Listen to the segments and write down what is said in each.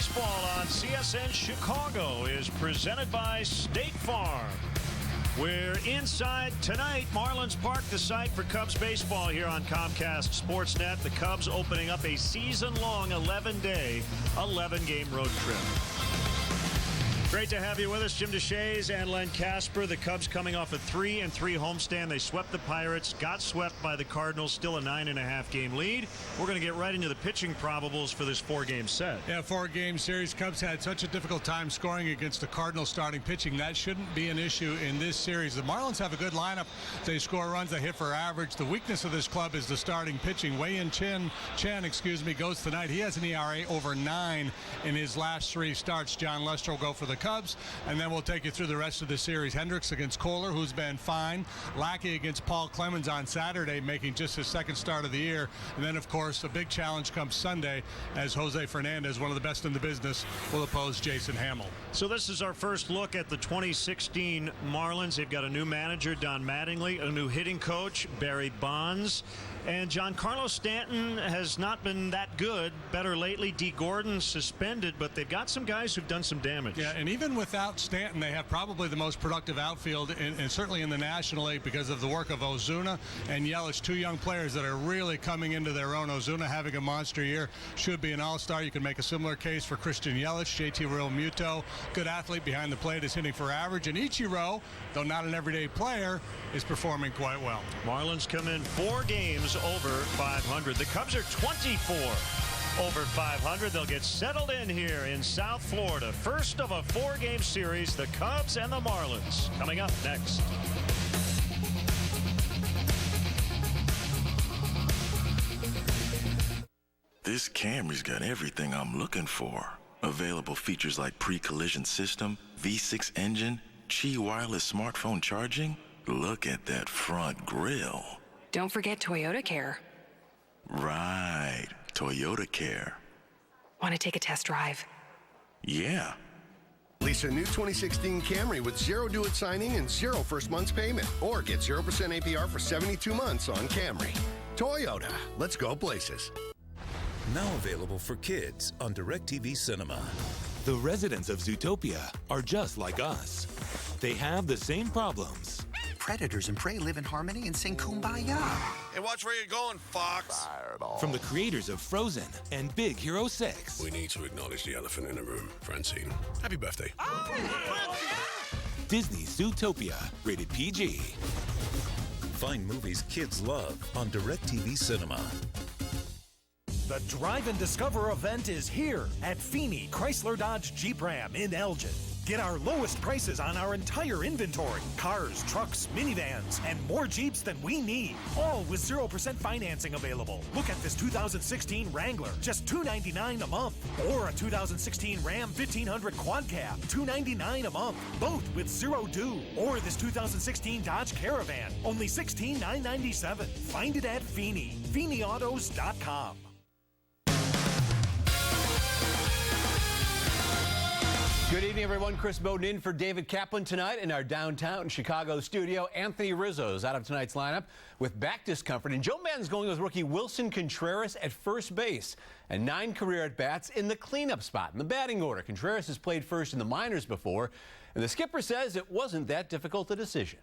Baseball on CSN Chicago is presented by State Farm. We're inside tonight, Marlins Park, the site for Cubs baseball here on Comcast Sportsnet. The Cubs opening up a season-long 11-day, 11-game road trip. Great to have you with us, Jim DeShays and Len Casper. The Cubs coming off a 3-3 homestand. They swept the Pirates, got swept by the Cardinals, still a 9.5-game lead. We're going to get right into the pitching probables for this 4-game set. Yeah, 4-game series. Cubs had such a difficult time scoring against the Cardinals starting pitching. That shouldn't be an issue in this series. The Marlins have a good lineup. They score runs, they hit for average. The weakness of this club is the starting pitching. Wei-Yin Chen, goes tonight. He has an ERA over 9 in his last 3 starts. John Lester will go for the Cubs, and then we'll take you through the rest of the series. Hendricks against Kohler, who's been fine. Lackey against Paul Clemens on Saturday, making just his 2nd start of the year. And then, of course, a big challenge comes Sunday as Jose Fernandez, one of the best in the business, will oppose Jason Hamill. So this is our first look at the 2016 Marlins. They've got a new manager, Don Mattingly, a new hitting coach, Barry Bonds. And Giancarlo Stanton has not been that good. Better lately. D. Gordon suspended, but they've got some guys who've done some damage. Yeah, and even without Stanton, they have probably the most productive outfield, and certainly in the National League, because of the work of Ozuna and Yelich, 2 young players that are really coming into their own. Ozuna having a monster year, should be an all-star. You can make a similar case for Christian Yelich. JT Realmuto, good athlete behind the plate, is hitting for average. And Ichiro, though not an everyday player, is performing quite well. Marlins come in 4 games over 500. The Cubs are 24 over 500. They'll get settled in here in South Florida. First of a 4-game series, the Cubs and the Marlins. Coming up next. This Camry's got everything I'm looking for. Available features like pre-collision system, V6 engine, Qi wireless smartphone charging. Look at that front grille. Don't forget Toyota Care. Right, Toyota Care. Want to take a test drive? Yeah. Lease a new 2016 Camry with 0 do-it signing and 0 first month's payment. Or get 0% APR for 72 months on Camry. Toyota, let's go places. Now available for kids on DirecTV Cinema. The residents of Zootopia are just like us. They have the same problems. Predators and prey live in harmony and sing Kumbaya. Hey, watch where you're going, Fox. From the creators of Frozen and Big Hero 6. We need to acknowledge the elephant in the room, Francine. Happy birthday. Disney's Zootopia, rated PG. Find movies kids love on DirecTV Cinema. The Drive and Discover event is here at Feeney Chrysler Dodge Jeep Ram in Elgin. Get our lowest prices on our entire inventory. Cars, trucks, minivans, and more Jeeps than we need. All with 0% financing available. Look at this 2016 Wrangler, just $299 a month. Or a 2016 Ram 1500 Quad Cab, $299 a month. Both with 0 due. Or this 2016 Dodge Caravan, only $16,997. Find it at Feeney. FeeneyAutos.com. Good evening, everyone. Chris Bowden in for David Kaplan tonight in our downtown Chicago studio. Anthony Rizzo is out of tonight's lineup with back discomfort, and Joe Maddon's going with rookie Wilson Contreras at first base and 9 career at-bats in the cleanup spot in the batting order. Contreras has played first in the minors before, and the skipper says it wasn't that difficult a decision.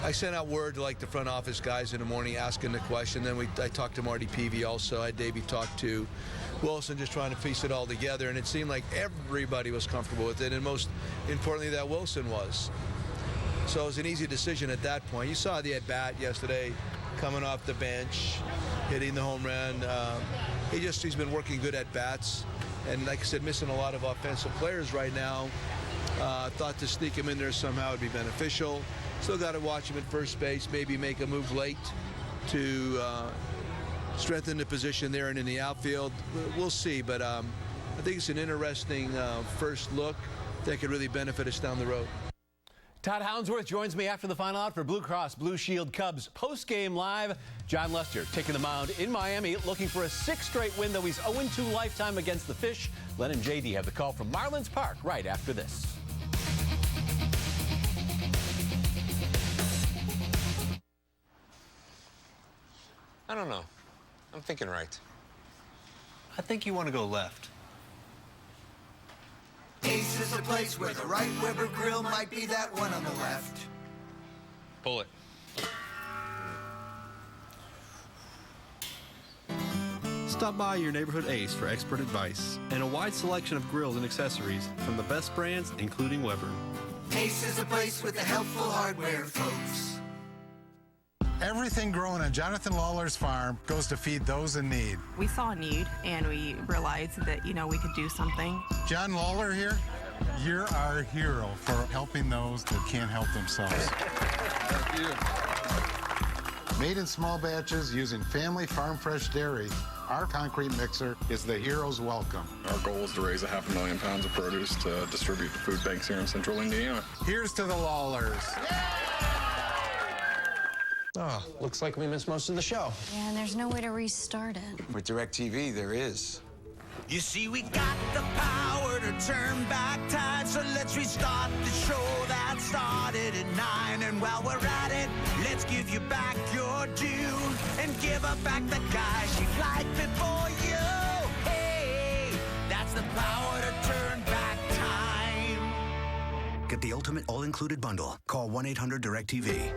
I sent out word to the front office guys in the morning asking the question. Then I talked to Marty Peavy also. I had Davey talk to Wilson, just trying to piece it all together. And it seemed like everybody was comfortable with it, and most importantly that Wilson was. So it was an easy decision at that point. You saw the at-bat yesterday coming off the bench, hitting the home run. He's been working good at-bats. And like I said, missing a lot of offensive players right now. Thought to sneak him in there somehow would be beneficial. Still got to watch him at first base, maybe make a move late to strengthen the position there and in the outfield. We'll see, but I think it's an interesting first look that could really benefit us down the road. Todd Hounsworth joins me after the final out for Blue Cross Blue Shield Cubs post-game live. John Lester taking the mound in Miami, looking for a 6th straight win, though he's 0-2 lifetime against the Fish. Len and JD have the call from Marlins Park right after this. I don't know. I'm thinking right. I think you want to go left. is a place where the right Weber grill might be that one on the left. Pull it. Stop by your neighborhood Ace for expert advice and a wide selection of grills and accessories from the best brands, including Weber. Ace is a place with the helpful hardware, folks. Everything grown on Jonathan Lawler's farm goes to feed those in need. We saw a need, and we realized that, we could do something. John Lawler here, you're our hero for helping those that can't help themselves. Thank you. Made in small batches using family farm fresh dairy, our concrete mixer is the hero's welcome. Our goal is to raise 500,000 pounds of produce to distribute to food banks here in central Indiana. Here's to the Lawlers. Oh, looks like we missed most of the show. Yeah, and there's no way to restart it. With DirecTV, there is. You see, we got the power to turn back time, so let's restart the show that started at 9. And while we're at it, let's give you back your due and give her back the guy she liked before you. Hey, that's the power to turn back time. Get the ultimate all-included bundle. Call 1-800-DIRECTV.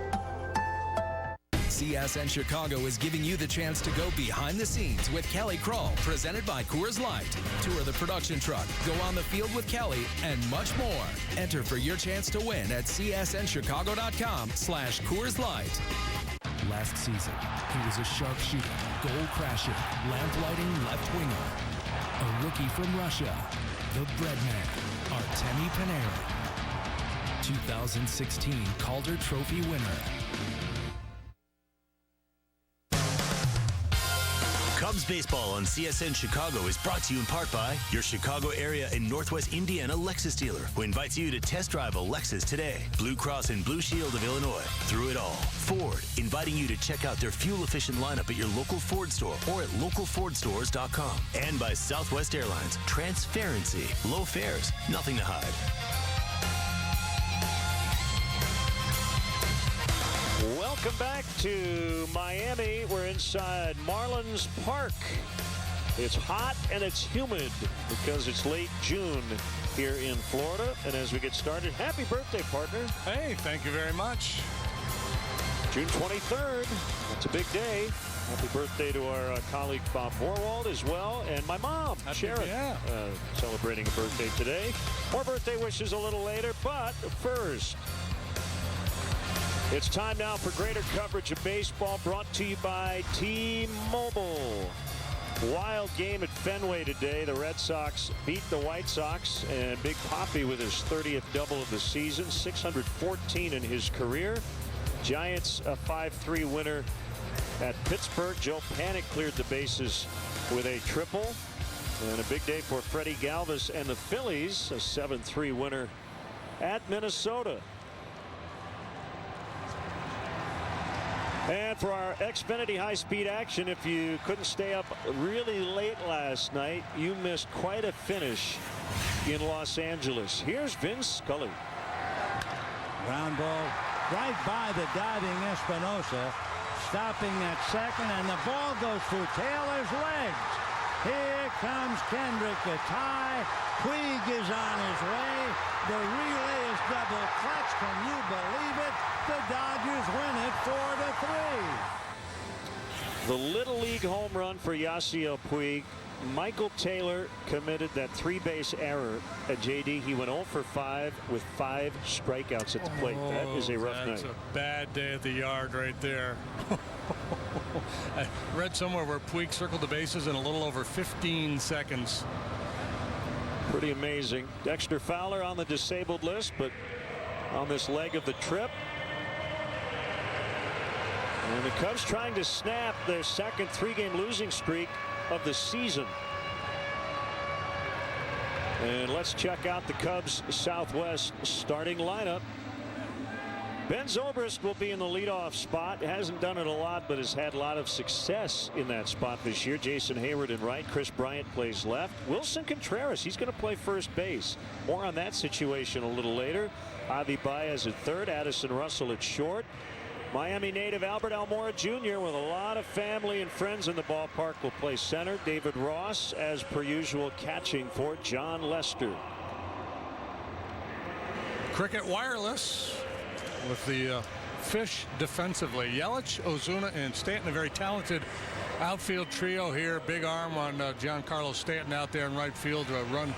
CSN Chicago is giving you the chance to go behind the scenes with Kelly Kroll, presented by Coors Light. Tour the production truck, go on the field with Kelly, and much more. Enter for your chance to win at csnchicago.com/Coors Light. Last season, he was a sharpshooter, goal-crashing, lamp-lighting left winger. A rookie from Russia, the Breadman, Artemi Panarin. 2016 Calder Trophy winner. Cubs baseball on CSN Chicago is brought to you in part by your Chicago area and Northwest Indiana Lexus dealer, who invites you to test drive a Lexus today. Blue Cross and Blue Shield of Illinois, through it all. Ford, inviting you to check out their fuel-efficient lineup at your local Ford store or at localfordstores.com. And by Southwest Airlines, transparency, low fares, nothing to hide. Welcome back to Miami. We're inside Marlins Park. It's hot and it's humid because it's late June here in Florida. And as we get started, happy birthday, partner. Hey, thank you very much. June 23rd. That's a big day. Happy birthday to our colleague Bob Vorwald as well. And my mom, Sharon, celebrating a birthday today. More birthday wishes a little later, but first, it's time now for greater coverage of baseball, brought to you by T-Mobile. Wild game at Fenway today. The Red Sox beat the White Sox, and Big Papi with his 30th double of the season, 614 in his career. Giants a 5-3 winner at Pittsburgh. Joe Panik cleared the bases with a triple. And a big day for Freddie Galvis and the Phillies, a 7-3 winner at Minnesota. And for our Xfinity high-speed action, if you couldn't stay up really late last night, you missed quite a finish in Los Angeles. Here's Vince Scully. Ground ball right by the diving Espinosa, stopping at second, and the ball goes through Taylor's legs. Here comes Kendrick to tie. Puig is on his way. The relay is double clutch. Can you believe it? The Dodgers win it 4-3. The Little League home run for Yasiel Puig. Michael Taylor committed that 3-base error at JD. He went 0 for 5 with 5 strikeouts at the plate. That is a rough night. That's a bad day at the yard right there. I read somewhere where Puig circled the bases in a little over 15 seconds. Pretty amazing. Dexter Fowler on the disabled list, but on this leg of the trip. And the Cubs trying to snap their second 3-game losing streak of the season. And let's check out the Cubs Southwest starting lineup. Ben Zobrist will be in the leadoff spot. Hasn't done it a lot, but has had a lot of success in that spot this year. Jason Hayward in right. Chris Bryant plays left. Wilson Contreras, he's going to play first base. More on that situation a little later. Javi Baez at third. Addison Russell at short. Miami native Albert Almora Jr. with a lot of family and friends in the ballpark will play center. David Ross, as per usual, catching for John Lester. Cricket Wireless with the Fish defensively. Yelich, Ozuna, and Stanton, a very talented outfield trio here. Big arm on Giancarlo Stanton out there in right field. Run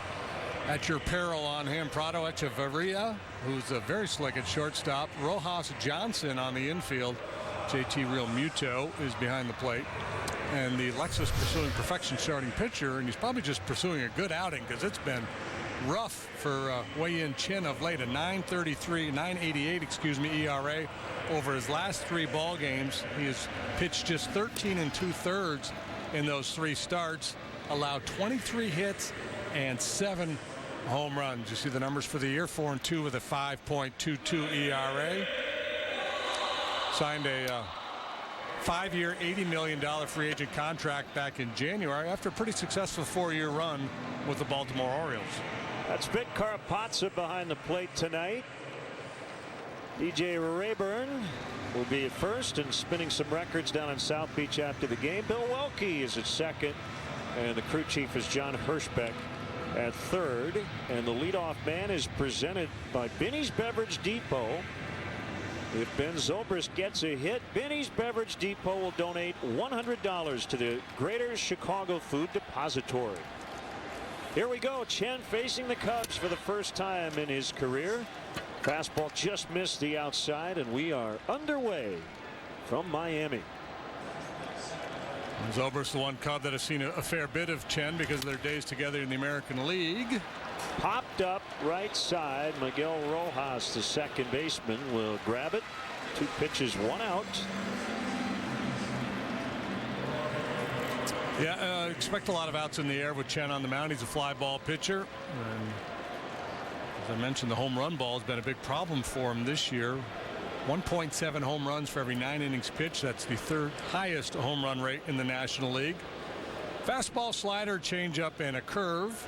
at your peril on him. Prado Echeverria, who's a very slick at shortstop. Rojas Johnson on the infield. JT Real Muto is behind the plate. And the Lexus pursuing perfection starting pitcher, and he's probably just pursuing a good outing because it's been rough for Wei-Yin Chin of late. A 9.88 ERA over his last 3 ball games. He has pitched just 13 2/3 in those 3 starts, allowed 23 hits and 7 home runs. You see the numbers for the year: 4-2 with a 5.22 ERA. Signed a 5-year, $80 million free agent contract back in January after a pretty successful 4-year run with the Baltimore Orioles. That's Vic Carapazza behind the plate tonight. DJ Rayburn will be at first and spinning some records down in South Beach after the game. Bill Welke is at second, and the crew chief is John Hirschbeck at third. And the leadoff man is presented by Binny's Beverage Depot. If Ben Zobrist gets a hit, Binny's Beverage Depot will donate $100 to the Greater Chicago Food Depository. Here we go. Chen facing the Cubs for the first time in his career. Fastball just missed the outside, and we are underway from Miami. Zobrist, the one Cub that has seen a fair bit of Chen because of their days together in the American League. Popped up right side. Miguel Rojas, the second baseman, will grab it. 2 pitches, 1 out. Yeah, expect a lot of outs in the air with Chen on the mound. He's a fly ball pitcher. And as I mentioned, the home run ball has been a big problem for him this year. 1.7 home runs for every 9 innings pitched. That's the 3rd highest home run rate in the National League. Fastball, slider, changeup, and a curve.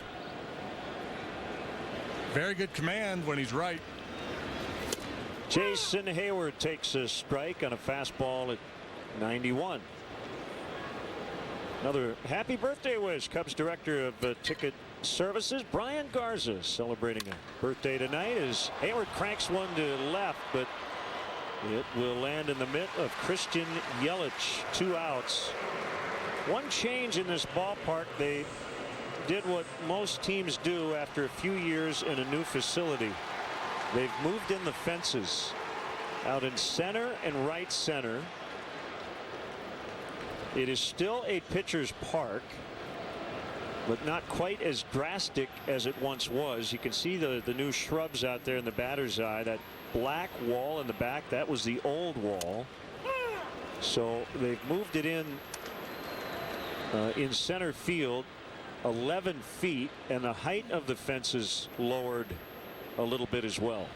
Very good command when he's right. Jason Hayward takes a strike on a fastball at 91. Another happy birthday wish. Cubs director of ticket services Brian Garza celebrating a birthday tonight as Hayward cranks one to left, but it will land in the mitt of Christian Yelich. 2 outs. One change in this ballpark. They did what most teams do after a few years in a new facility. They've moved in the fences out in center and right center. It is still a pitcher's park, but not quite as drastic as it once was. You can see the new shrubs out there in the batter's eye. That black wall in the back, that was the old wall. So they've moved it in center field 11 feet, and the height of the fence is lowered a little bit as well.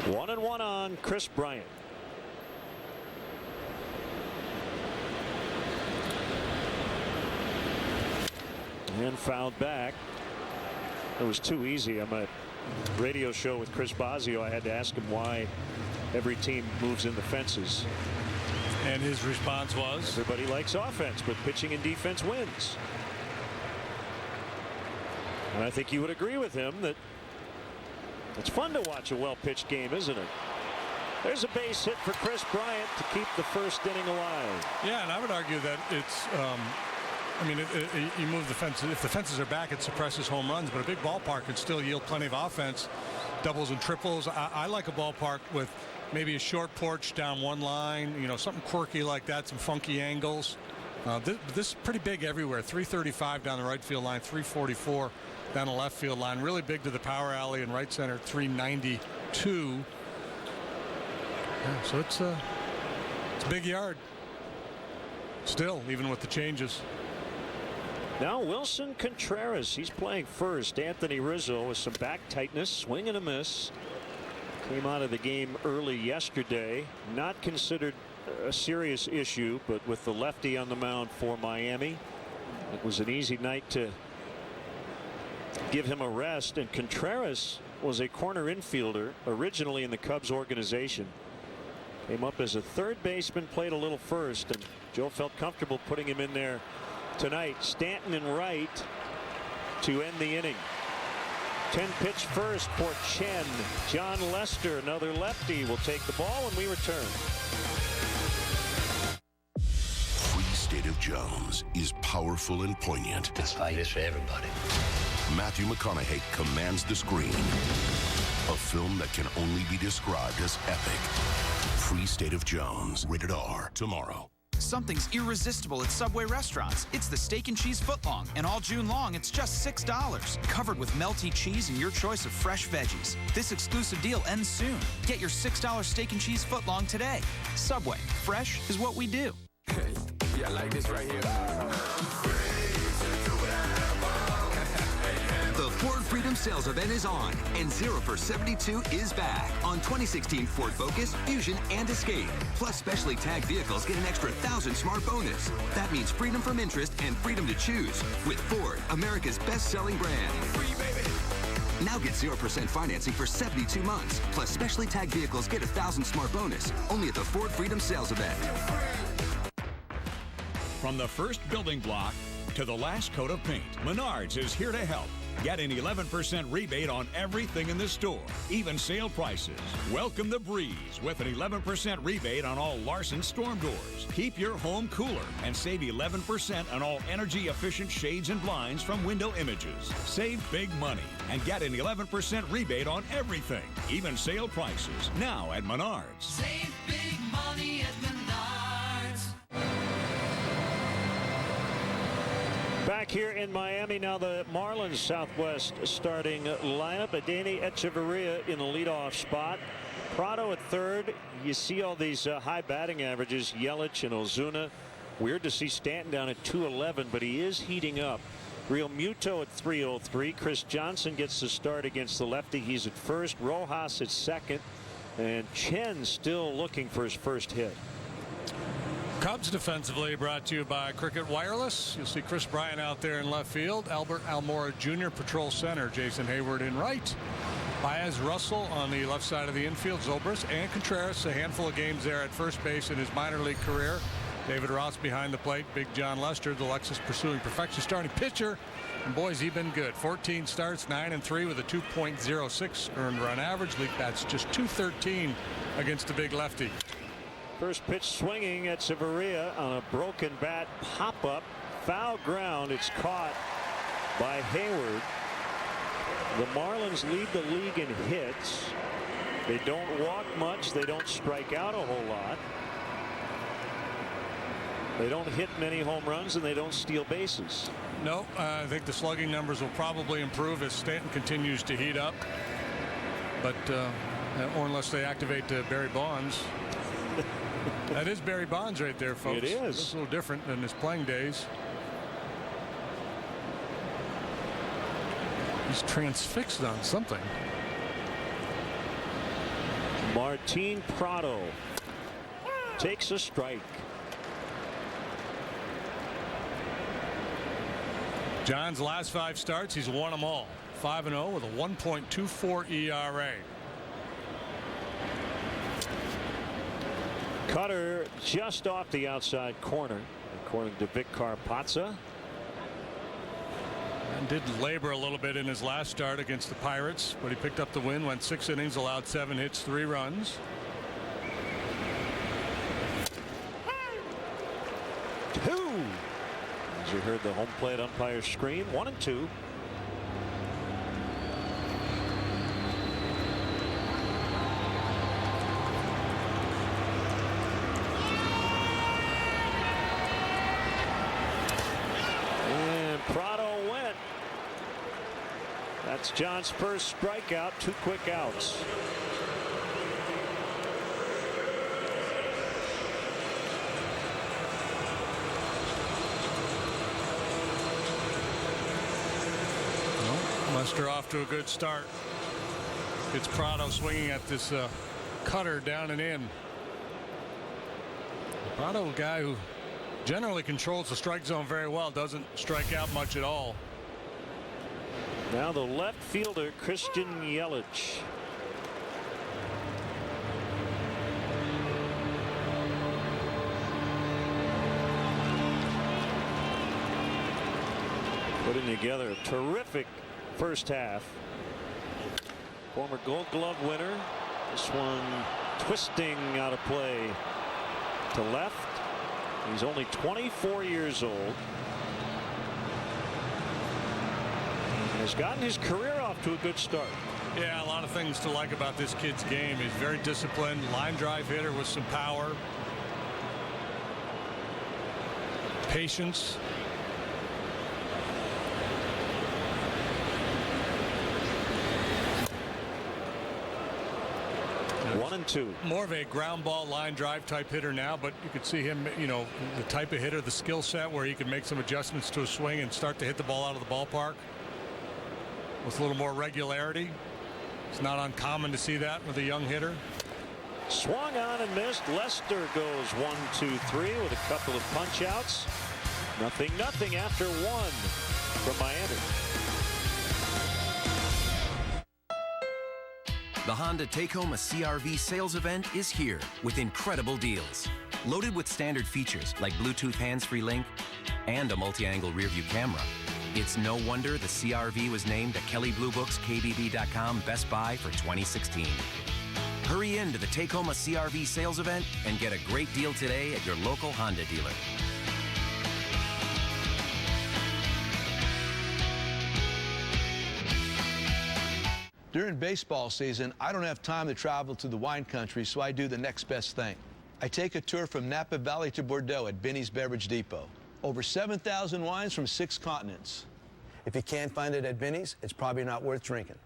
One and one on Chris Bryant. And fouled back. It was too easy. On my radio show with Chris Bosio, I had to ask him why every team moves in the fences. And his response was? Everybody likes offense, but pitching and defense wins. And I think you would agree with him that it's fun to watch a well-pitched game, isn't it? There's a base hit for Chris Bryant to keep the first inning alive. Yeah, and I would argue that it's I mean, you move the fences. If the fences are back, it suppresses home runs, but a big ballpark could still yield plenty of offense, doubles and triples. I like a ballpark with maybe a short porch down one line, you know, something quirky like that, some funky angles. This is pretty big everywhere. 335 down the right field line, 344 down the left field line. Really big to the power alley in right center, 392. Yeah, so it's a big yard. Still, even with the changes. Now Wilson Contreras, he's playing first. Anthony Rizzo with some back tightness, swing and a miss. Came out of the game early yesterday. Not considered a serious issue, but with the lefty on the mound for Miami, it was an easy night to give him a rest. And Contreras was a corner infielder originally in the Cubs organization. Came up as a third baseman, played a little first, and Joe felt comfortable putting him in there tonight. Stanton and Wright to end the inning. 10 pitch first for Chen. John Lester, another lefty, will take the ball when we return. Free State of Jones is powerful and poignant. This fight is for everybody. Matthew McConaughey commands the screen. A film that can only be described as epic. Free State of Jones. Rated R. Tomorrow. Something's irresistible at Subway restaurants. It's the steak and cheese footlong, and all June long, it's just $6. Covered with melty cheese and your choice of fresh veggies. This exclusive deal ends soon. Get your $6 steak and cheese footlong today. Subway, fresh is what we do. Hey, yeah, like this right here. The Ford Freedom Sales Event is on, and 0 for 72 is back on 2016 Ford Focus, Fusion, and Escape. Plus, specially tagged vehicles get an extra 1,000 smart bonus. That means freedom from interest and freedom to choose with Ford, America's best-selling brand. Free, baby. Now get 0% financing for 72 months. Plus, specially tagged vehicles get 1,000 smart bonus. Only at the Ford Freedom Sales Event. From the first building block to the last coat of paint, Menards is here to help. Get an 11% rebate on everything in the store, even sale prices. Welcome the breeze with an 11% rebate on all Larson storm doors. Keep your home cooler and save 11% on all energy-efficient shades and blinds from Window Images. Save big money and get an 11% rebate on everything, even sale prices. Now at Menards. Save big money at Menards. Back here in Miami now, the Marlins Southwest starting lineup. Adeiny Echeverria in the leadoff spot. Prado at third. You see all these high batting averages, Yelich and Ozuna. Weird to see Stanton down at 211, but he is heating up. Real Muto at 303. Chris Johnson gets the start against the lefty. He's at first. Rojas at second. And Chen still looking for his first hit. Cubs defensively brought to you by Cricket Wireless. You'll see Chris Bryant out there in left field. Albert Almora Jr. patrol center. Jason Hayward in right. Baez Russell on the left side of the infield. Zobrist and Contreras, a handful of games there at first base in his minor league career. David Ross behind the plate. Big John Lester, the Lexus pursuing perfection starting pitcher. And boys, he's been good. 14 starts, 9-3 with a 2.06 earned run average. League bats just .213 against the big lefty. First pitch swinging at Severia on a broken bat. Pop up. Foul ground. It's caught by Hayward. The Marlins lead the league in hits. They don't walk much. They don't strike out a whole lot. They don't hit many home runs, and they don't steal bases. No, I think the slugging numbers will probably improve as Stanton continues to heat up. But, or unless they activate Barry Bonds. That is Barry Bonds right there, folks. It is. It's a little different than his playing days. He's transfixed on something. Martin Prado takes a strike. John's last 5 starts, he's won them all. 5-0 with a 1.24 ERA. Cutter just off the outside corner, according to Vic Carpazza. And did labor a little bit in his last start against the Pirates, but he picked up the win, went 6 innings, allowed 7 hits, 3 runs. 2. As you heard the home plate umpire scream, 1-2. That's John's first strikeout, 2 quick outs. Lester off to a good start. It's Prado swinging at this cutter down and in. Prado, a guy who generally controls the strike zone very well, doesn't strike out much at all. Now the left fielder, Christian Yelich. putting together a terrific first half. Former Gold Glove winner. This one twisting out of play to left. He's only 24 years old. And has gotten his career off to a good start. Yeah, a lot of things to like about this kid's game. He's very disciplined, line drive hitter with some power, patience. One and two. More of a ground ball line drive type hitter now, but you could see him, the type of hitter, the skill set where he can make some adjustments to a swing and start to hit the ball out of the ballpark with a little more regularity. It's not uncommon to see that with a young hitter. Swung on and missed. Lester goes 1-2-3 with a couple of punch outs. 0-0 after one from Miami. The Honda Take Home a CRV sales event is here with incredible deals. Loaded with standard features like Bluetooth hands-free link and a multi-angle rearview camera. It's no wonder the CRV was named a Kelley Blue Book's KBB.com Best Buy for 2016. Hurry in to the Take Home a CRV sales event and get a great deal today at your local Honda dealer. During baseball season, I don't have time to travel to the wine country, so I do the next best thing. I take a tour from Napa Valley to Bordeaux at Binny's Beverage Depot. Over 7,000 wines from 6 continents. If you can't find it at Binny's, it's probably not worth drinking.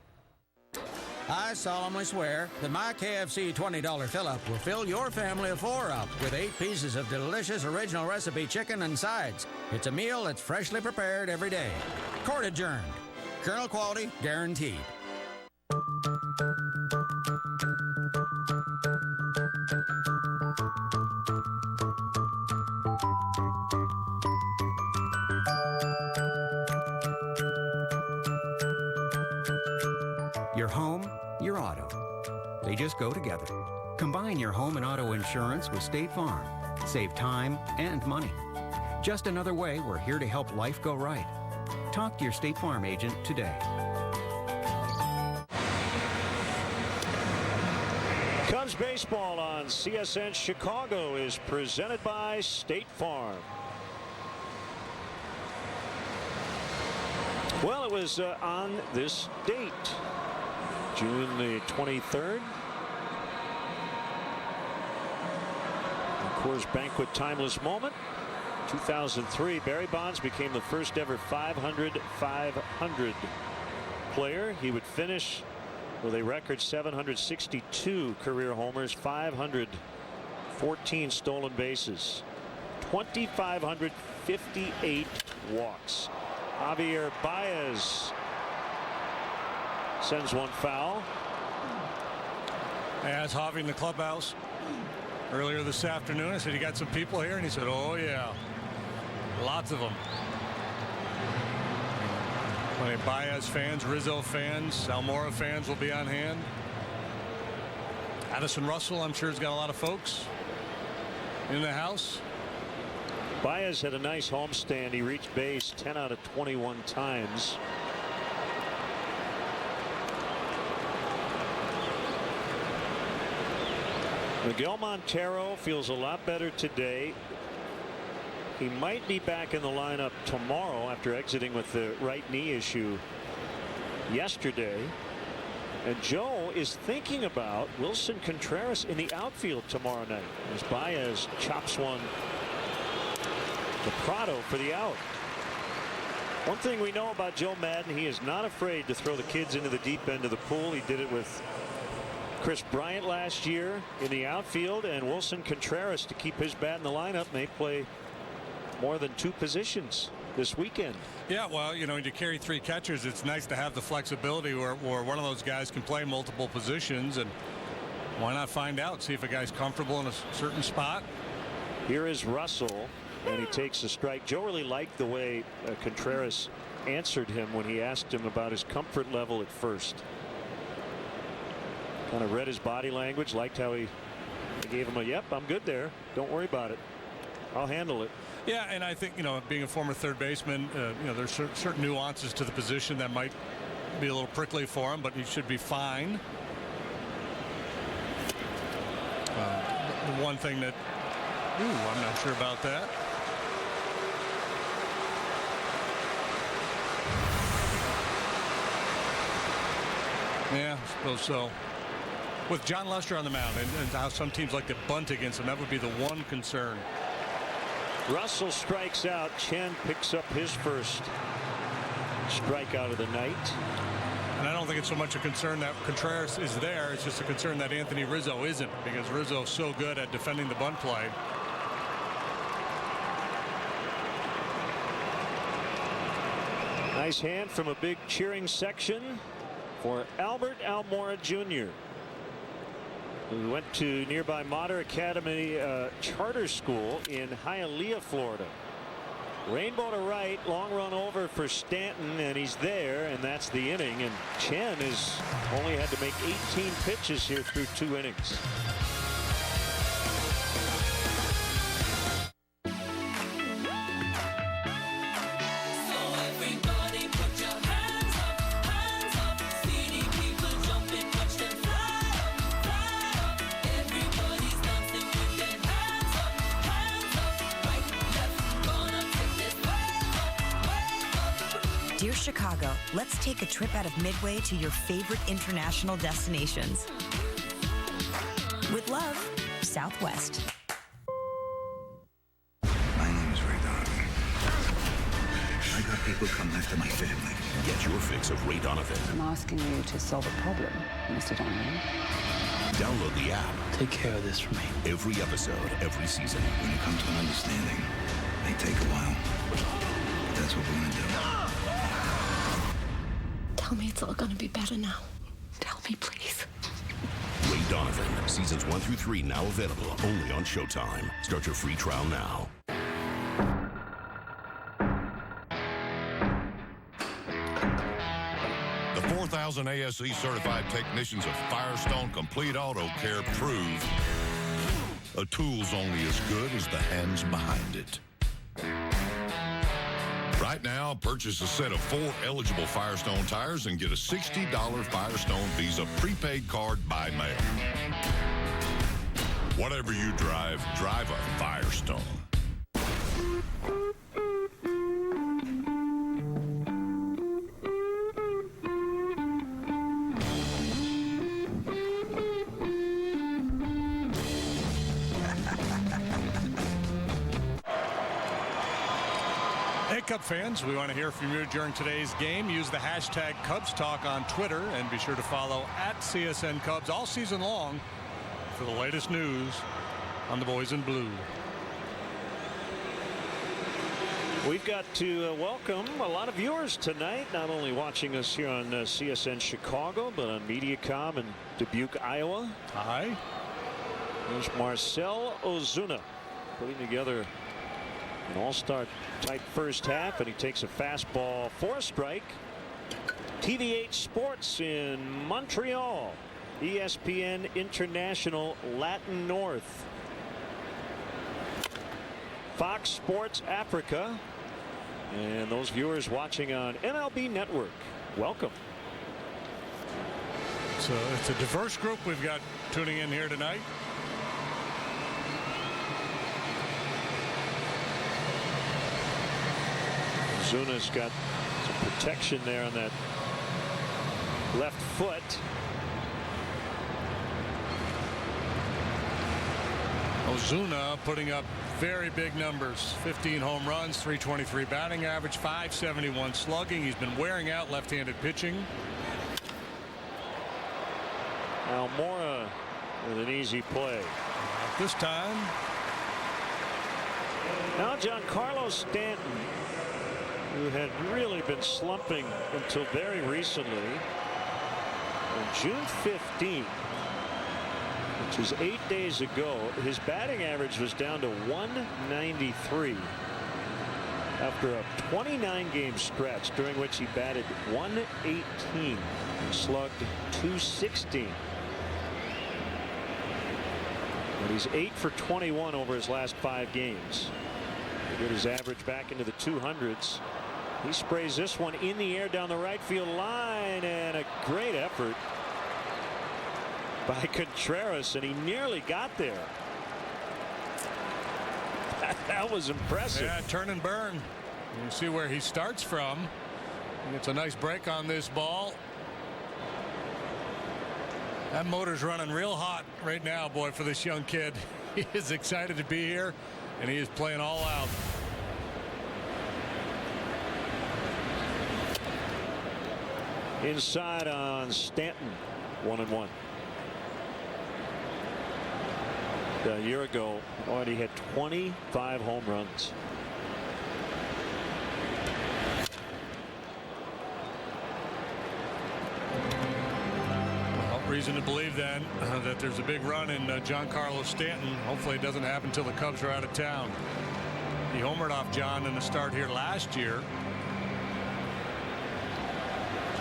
I solemnly swear that my KFC $20 fill-up will fill your family of 4 up with 8 pieces of delicious original recipe chicken and sides. It's a meal that's freshly prepared every day. Court adjourned. Colonel quality guaranteed. Your home, your auto. They just go together. Combine your home and auto insurance with State Farm. Save time and money. Just another way we're here to help life go right. Talk to your State Farm agent today. Cubs baseball on CSN Chicago is presented by State Farm. Well, it was on this date, June the 23rd. The Coors Banquet Timeless Moment. 2003, Barry Bonds became the first ever 500 player. He would finish with a record 762 career homers, 514 stolen bases, 2,558 walks. Javier Baez sends one foul. I asked Javi in the clubhouse earlier this afternoon. I said, "You got some people here?" And he said, "Oh yeah, lots of them." Plenty of Baez fans, Rizzo fans, Almora fans will be on hand. Addison Russell, I'm sure, has got a lot of folks in the house. Baez had a nice homestand. He reached base 10 out of 21 times. Miguel Montero feels a lot better today. He might be back in the lineup tomorrow after exiting with the right knee issue yesterday. And Joe is thinking about Wilson Contreras in the outfield tomorrow night as Baez chops one to Prado for the out. One thing we know about Joe Madden, he is not afraid to throw the kids into the deep end of the pool. He did it with Chris Bryant last year in the outfield, and Wilson Contreras, to keep his bat in the lineup, may play more than 2 positions this weekend. Yeah, well, you know, when you carry 3 catchers, it's nice to have the flexibility where one of those guys can play multiple positions, and why not find out, see if a guy's comfortable in a certain spot. Here is Russell, and he takes a strike. Joe really liked the way Contreras answered him when he asked him about his comfort level at first. Kind of read his body language, liked how he gave him a, "Yep, I'm good there. Don't worry about it. I'll handle it." Yeah, and I think, being a former third baseman, there's certain nuances to the position that might be a little prickly for him, but he should be fine. The one thing that, I'm not sure about that. Yeah, I suppose so. With John Lester on the mound and how some teams like to bunt against him, that would be the one concern. Russell strikes out. Chen picks up his first strikeout of the night. And I don't think it's so much a concern that Contreras is there. It's just a concern that Anthony Rizzo isn't, because Rizzo's so good at defending the bunt play. Nice hand from a big cheering section for Albert Almora Jr., who went to nearby Mater Academy Charter School in Hialeah, Florida. Rainbow to right, long run over for Stanton, and he's there, and that's the inning. And Chen has only had to make 18 pitches here through 2 innings. Dear Chicago, let's take a trip out of Midway to your favorite international destinations. With love, Southwest. My name is Ray Donovan. I got people coming after my family. Get your fix of Ray Donovan. I'm asking you to solve a problem, Mr. Donovan. Download the app. Take care of this for me. Every episode, every season. When you come to an understanding, it may take a while, but that's what we're gonna do. Tell me it's all gonna be better now. Tell me, please. Ray Donovan, seasons 1 through 3 now available only on Showtime. Start your free trial now. The 4,000 ASE certified technicians of Firestone Complete Auto Care prove a tool's only as good as the hands behind it. Right now, purchase a set of 4 eligible Firestone tires and get a $60 Firestone Visa prepaid card by mail. Whatever you drive, drive a Firestone. Cub fans, we want to hear from you during today's game. Use the hashtag Cubs Talk on Twitter and be sure to follow @CSN Cubs all season long for the latest news on the boys in blue. We've got to welcome a lot of viewers tonight, not only watching us here on CSN Chicago, but on Mediacom in Dubuque, Iowa. Hi. There's Marcell Ozuna putting together an all-star type first half, and he takes a fastball for a strike. TV8 Sports in Montreal. ESPN International Latin North. Fox Sports Africa. And those viewers watching on MLB Network, welcome. So it's a diverse group we've got tuning in here tonight. Ozuna's got some protection there on that left foot. Ozuna putting up very big numbers. 15 home runs, 323 batting average, 571 slugging. He's been wearing out left-handed pitching. Almora with an easy play. This time. Now Giancarlo Stanton, who had really been slumping until very recently. On June 15th, which is 8 days ago, his batting average was down to 193 after a 29-game stretch during which he batted 118 and slugged 216. And he's 8 for 21 over his last 5 games. Get his average back into the 200s. He sprays this one in the air down the right field line, and a great effort by Contreras, and he nearly got there. That was impressive. Yeah, turn and burn. You see where he starts from. He gets a nice break on this ball. That motor's running real hot right now, boy, for this young kid. He is excited to be here, and he is playing all out. Inside on Stanton, 1-1. A year ago, already had 25 home runs. Well, reason to believe then that there's a big run in Giancarlo Stanton. Hopefully it doesn't happen until the Cubs are out of town. He homered off John in the start here last year.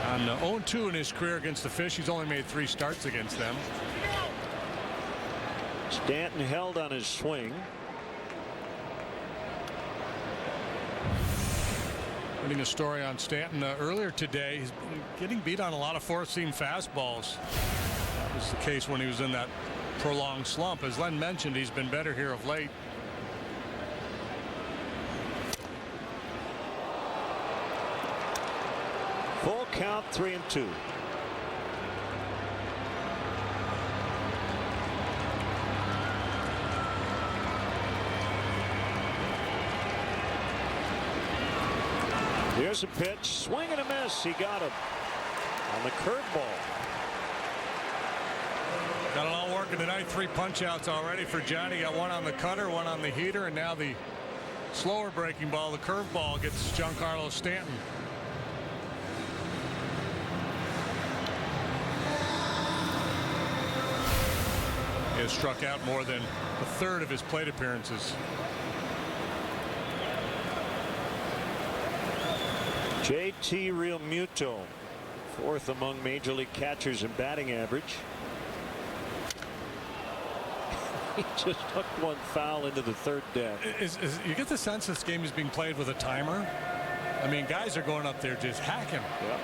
On 0-2 in his career against the Fish. He's only made 3 starts against them. Stanton held on his swing. Reading a story on Stanton earlier today. He's getting beat on a lot of four-seam fastballs. That was the case when he was in that prolonged slump. As Len mentioned, he's been better here of late. Full count, 3-2. Here's a pitch, swing and a miss. He got him on the curveball. Got it all working tonight. 3 punch outs already for Johnny. Got one on the cutter, one on the heater, and now the slower breaking ball, the curveball, gets Giancarlo Stanton. He has struck out more than a third of his plate appearances. JT Realmuto, 4th among major league catchers in batting average. He just hooked one foul into the 3rd deck. You get the sense this game is being played with a timer. I mean, guys are going up there just hacking. Yep.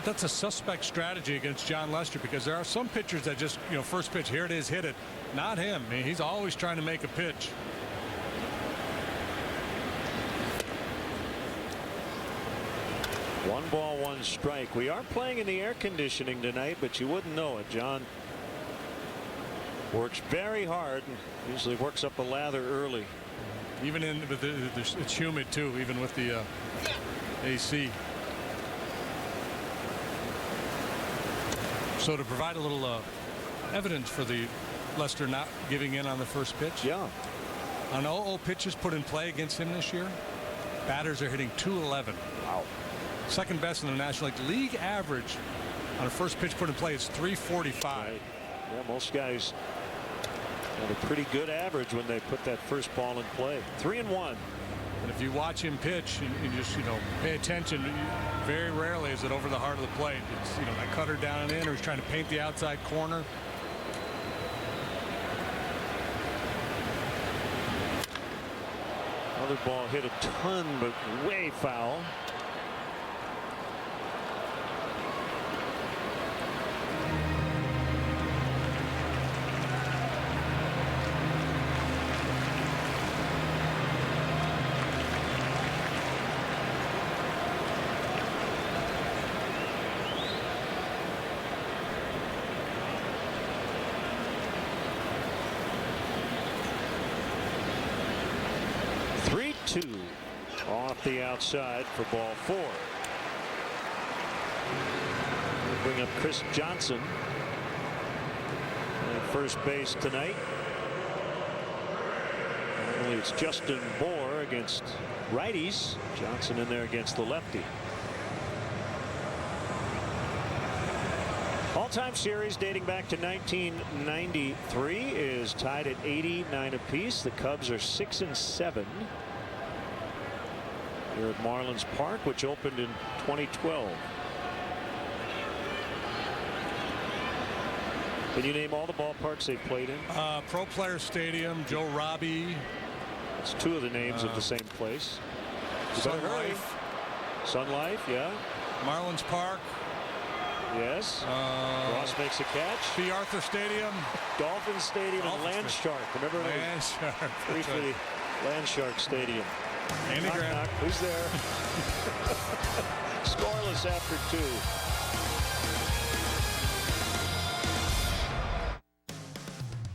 That's a suspect strategy against John Lester, because there are some pitchers that just, first pitch, here it is, hit it. Not him. I mean, he's always trying to make a pitch. One ball, one strike. We are playing in the air conditioning tonight, but you wouldn't know it. John works very hard and usually works up a lather early. Even it's humid too, even with the AC. So to provide a little evidence for the Lester not giving in on the first pitch. Yeah. On 0-0 pitches put in play against him this year, batters are hitting .211. Wow. Second best in the National League. League average on a first pitch put in play is .345. Right. Yeah, most guys have a pretty good average when they put that first ball in play. 3-1. And if you watch him pitch and just pay attention, very rarely is it over the heart of the plate. It's that cutter down and in, or he's trying to paint the outside corner. Other ball hit a ton, but way foul. Off the outside for ball 4. We'll bring up Chris Johnson at first base tonight. Normally it's Justin Bohr against righties. Johnson in there against the lefty. All-time series dating back to 1993 is tied at 89 apiece. The Cubs are 6-7. Here at Marlins Park, which opened in 2012. Can you name all the ballparks they played in? Pro Player Stadium, Joe Robbie. It's two of the names of the same place. Sun Life. Sun Life, yeah. Marlins Park. Yes. Ross makes a catch. The Arthur Stadium. Dolphin Stadium and Landshark. Remember Landshark. Briefly, Landshark Stadium. Andy Graham. Knock. Who's there? Scoreless after 2.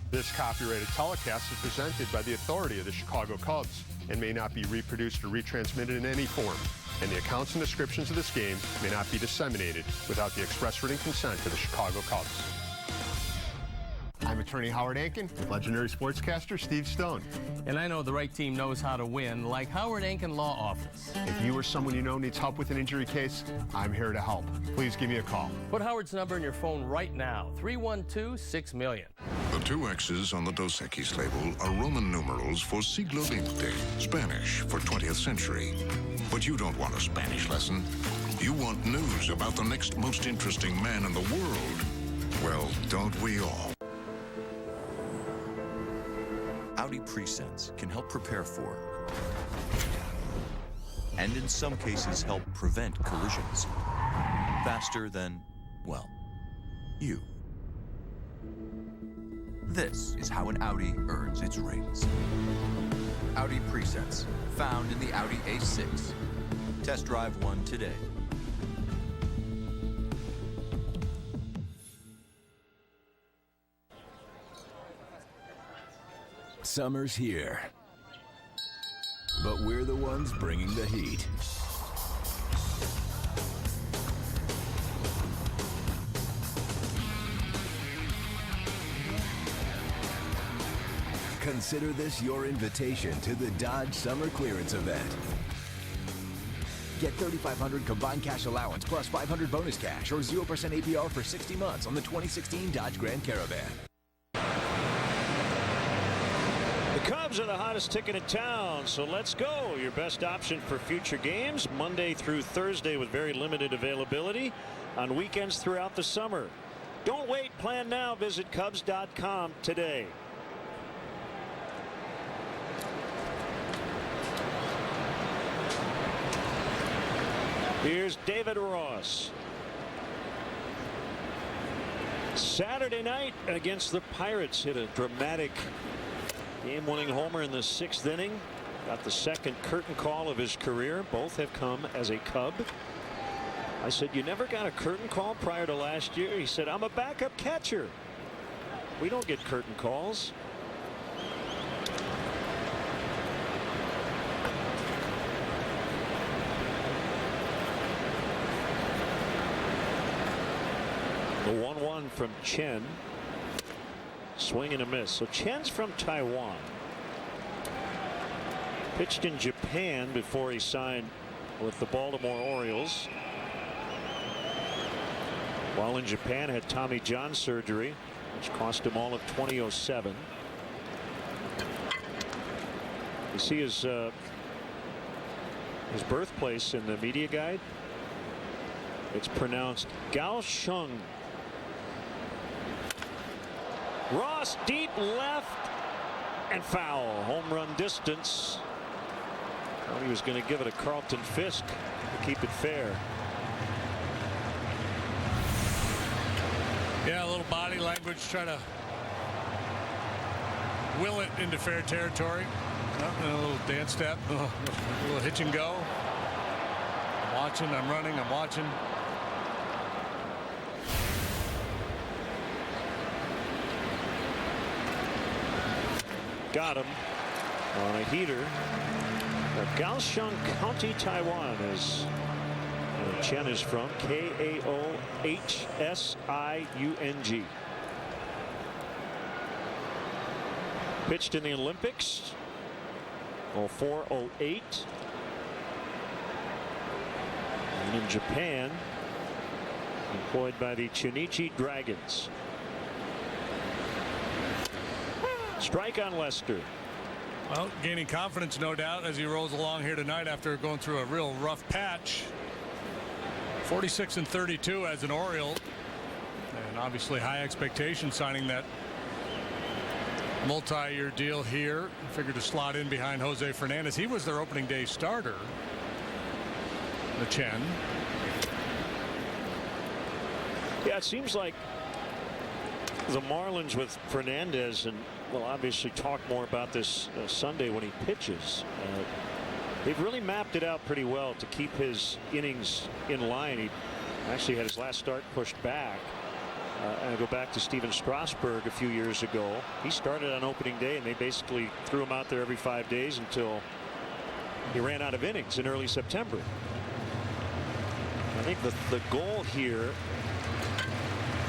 This copyrighted telecast is presented by the authority of the Chicago Cubs and may not be reproduced or retransmitted in any form. And the accounts and descriptions of this game may not be disseminated without the express written consent of the Chicago Cubs. I'm attorney Howard Ankin, legendary sportscaster Steve Stone. And I know the right team knows how to win, like Howard Ankin Law Office. If you or someone you know needs help with an injury case, I'm here to help. Please give me a call. Put Howard's number in your phone right now, 312-6-million. The 2 X's on the Dos Equis label are Roman numerals for Siglo XX, Spanish for 20th century. But you don't want a Spanish lesson. You want news about the next most interesting man in the world. Well, don't we all? Audi Presense can help prepare for, and in some cases help prevent collisions faster than, well, you. This is how an Audi earns its rings. Audi Presense, found in the Audi A6. Test drive one today. Summer's here, but we're the ones bringing the heat. Consider this your invitation to the Dodge Summer Clearance Event. Get $3,500 combined cash allowance plus $500 bonus cash or 0% APR for 60 months on the 2016 Dodge Grand Caravan. The Cubs are the hottest ticket in town, so let's go. Your best option for future games, Monday through Thursday with very limited availability, on weekends throughout the summer. Don't wait, plan now. Visit Cubs.com today. Here's David Ross. Saturday night against the Pirates, hit a dramatic game-winning homer in the 6th inning. Got the second curtain call of his career. Both have come as a Cub. I said, you never got a curtain call prior to last year? He said, I'm a backup catcher. We don't get curtain calls. The 1-1 from Chen. Swing and a miss. So Chen's from Taiwan. Pitched in Japan before he signed with the Baltimore Orioles. While in Japan, had Tommy John surgery, which cost him all of 2007. You see his birthplace in the media guide. It's pronounced Kaohsiung. Ross deep left and foul. Home run distance. Thought he was going to give it a Carlton Fisk to keep it fair. Yeah, a little body language, try to will it into fair territory. A little dance step, a little hitch and go. I'm watching, I'm running, I'm watching. Got him on a heater. Kaohsiung County, Taiwan is Chen is from. Kaohsiung. Pitched in the Olympics. 04-08. And in Japan, employed by the Chunichi Dragons. Strike on Lester. Well, gaining confidence, no doubt, as he rolls along here tonight after going through a real rough patch. 46 and 32 as an Oriole. and obviously high expectations signing that multi-year deal here. Figured to slot in behind Jose Fernandez. He was their opening day starter. The Chen. Yeah, it seems like the Marlins with Fernandez, and we'll obviously talk more about this Sunday when he pitches. They've really mapped it out pretty well to keep his innings in line. He actually had his last start pushed back. And I go back to Steven Strasburg a few years ago. He started on opening day, and they basically threw him out there every 5 days until he ran out of innings in early September. I think the goal here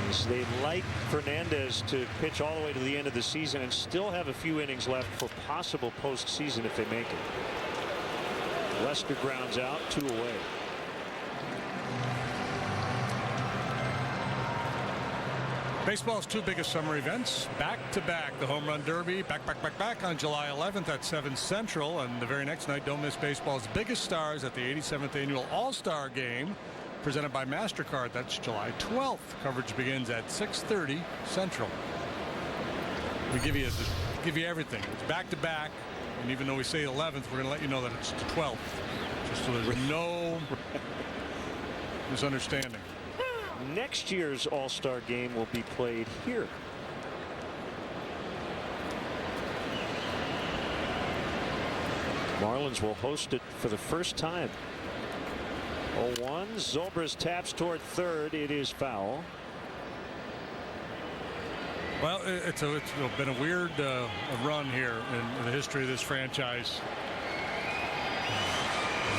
is they'd like Fernandez to pitch all the way to the end of the season and still have a few innings left for possible postseason if they make it. Lester grounds out, 2 away. Baseball's 2 biggest summer events back-to-back. The Home Run Derby back on July 11th at 7 Central, and the very next night, don't miss baseball's biggest stars at the 87th Annual All-Star Game presented by MasterCard. That's July 12th. Coverage begins at 6:30 Central. We give you everything. It's back-to-back, and even though we say 11th, we're going to let you know that it's the 12th, just so there's no misunderstanding. Next year's All-Star Game will be played here. Marlins will host it for the first time. 0-1. Zobrist taps toward third. It is foul. Well, it's been a weird run here in the history of this franchise.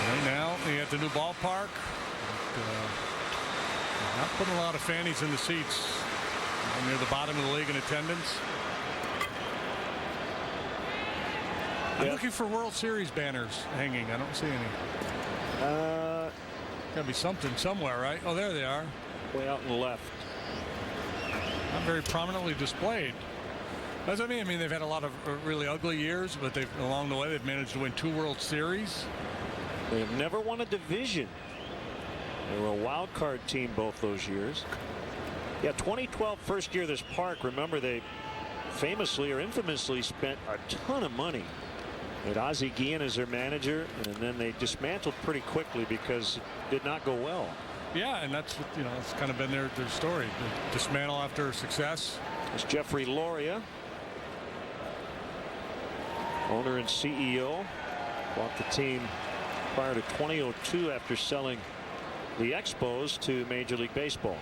Right now, they at the new ballpark. Not putting a lot of fannies in the seats. Near the bottom of the league in attendance. I'm looking for World Series banners hanging. I don't see any. Gotta be something somewhere, right? Oh, there they are. Way out in the left. Not very prominently displayed. That's what I mean. I mean, they've had a lot of really ugly years, but along the way they've managed to win 2 World Series. They have never won a division. They were a wild card team both those years. Yeah, 2012 first year of this park. Remember, they famously or infamously spent a ton of money. They had Ozzie Guillen as their manager, and then they dismantled pretty quickly because it did not go well. Yeah, and that's it's kind of been their story. They dismantle after success. It's Jeffrey Loria, owner and CEO, bought the team prior to 2002 after selling the Expos to Major League Baseball.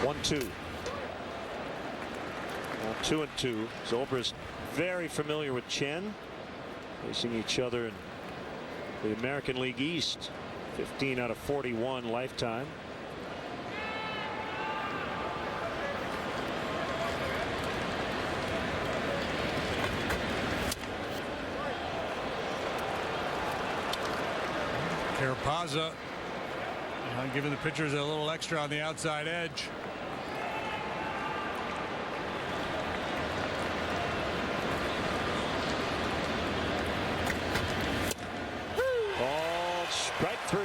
One, 2. 2-2. Zobrist very familiar with Chen, facing each other in the American League East. 15 out of 41 lifetime. Carapazza giving the pitchers a little extra on the outside edge. Ball, strike 3,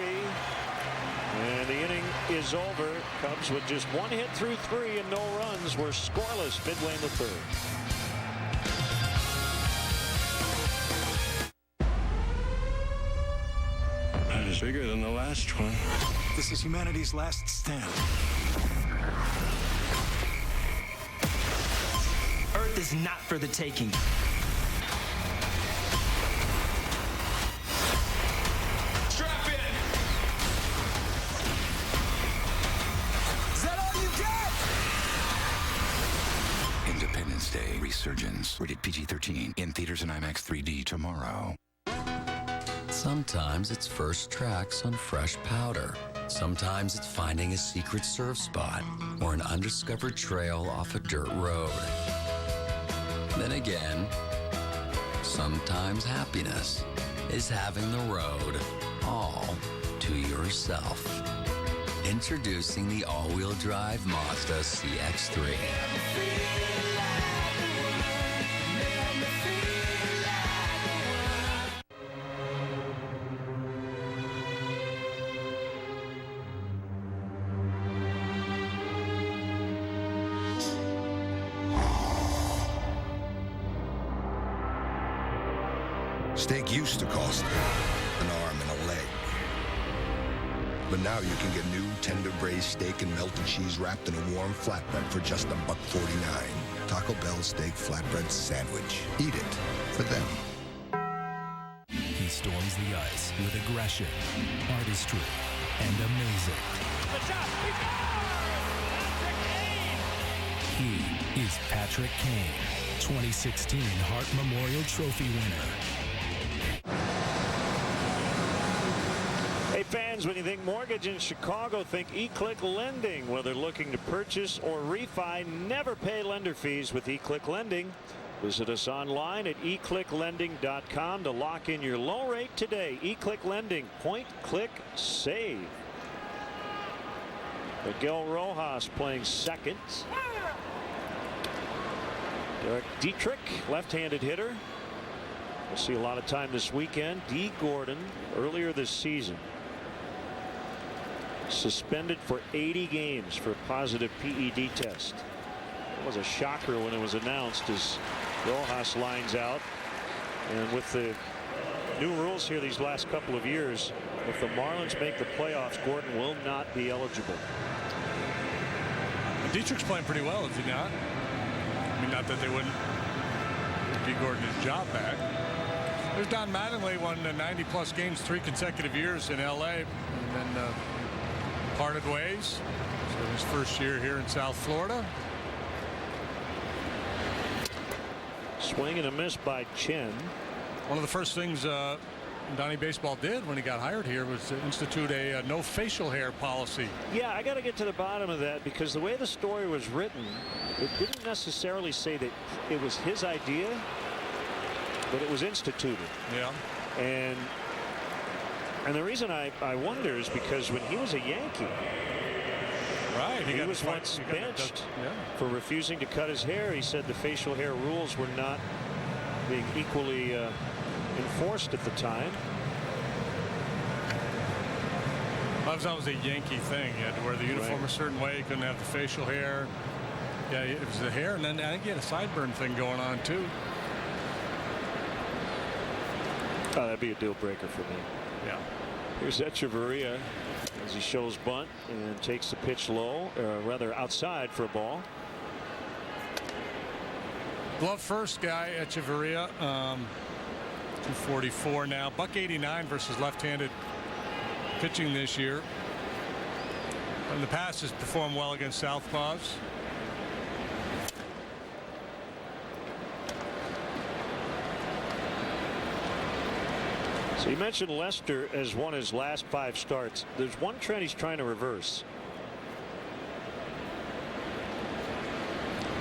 and the inning is over. Cubs with just 1 hit through 3 and no runs were scoreless midway in the 3rd. Bigger than the last one. This is humanity's last stand. Earth is not for the taking. Strap in. Is that all you got? Independence Day Resurgence. Rated PG-13. In theaters and IMAX 3D tomorrow. Sometimes it's first tracks on fresh powder. Sometimes it's finding a secret surf spot or an undiscovered trail off a dirt road. Then again, sometimes happiness is having the road all to yourself. Introducing the all-wheel drive Mazda CX-3. Steak used to cost an arm and a leg. But now you can get new tender braised steak and melted cheese wrapped in a warm flatbread for just $1.49. Taco Bell steak flatbread sandwich. Eat it for them. He storms the ice with aggression, artistry, and amazing. He is Patrick Kane, 2016 Hart Memorial Trophy winner. Hey fans, when you think mortgage in Chicago, think eClick Lending. Whether looking to purchase or refi, never pay lender fees with eClick Lending. Visit us online at eclicklending.com to lock in your low rate today. eClick Lending, point, click, save. Miguel Rojas playing second. Derek Dietrich, left-handed hitter. We'll see a lot of time this weekend. D. Gordon, earlier this season, suspended for 80 games for a positive PED test. It was a shocker when it was announced as Rojas lines out. And with the new rules here these last couple of years, if the Marlins make the playoffs, Gordon will not be eligible. Dietrich's playing pretty well, is he not? I mean, not that they wouldn't give Gordon his job back. There's Don Mattingly, won 90-plus games 3 consecutive years in L.A. and then parted ways. So his first year here in South Florida. Swing and a miss by Chen. One of the first things Donnie Baseball did when he got hired here was to institute a no facial hair policy. Yeah, I got to get to the bottom of that, because the way the story was written, it didn't necessarily say that it was his idea, but it was instituted. Yeah. And the reason I wonder is because when he was a Yankee, right, he was once benched for refusing to cut his hair. He said the facial hair rules were not being equally enforced at the time. That was always a Yankee thing. You had to wear the uniform a certain way. You couldn't have the facial hair. Yeah, it was the hair, and then I think he had a sideburn thing going on too. Oh, that'd be a deal breaker for me. Yeah. Here's Echeverria as he shows bunt and takes the pitch low, or rather outside for a ball. Glove first guy, Echeverria. 244 now. $189 versus left-handed pitching this year. In the past has performed well against southpaws. So you mentioned Lester has won his last 5 starts. There's one trend he's trying to reverse.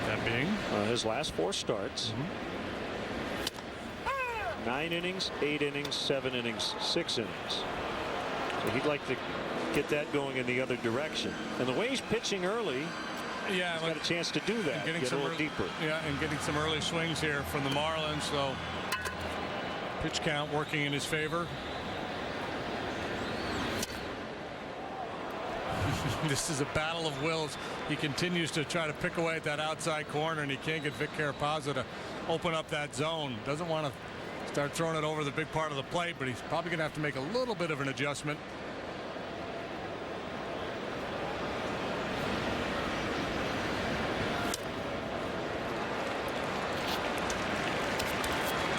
That being his last 4 starts. 9 innings, 8 innings, 7 innings, 6 innings. So he'd like to get that going in the other direction. And the way he's pitching early, yeah, he's got a chance to do that. Getting get a little deeper. Yeah, and getting some early swings here from the Marlins. So pitch count working in his favor. This is a battle of wills. He continues to try to pick away at that outside corner, and he can't get Vic Carapazza to open up that zone. Doesn't want to start throwing it over the big part of the plate, but he's probably going to have to make a little bit of an adjustment.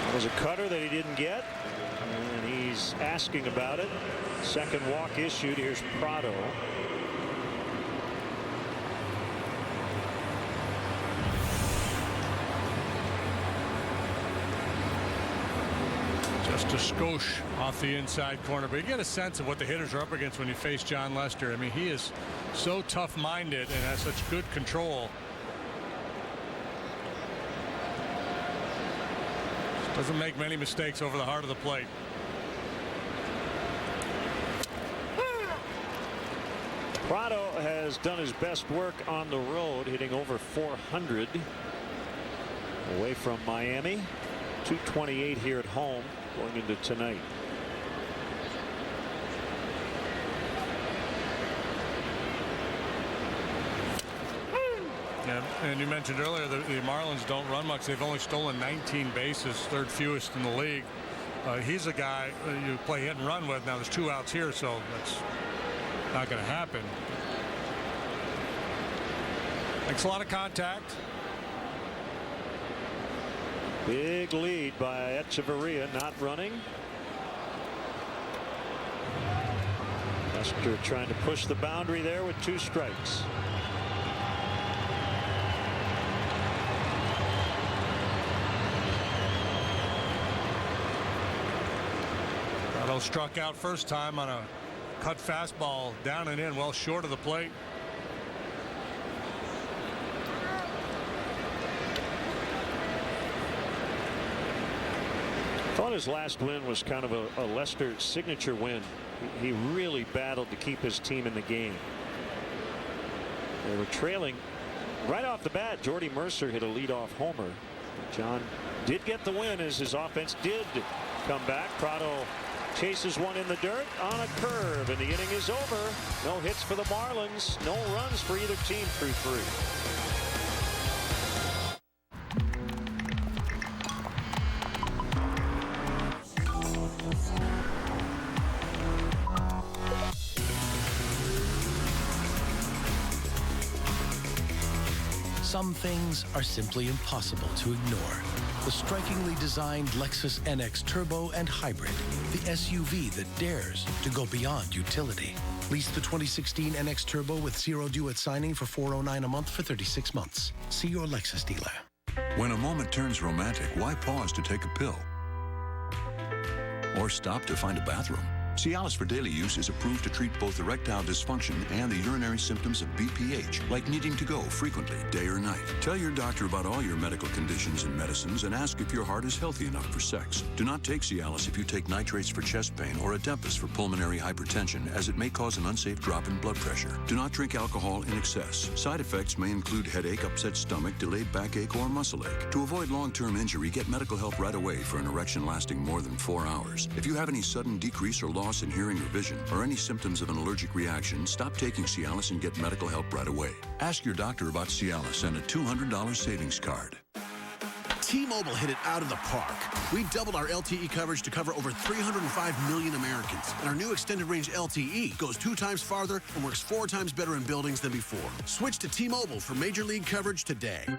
It was a cutter that he didn't get, and he's asking about it. Second walk issued. Here's Prado. Just a skosh off the inside corner, but you get a sense of what the hitters are up against when you face John Lester. I mean, he is so tough-minded and has such good control. Doesn't make many mistakes over the heart of the plate. Prado has done his best work on the road, hitting over 400 away from Miami. 228 here at home going into tonight. Yeah, and you mentioned earlier that the Marlins don't run much. They've only stolen 19 bases, third fewest in the league. he's a guy you play hit and run with. Now there's 2 outs here, so that's not going to happen. Makes a lot of contact. Big lead by Echeverria, not running. Lester trying to push the boundary there with 2 strikes. Prado struck out first time on a cut fastball down and in, well short of the plate. Thought his last win was kind of a Lester signature win. He really battled to keep his team in the game. They were trailing right off the bat. Jordy Mercer hit a leadoff homer. John did get the win as his offense did come back. Prado chases one in the dirt on a curve, and the inning is over. No hits for the Marlins. No runs for either team through 3. Some things are simply impossible to ignore. The strikingly designed Lexus NX Turbo and Hybrid, the SUV that dares to go beyond utility. Lease the 2016 NX Turbo with 0 due at signing for $409 a month for 36 months. See your Lexus dealer. When a moment turns romantic, why pause to take a pill? Or stop to find a bathroom? Cialis for daily use is approved to treat both erectile dysfunction and the urinary symptoms of BPH, like needing to go frequently, day or night. Tell your doctor about all your medical conditions and medicines and ask if your heart is healthy enough for sex. Do not take Cialis if you take nitrates for chest pain or Adeptus for pulmonary hypertension, as it may cause an unsafe drop in blood pressure. Do not drink alcohol in excess. Side effects may include headache, upset stomach, delayed backache, or muscle ache. To avoid long-term injury, get medical help right away for an erection lasting more than 4 hours. If you have any sudden decrease or loss in hearing or vision, or any symptoms of an allergic reaction, stop taking Cialis and get medical help right away. Ask your doctor about Cialis and a $200 savings card. T-Mobile hit it out of the park. We doubled our LTE coverage to cover over 305 million Americans. And our new extended range LTE goes 2 times farther and works 4 times better in buildings than before. Switch to T-Mobile for major league coverage today. The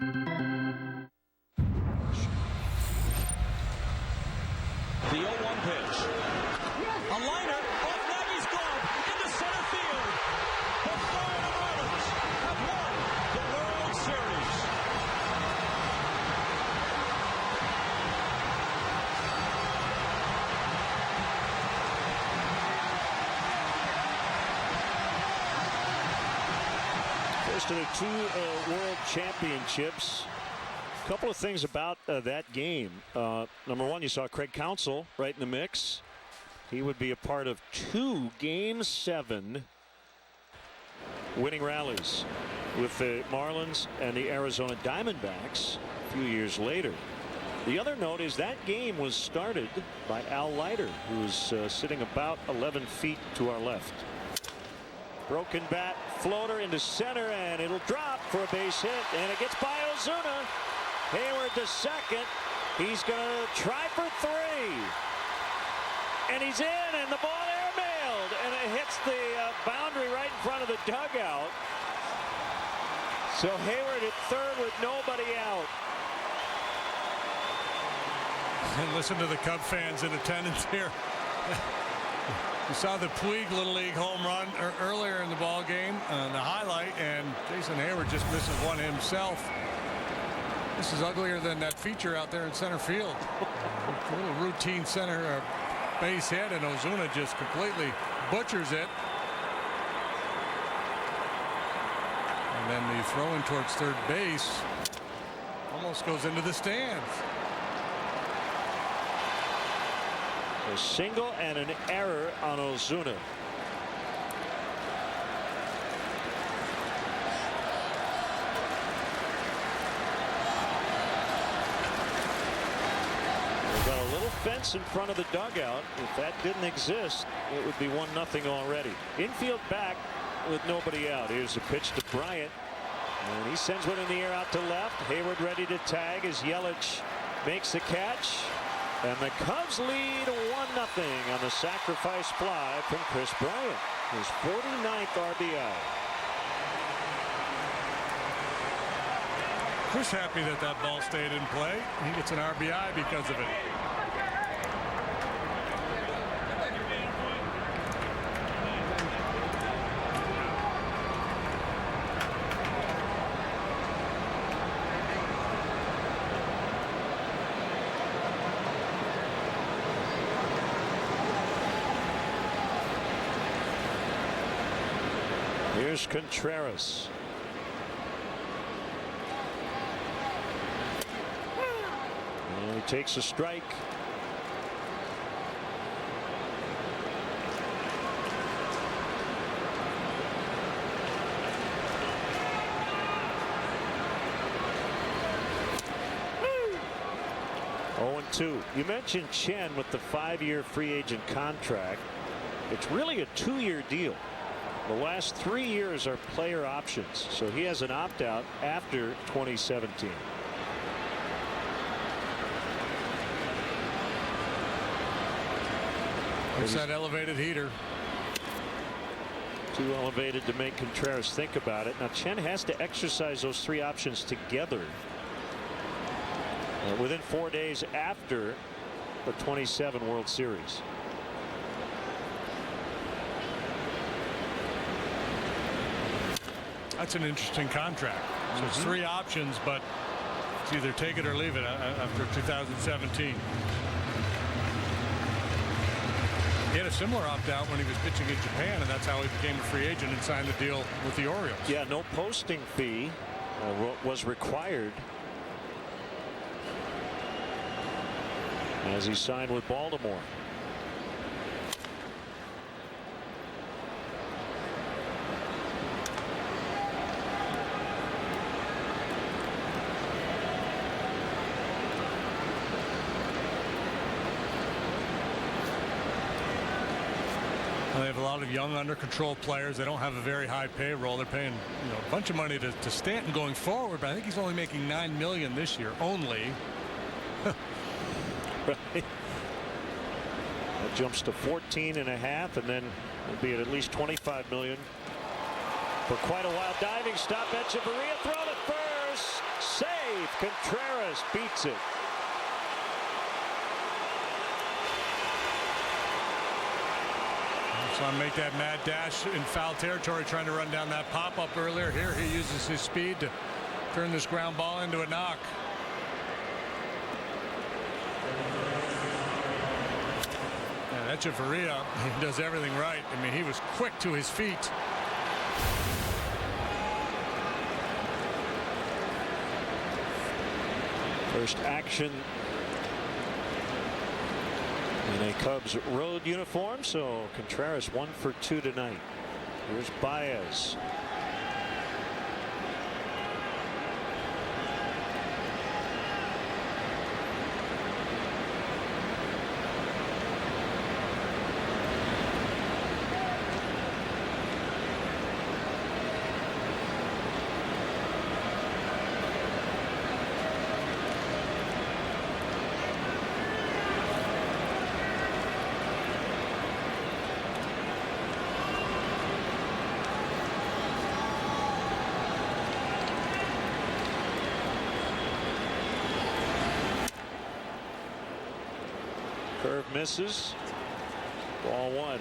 0-1 pitch. A liner off Nagy's glove into center field. The Florida Marlins have won the World Series. First of the 2 World Championships. A couple of things about that game. Number one, you saw Craig Counsell right in the mix. He would be a part of 2 Game 7 winning rallies with the Marlins and the Arizona Diamondbacks a few years later. The other note is that game was started by Al Leiter, who was sitting about 11 feet to our left. Broken bat, floater into center, and it'll drop for a base hit, and it gets by Ozuna. Hayward to second. He's going to try for 3. And he's in, and the ball airmailed, and it hits the boundary right in front of the dugout. So Hayward at third with nobody out. And listen to the Cub fans in attendance here. You saw the Puig Little League home run earlier in the ball game, the highlight, and Jason Hayward just misses one himself. This is uglier than that feature out there in center field. A little routine center base hit, and Ozuna just completely butchers it. And then the throw in towards third base almost goes into the stands. A single and an error on Ozuna. Fence in front of the dugout. If that didn't exist, it would be 1-0 already. Infield back with nobody out. Here's a pitch to Bryant, and he sends one in the air out to left. Hayward ready to tag as Yelich makes the catch. And the Cubs lead 1-0 on the sacrifice fly from Chris Bryant, his 49th RBI. Chris happy that ball stayed in play. He gets an RBI because of it. Here's Contreras. And he takes a strike. Oh, 0-2. You mentioned Chen with the 5-year free agent contract. It's really a 2-year deal. The last 3 years are player options, so he has an opt-out after 2017. It's that elevated heater. Too elevated to make Contreras think about it. Now Chen has to exercise those 3 options together within 4 days after the 27 World Series. That's an interesting contract. So it's 3 options, but it's either take it or leave it after 2017. He had a similar opt-out when he was pitching in Japan, and that's how he became a free agent and signed the deal with the Orioles. Yeah, no posting fee was required as he signed with Baltimore. They have a lot of young under control players. They don't have a very high payroll. They're paying a bunch of money to Stanton going forward, but I think he's only making $9 million this year only. Right. That jumps to 14.5, and then it'll be at least 25 million for quite a while. Diving stop, Echeverria throw to first, save. Contreras beats it. Trying to make that mad dash in foul territory, trying to run down that pop-up earlier. Here he uses his speed to turn this ground ball into a knock. And Echeverria, he does everything right. I mean, he was quick to his feet. First action in a Cubs road uniform, so Contreras 1 for 2 tonight. Here's Baez. Curve misses. Ball 1.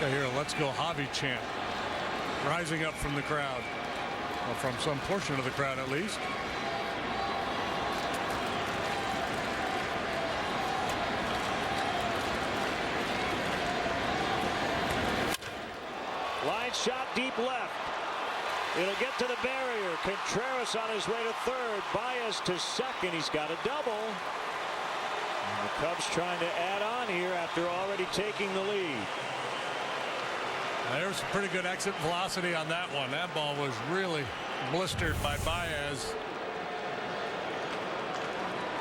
I hear a "Let's Go Javi" chant rising up from the crowd, or from some portion of the crowd at least. Line shot deep left. It'll get to the barrier. Contreras on his way to third. Baez to second. He's got a double. And the Cubs trying to add on here after already taking the lead. There's a pretty good exit velocity on that one. That ball was really blistered by Baez.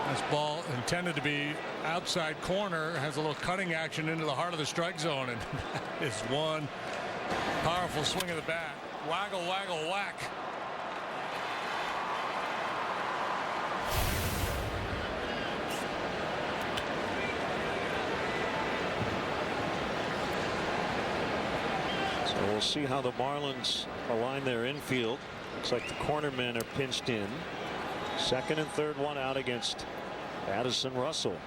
This ball intended to be outside corner, has a little cutting action into the heart of the strike zone, and that is one powerful swing of the bat. Waggle, waggle, whack. see how the Marlins align their infield. Looks like the corner men are pinched in. Second and third one out against Addison Russell.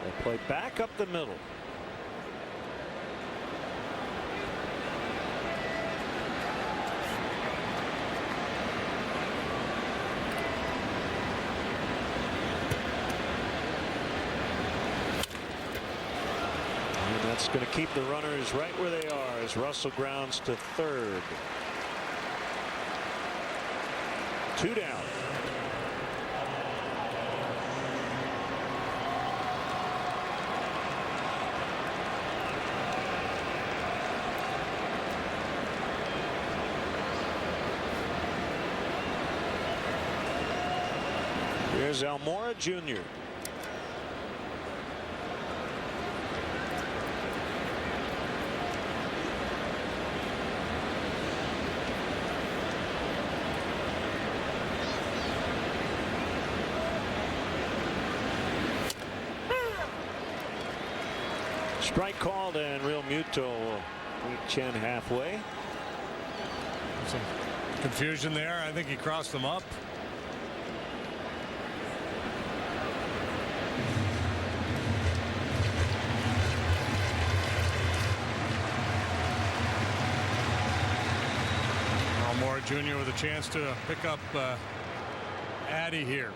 They play back up the middle. And that's going to keep the runners right where they are as Russell grounds to third. 2 down. Here's Almora Jr. Strike called, and Real Muto will meet Chen halfway. Some confusion there. I think he crossed them up. Almora Jr. with a chance to pick up Addy here.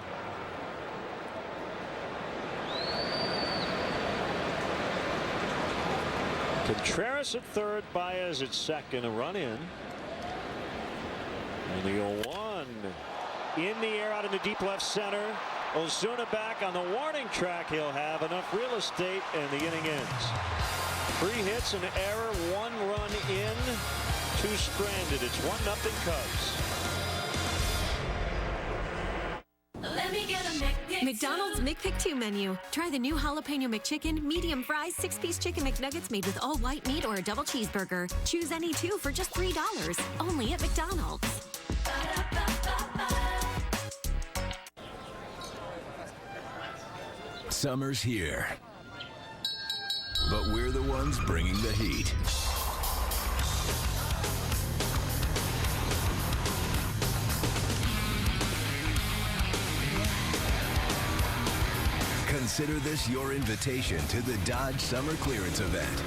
Contreras at third, Baez at second, a run in. And the 0-1 in the air out into deep left center. Ozuna back on the warning track. He'll have enough real estate, and the inning ends. 3 hits, an error, 1 run in, 2 stranded. It's 1-0 Cubs. McDonald's McPick 2 menu. Try the new jalapeno McChicken, medium fries, 6-piece chicken McNuggets made with all white meat or a double cheeseburger. Choose any 2 for just $3. Only at McDonald's. Summer's here, but we're the ones bringing the heat. Consider this your invitation to the Dodge Summer Clearance Event.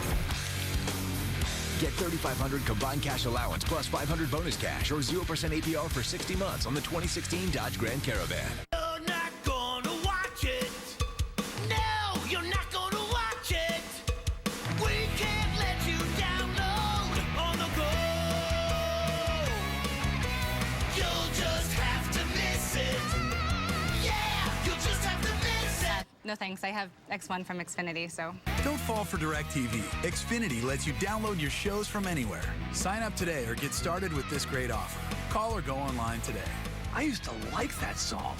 Get $3,500 combined cash allowance plus $500 bonus cash or 0% APR for 60 months on the 2016 Dodge Grand Caravan. You're not gonna watch it. No, you're not gonna watch it. We can't let you download on the go. You'll just have to miss it. Yeah, you'll just have to miss it. No thanks, I have X1 from Xfinity, so. Don't fall for DirecTV. Xfinity lets you download your shows from anywhere. Sign up today or get started with this great offer. Call or go online today. I used to like that song.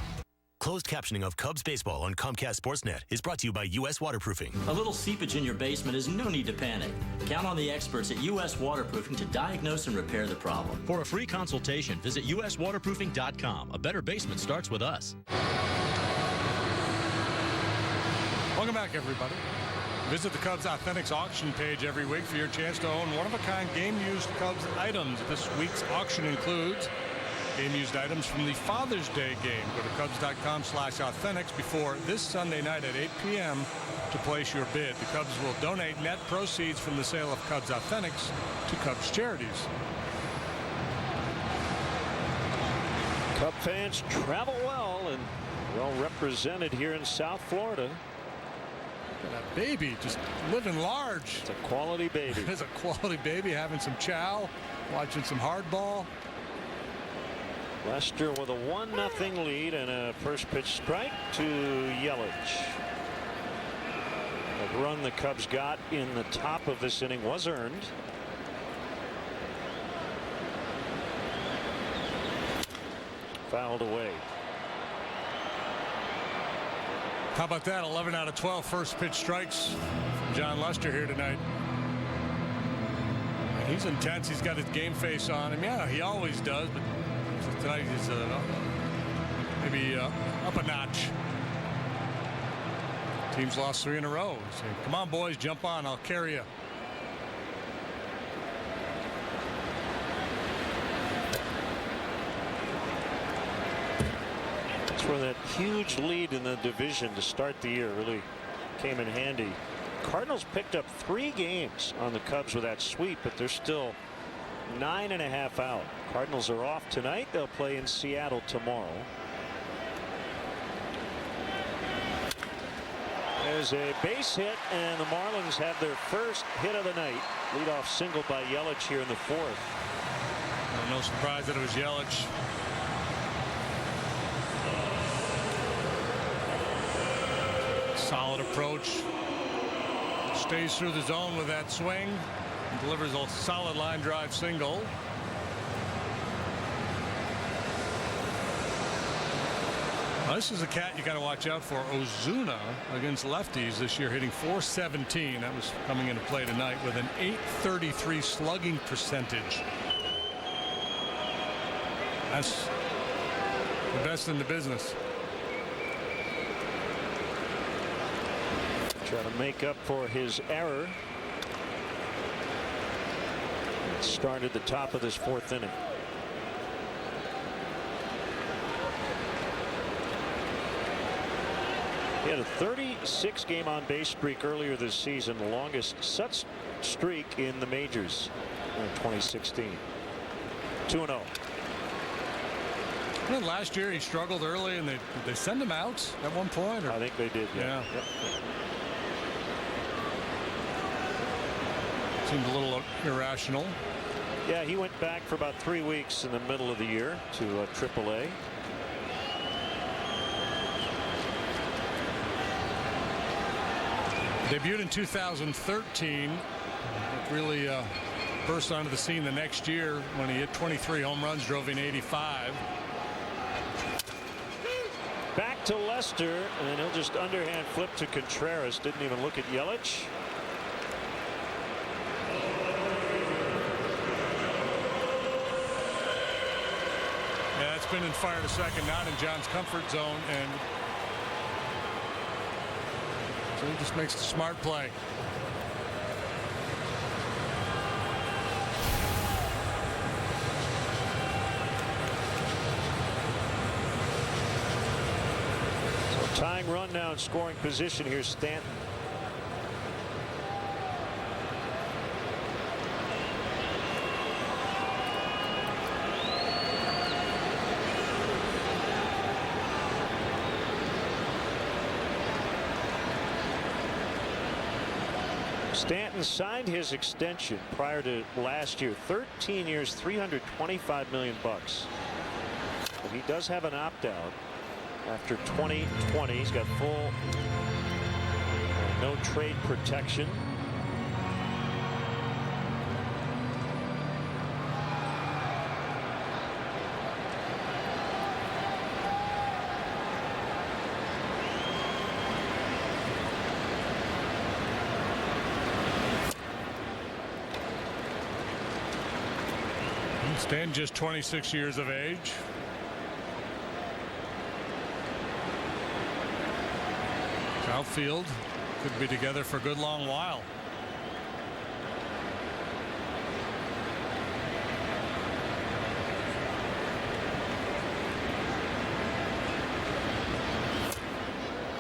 Closed captioning of Cubs baseball on Comcast Sportsnet is brought to you by U.S. Waterproofing. A little seepage in your basement is no need to panic. Count on the experts at U.S. Waterproofing to diagnose and repair the problem. For a free consultation, visit uswaterproofing.com. A better basement starts with us. Welcome back, everybody. Visit the Cubs Authentics auction page every week for your chance to own one-of-a-kind game-used Cubs items. This week's auction includes game-used items from the Father's Day game. Go to Cubs.com/authentics before this Sunday night at 8 p.m. to place your bid. The Cubs will donate net proceeds from the sale of Cubs Authentics to Cubs charities. Cub fans travel well and well represented here in South Florida. And a baby just living large. It's a quality baby. It's a quality baby having some chow, watching some hardball. Lester with a 1-0 lead and a first pitch strike to Yelich. The run the Cubs got in the top of this inning was earned. Fouled away. How about that? 11 out of 12 first pitch strikes from John Lester here tonight. He's intense. He's got his game face on him. Yeah, he always does, but tonight he's maybe up a notch. Team's lost 3 in a row. So, come on, boys, jump on. I'll carry you. That's where that huge lead in the division to start the year really came in handy. Cardinals picked up 3 games on the Cubs with that sweep, but they're still 9.5 out. Cardinals are off tonight. They'll play in Seattle tomorrow. There's a base hit, and the Marlins have their first hit of the night. Leadoff single by Yelich here in the 4th. No surprise that it was Yelich. Solid approach. Stays through the zone with that swing. Delivers a solid line drive single. Now, this is a cat you got to watch out for. Ozuna against lefties this year, hitting .417. That was coming into play tonight with an .833 slugging percentage. That's the best in the business. Try to make up for his error. Started the top of this 4th inning. He had a 36-game on-base streak earlier this season, the longest such streak in the majors in 2016. 2-0. Well, last year he struggled early, and did they send him out at one point? Or? I think they did. Yeah. Yep. Seemed a little irrational. Yeah, he went back for about 3 weeks in the middle of the year to AAA. Debuted in 2013. Really burst onto the scene the next year when he hit 23 home runs, drove in 85. Back to Lester, and he'll just underhand flip to Contreras. Didn't even look at Yelich. Yeah, it's been in fire to second, not in John's comfort zone, and so he just makes the smart play. So tying run now in scoring position here, Stanton. Stanton signed his extension prior to last year, 13 years, $325 million. But he does have an opt-out after 2020. He's got full no trade protection. Stan just 26 years of age. Outfield could be together for a good long while.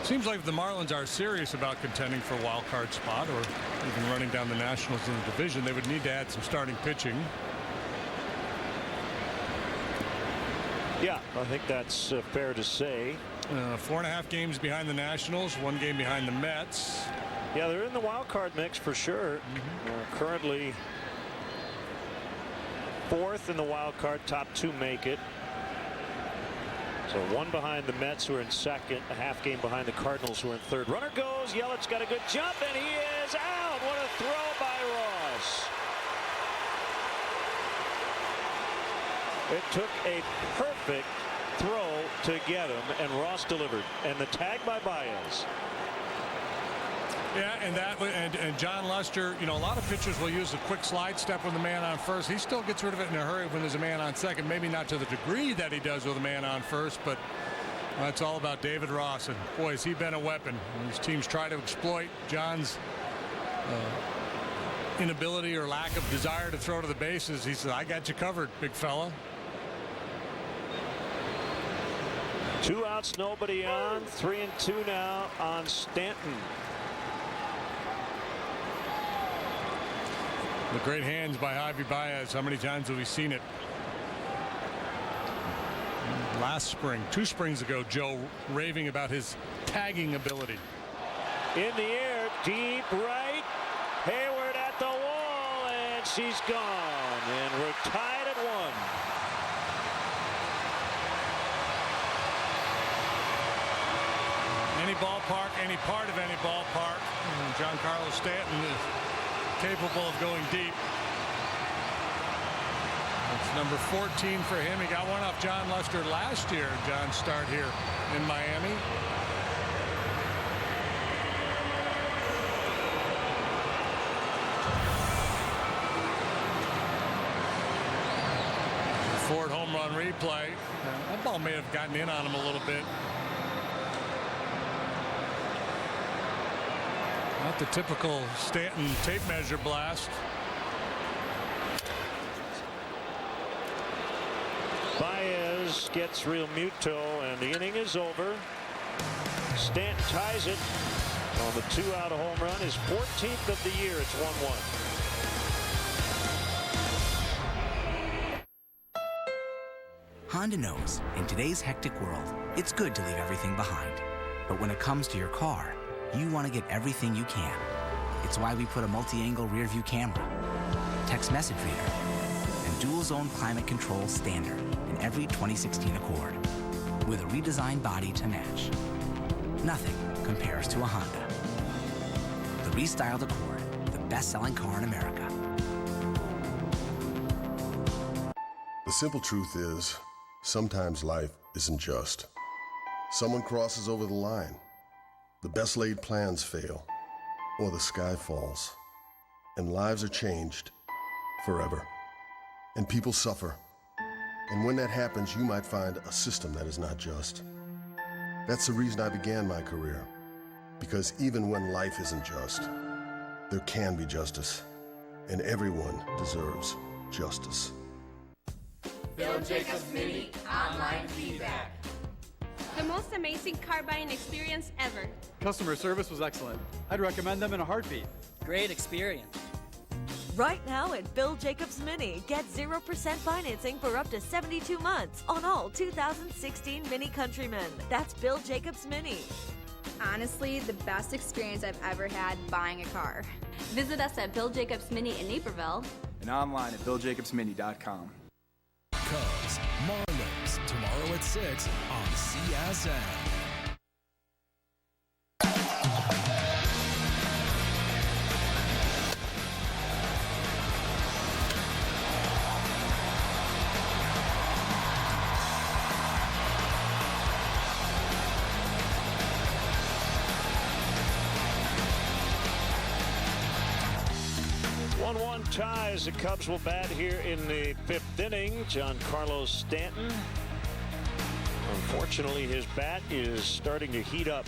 Seems like if the Marlins are serious about contending for a wild card spot or even running down the Nationals in the division, they would need to add some starting pitching. Yeah, I think that's fair to say. 4.5 games behind the Nationals, 1 game behind the Mets. Yeah, they're in the wild card mix for sure. Currently 4th in the wild card, top 2 make it. So 1 behind the Mets, who are in 2nd, a half game behind the Cardinals, who are in 3rd. Runner goes, Yelich got a good jump, and he is out. What a throw by Ross. It took a perfect throw to get him, and Ross delivered. And the tag by Baez. Yeah, and John Lester, you know, a lot of pitchers will use a quick slide step with the man on first. He still gets rid of it in a hurry when there's a man on second. Maybe not to the degree that he does with a man on first, but that's all about David Ross. And boy, has he been a weapon. And these teams try to exploit John's inability or lack of desire to throw to the bases. He said, I got you covered, big fella. Two outs, nobody on. 3-2 now on Stanton. The great hands by Javi Baez. How many times have we seen it? Last spring, 2 springs ago, Joe raving about his tagging ability. In the air, deep right. Hayward at the wall, and she's gone. And we're tied at 1. Any ballpark, any part of any ballpark, Giancarlo Stanton is capable of going deep. It's number 14 for him. He got one off John Lester last year. John's start here in Miami. Ford home run replay. That ball may have gotten in on him a little bit. Not the typical Stanton tape measure blast. Baez gets Real Muto, and the inning is over. Stanton ties it on the 2-out home run, his 14th of the year. It's 1-1. Honda knows in today's hectic world, it's good to leave everything behind. But when it comes to your car, you want to get everything you can. It's why we put a multi-angle rear view camera, text message reader, and dual zone climate control standard in every 2016 Accord, with a redesigned body to match. Nothing compares to a Honda. The restyled Accord, the best-selling car in America. The simple truth is, sometimes life isn't just. Someone crosses over the line, the best laid plans fail, or the sky falls, and lives are changed forever, and people suffer. And when that happens, you might find a system that is not just. That's the reason I began my career, because even when life isn't just, there can be justice, and everyone deserves justice. Bill Jacobs Mini online feedback. The most amazing car buying experience ever. Customer service was excellent. I'd recommend them in a heartbeat. Great experience. Right now at Bill Jacobs Mini, get 0% financing for up to 72 months on all 2016 Mini Countrymen. That's Bill Jacobs Mini. Honestly, the best experience I've ever had buying a car. Visit us at Bill Jacobs Mini in Naperville And online at BillJacobsMini.com. Cubs, Marlins, tomorrow at 6 on CSN. Ties. The Cubs will bat here in the 5th inning. Giancarlo Stanton. Unfortunately, his bat is starting to heat up.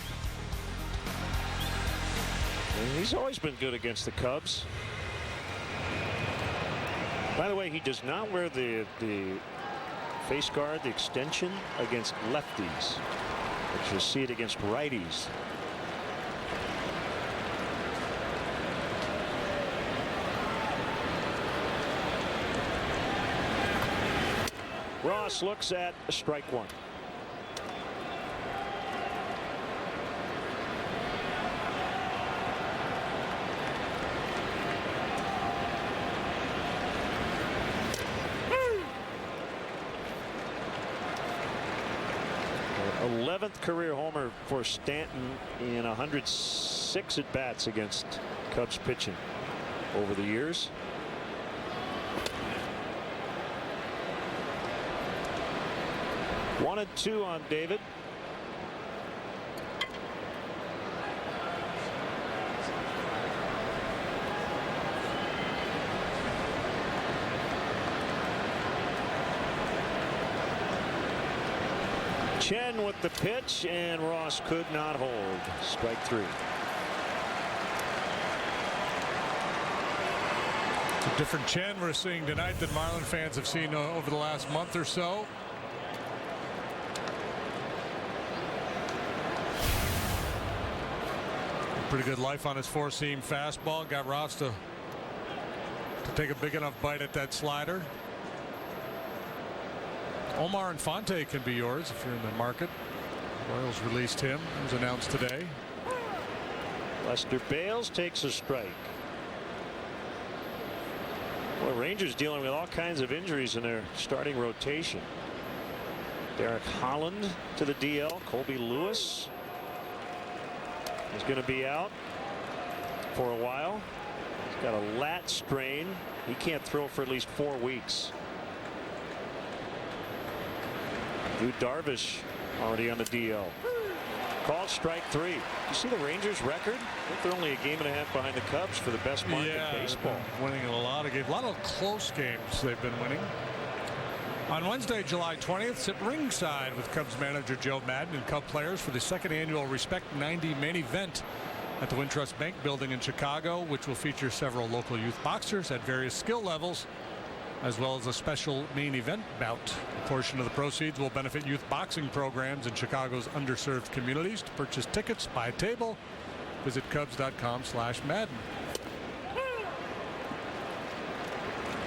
And he's always been good against the Cubs. By the way, he does not wear the face guard, the extension, against lefties. But you'll see it against righties. Ross looks at strike one. Her 11th career homer for Stanton in 106 at-bats against Cubs pitching over the years. One and two on David. Chen with the pitch, and Ross could not hold. Strike three. It's a different Chen we're seeing tonight than Marlin fans have seen over the last month or so. Pretty good life on his four-seam fastball. Got Ross to take a big enough bite at that slider. Omar Infante can be yours if you're in the market. Royals released him. It was announced today. Lester Bales takes a strike. Well, Rangers dealing with all kinds of injuries in their starting rotation. Derek Holland to the DL. Colby Lewis is going to be out for a while. He's got a lat strain. He can't throw for at least 4 weeks. Yu Darvish already on the DL. Called strike 3. You see the Rangers record? I think they're only a game and a half behind the Cubs for the best mark in baseball. Winning a lot of games. A lot of close games they've been winning. On Wednesday, July 20th, sit ringside with Cubs manager Joe Madden and Cub players for the second annual Respect 90 main event at the Wintrust Bank building in Chicago, which will feature several local youth boxers at various skill levels, as well as a special main event bout. A portion of the proceeds will benefit youth boxing programs in Chicago's underserved communities. To purchase tickets, buy a table, visit Cubs.com/Madden.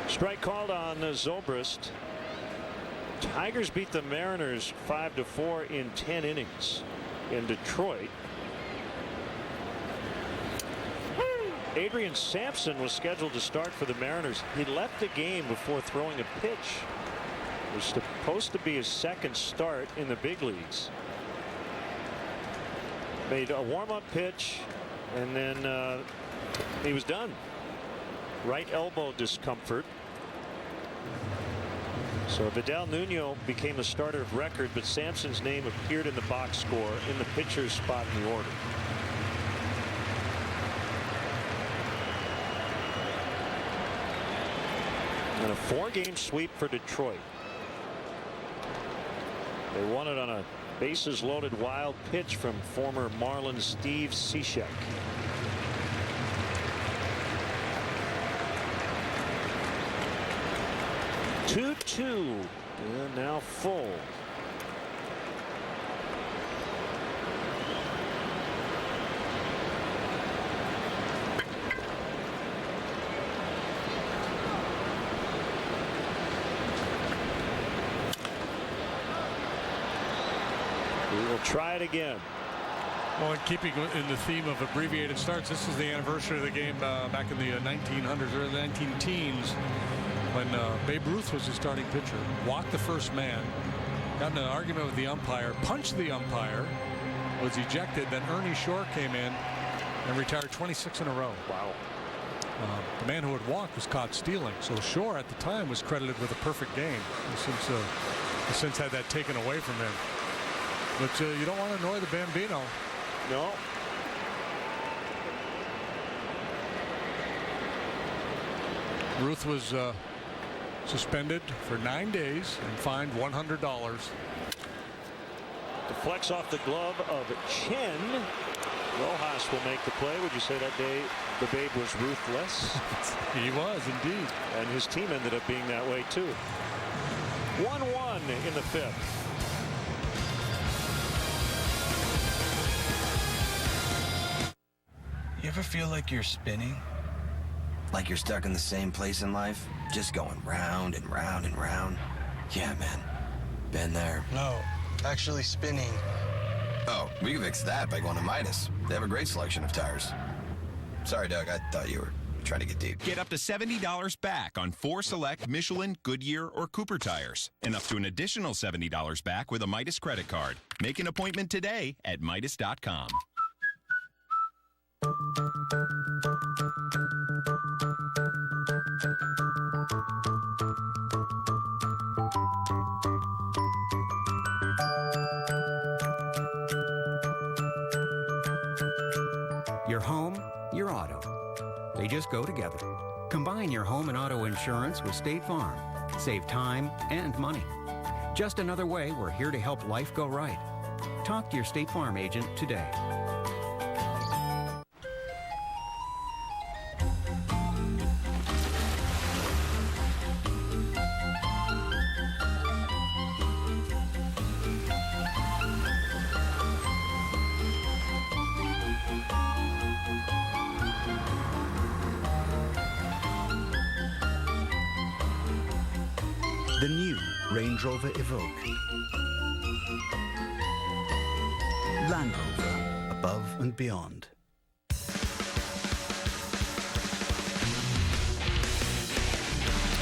Strike called on Zobrist. Tigers beat the Mariners 5-4 in 10 innings in Detroit. Adrian Sampson was scheduled to start for the Mariners. He left the game before throwing a pitch. It was supposed to be his second start in the big leagues. Made a warm-up pitch, and then he was done. Right elbow discomfort. So Vidal Nuno became the starter of record, but Sampson's name appeared in the box score in the pitcher's spot in the order. And a 4-game sweep for Detroit. They won it on a bases loaded wild pitch from former Marlins Steve Cishek. Two and now full. We will try it again. Well, in keeping in the theme of abbreviated starts, this is the anniversary of the game back in the 1900s or the 19-teens when Babe Ruth was the starting pitcher. Walked the first man, got in an argument with the umpire, punched the umpire, was ejected. Then Ernie Shore came in and retired 26 in a row. Wow. The man who had walked was caught stealing. So Shore at the time was credited with a perfect game. He's since had that taken away from him. But you don't want to annoy the Bambino. No. Ruth was suspended for 9 days and fined $100. Deflects off the glove of Chen. Rojas will make the play. Would you say that day the Babe was ruthless? He was indeed. And his team ended up being that way too. 1-1 in the 5th. You ever feel like you're spinning? Like you're stuck in the same place in life? Just going round and round and round? Yeah, man. Been there. No, actually spinning. Oh, we can fix that by going to Midas. They have a great selection of tires. Sorry, Doug. I thought you were trying to get deep. Get up to $70 back on 4 select Michelin, Goodyear, or Cooper tires. And up to an additional $70 back with a Midas credit card. Make an appointment today at Midas.com. Your home, your auto. They just go together. Combine your home and auto insurance with State Farm. Save time and money. Just another way we're here to help life go right. Talk to your State Farm agent today. Range Rover Evoque. Land Rover, above and beyond.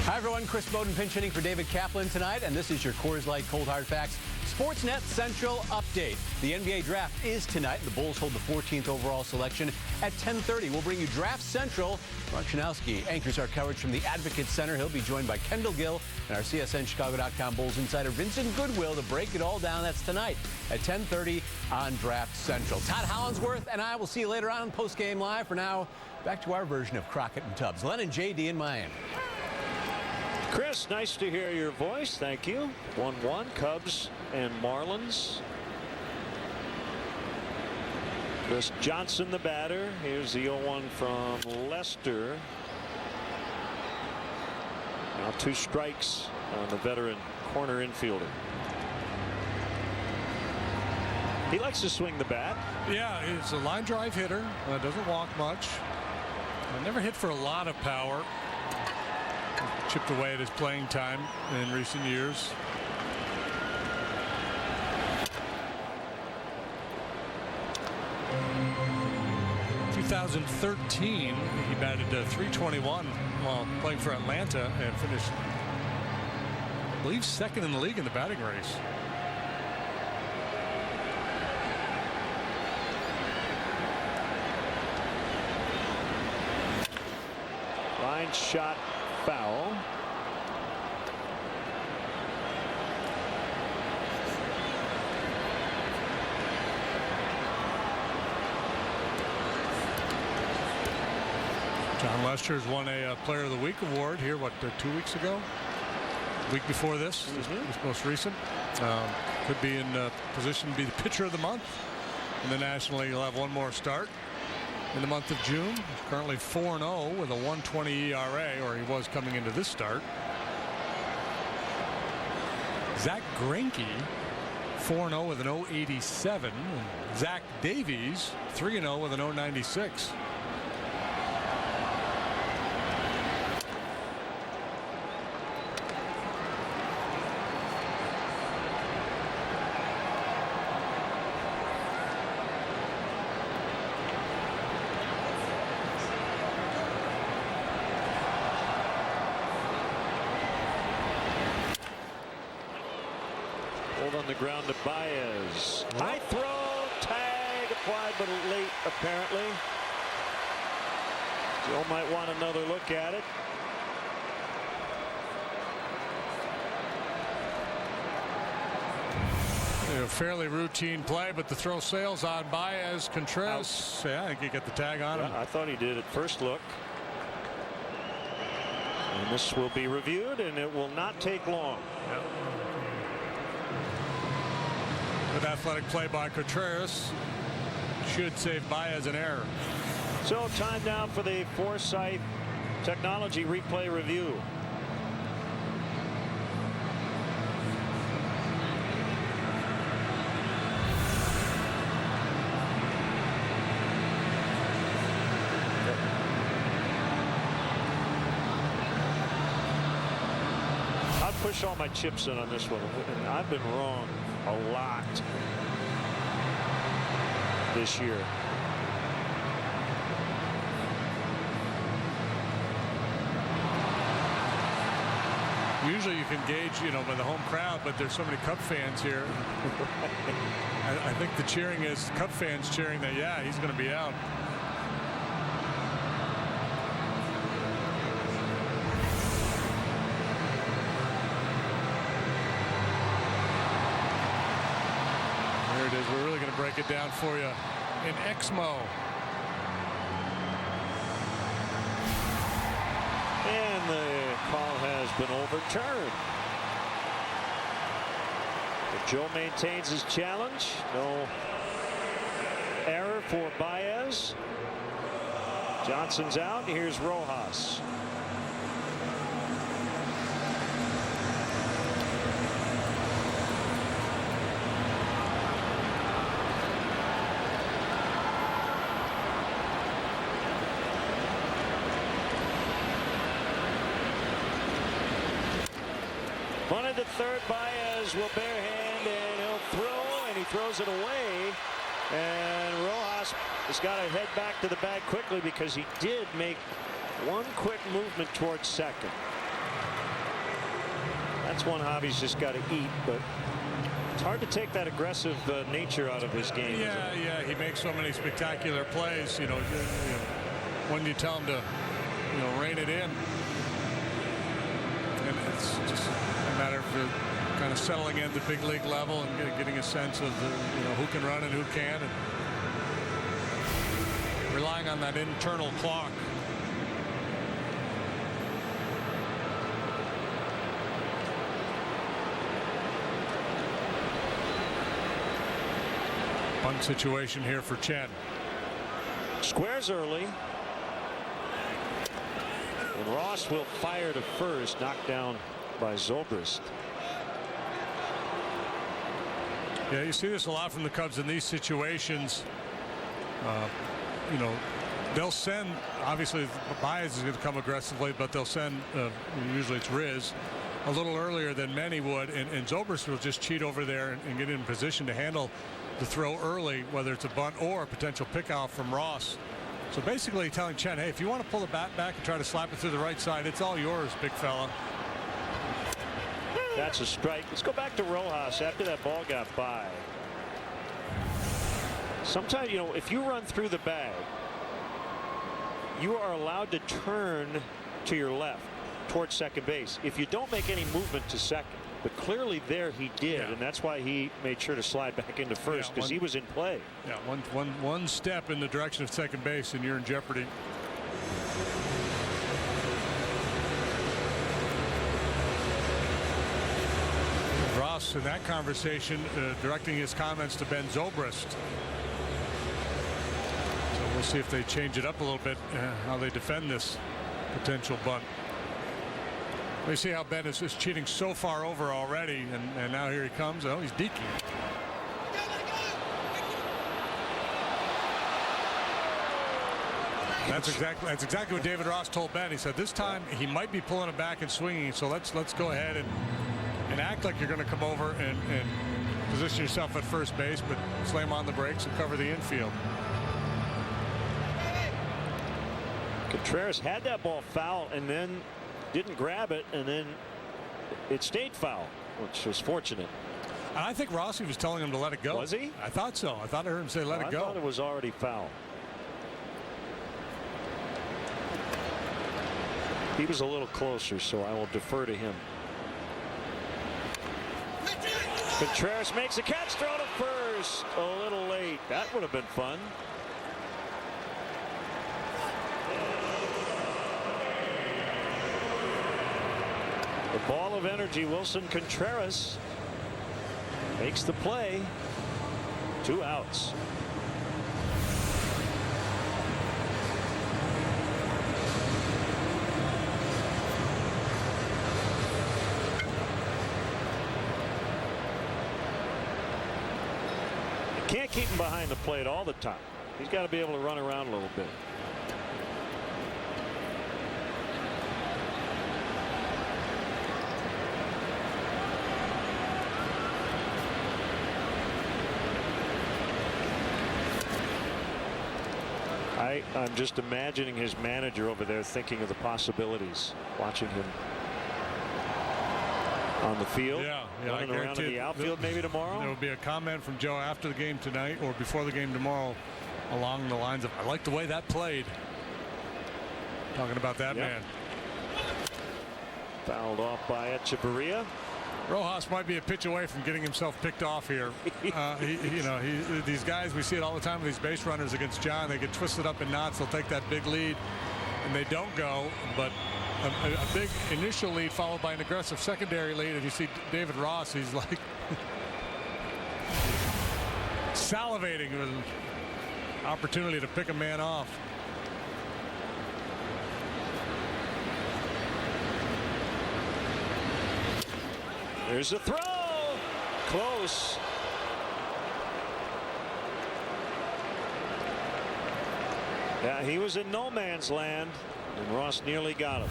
Hi, everyone. Chris Bowden pinch hitting for David Kaplan tonight, and this is your Coors Light Cold Hard Facts Sportsnet Central update. The NBA draft is tonight. The Bulls hold the 14th overall selection at 10:30. We'll bring you Draft Central. Mark Shanowski anchors our coverage from the Advocate Center. He'll be joined by Kendall Gill and our CSN Chicago.com Bulls insider Vincent Goodwill to break it all down. That's tonight at 10:30 on Draft Central. Todd Hollandsworth and I will see you later on Post-Game Live. For now, back to our version of Crockett and Tubbs. Len and JD in Miami. Chris, nice to hear your voice. Thank you. 1-1, Cubs and Marlins. Chris Johnson, the batter. Here's the 0-1 from Lester. Now 2 strikes on the veteran corner infielder. He likes to swing the bat. Yeah, he's a line drive hitter. Doesn't walk much. Never hit for a lot of power. Chipped away at his playing time in recent years. In 2013, he batted .321 while playing for Atlanta and finished, I believe, second in the league in the batting race. Line shot foul. John Lester's won a Player of the Week award here, 2 weeks ago? Week before this, this most recent. Could be in position to be the Pitcher of the Month in the National League. He'll have one more start in the month of June. He's currently 4-0 with a 1.20 ERA, or he was coming into this start. Zach Greinke, 4-0 with an 0.87. Zach Davies, 3-0 with an 0.96. On the ground to Baez. High throw, tag applied, but late apparently. Joe might want another look at it. A fairly routine play, but the throw sails on Baez. Contreras, yeah, I think he got the tag on him. I thought he did at first look. And this will be reviewed, and it will not take long. Yep. Good athletic play by Contreras. Should save Baez an error. So time now for the Foresight Technology replay review. I'll push all my chips in on this one. And I've been wrong a lot this year. Usually you can gauge, by the home crowd, but there's so many Cub fans here. I think the cheering is Cub fans cheering that, yeah, he's going to be out. There it is. We're really going to break it down for you in Exmo. And the call has been overturned. But Joe maintains his challenge. No error for Baez. Johnson's out. Here's Rojas. Running to third, Baez will barehand, and he'll throw, and he throws it away. And Rojas has got to head back to the bag quickly because he did make one quick movement towards second. That's one Javi's just got to eat, but it's hard to take that aggressive nature out of his game. Yeah, he makes so many spectacular plays. When you tell him to, rein it in, and it's just a matter of kind of settling in at the big league level and getting a sense of who can run and who can, and relying on that internal clock. Bunt situation here for Chen. Squares early. And Ross will fire to first, knocked down by Zobrist. Yeah, you see this a lot from the Cubs in these situations. They'll send, obviously Baez is going to come aggressively, but they'll send, usually it's Riz, a little earlier than many would, and Zobrist will just cheat over there and get in position to handle the throw early, whether it's a bunt or a potential pickoff from Ross. So basically telling Chen, hey, if you want to pull the bat back and try to slap it through the right side, it's all yours, big fella. That's a strike. Let's go back to Rojas after that ball got by. Sometimes, if you run through the bag, you are allowed to turn to your left towards second base if you don't make any movement to second. But clearly there he did, and that's why he made sure to slide back into first, because he was in play. Yeah, one step in the direction of second base and you're in jeopardy. Ross in that conversation directing his comments to Ben Zobrist. So we'll see if they change it up a little bit, how they defend this potential bunt. We see how Ben is cheating so far over already, and now here he comes. Oh, he's deking. That's exactly what David Ross told Ben. He said this time he might be pulling it back and swinging, so let's go ahead and act like you're going to come over and position yourself at first base, but slam on the brakes and cover the infield. Contreras had that ball foul and then didn't grab it, and then it stayed foul, which was fortunate. And I think Rossi was telling him to let it go. Was he? I thought so. I thought I heard him say let it go. I thought it was already foul. He was a little closer, so I will defer to him. Contreras makes a catch, throw to first. A little late. That would have been fun. The ball of energy, Wilson Contreras makes the play. 2 outs. You can't keep him behind the plate all the time. He's got to be able to run around a little bit. I'm just imagining his manager over there thinking of the possibilities, watching him on the field, running around in the outfield maybe tomorrow. There will be a comment from Joe after the game tonight or before the game tomorrow along the lines of, I like the way that played. Talking about that man. Fouled off by Echeverria. Rojas might be a pitch away from getting himself picked off here. These guys, we see it all the time with these base runners against John. They get twisted up in knots. They'll take that big lead, and they don't go. But a big initial lead followed by an aggressive secondary lead. And you see David Ross, he's like salivating with an opportunity to pick a man off. There's a throw. Close. Yeah, he was in no man's land, and Ross nearly got him.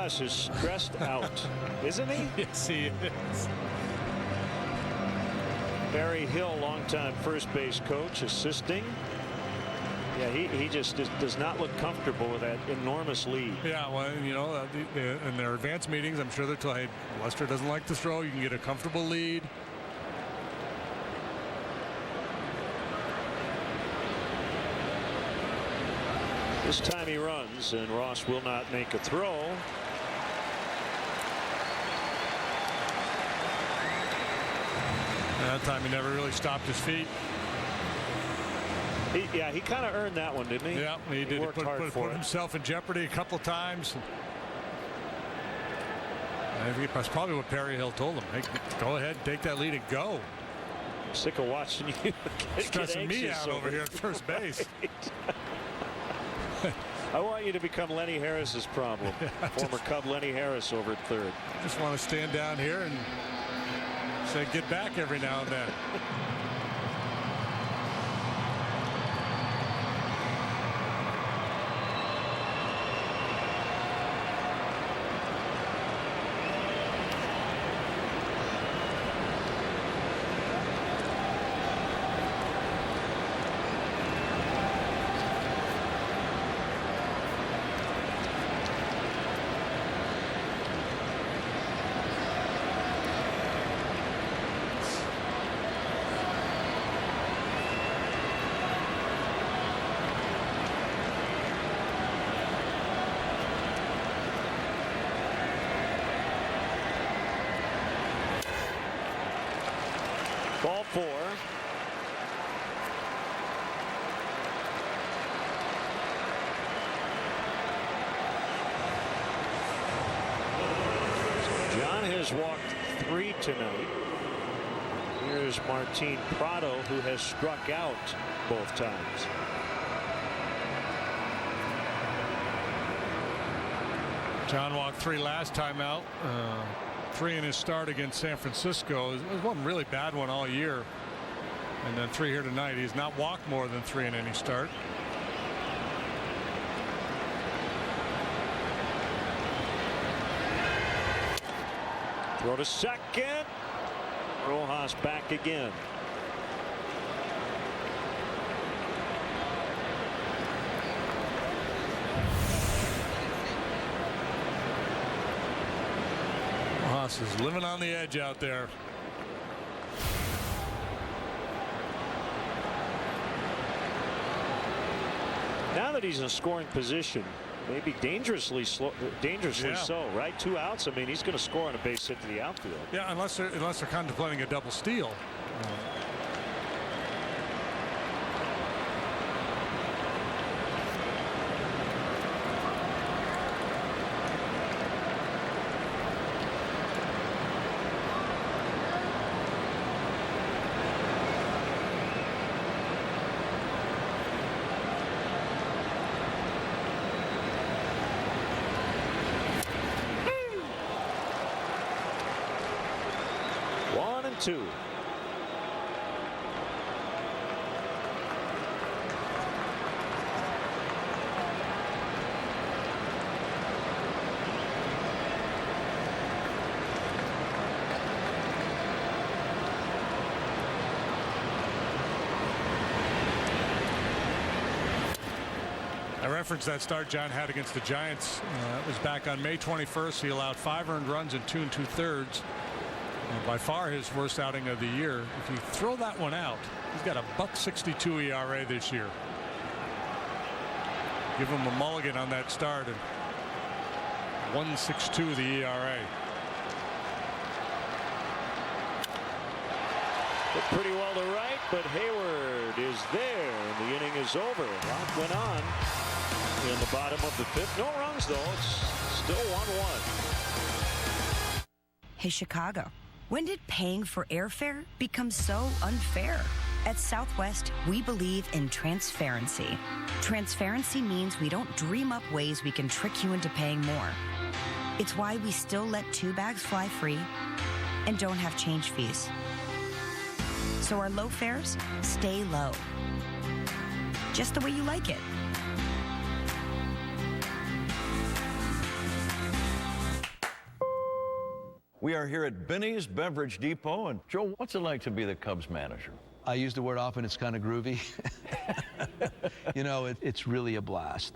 Ross is stressed out, isn't he? Yes, he is. Barry Hill, longtime first base coach, assisting. Yeah, he just does not look comfortable with that enormous lead. Yeah, well, you know, in their advanced meetings, I'm sure they're told, hey, Lester doesn't like to throw. You can get a comfortable lead. This time he runs, and Ross will not make a throw. That time he never really stopped his feet. He kind of earned that one, didn't he? Yeah, he did. He worked hard for put it. himself in jeopardy a couple of times. I think that's probably what Perry Hill told him. Hey, go ahead, take that lead and go. I'm sick of watching you stressing me out over here at first base. I want you to become Lenny Harris's problem. Former Cub Lenny Harris over at third. I just want to stand down here and say get back every now and then. Ball four. John has walked 3 tonight. Here's Martin Prado, who has struck out both times. John walked 3 last time out. 3 in his start against San Francisco. It was one really bad one all year. And then 3 here tonight. He's not walked more than 3 in any start. Throw to second. Rojas back again. Rojas is living on the edge out there. Now that he's in a scoring position, maybe dangerously so, right? 2 outs. I mean, he's going to score on a base hit to the outfield. Yeah, unless they're contemplating a double steal. Two. I referenced that start John had against the Giants. It was back on May 21st. He allowed 5 earned runs in 2 2/3. By far his worst outing of the year. If you throw that one out, he's got a .62 ERA this year. Give him a mulligan on that start and 1.62 the ERA. Hit pretty well to right, but Hayward is there, and the inning is over. Rock went on in the bottom of the 5th. No runs though. It's still 1-1. Hey, Chicago. When did paying for airfare become so unfair? At Southwest, we believe in transparency. Transparency means we don't dream up ways we can trick you into paying more. It's why we still let 2 bags fly free and don't have change fees. So our low fares stay low. Just the way you like it. We are here at Benny's Beverage Depot. And Joe, what's it like to be the Cubs manager? I use the word often, it's kind of groovy. You know, it's really a blast.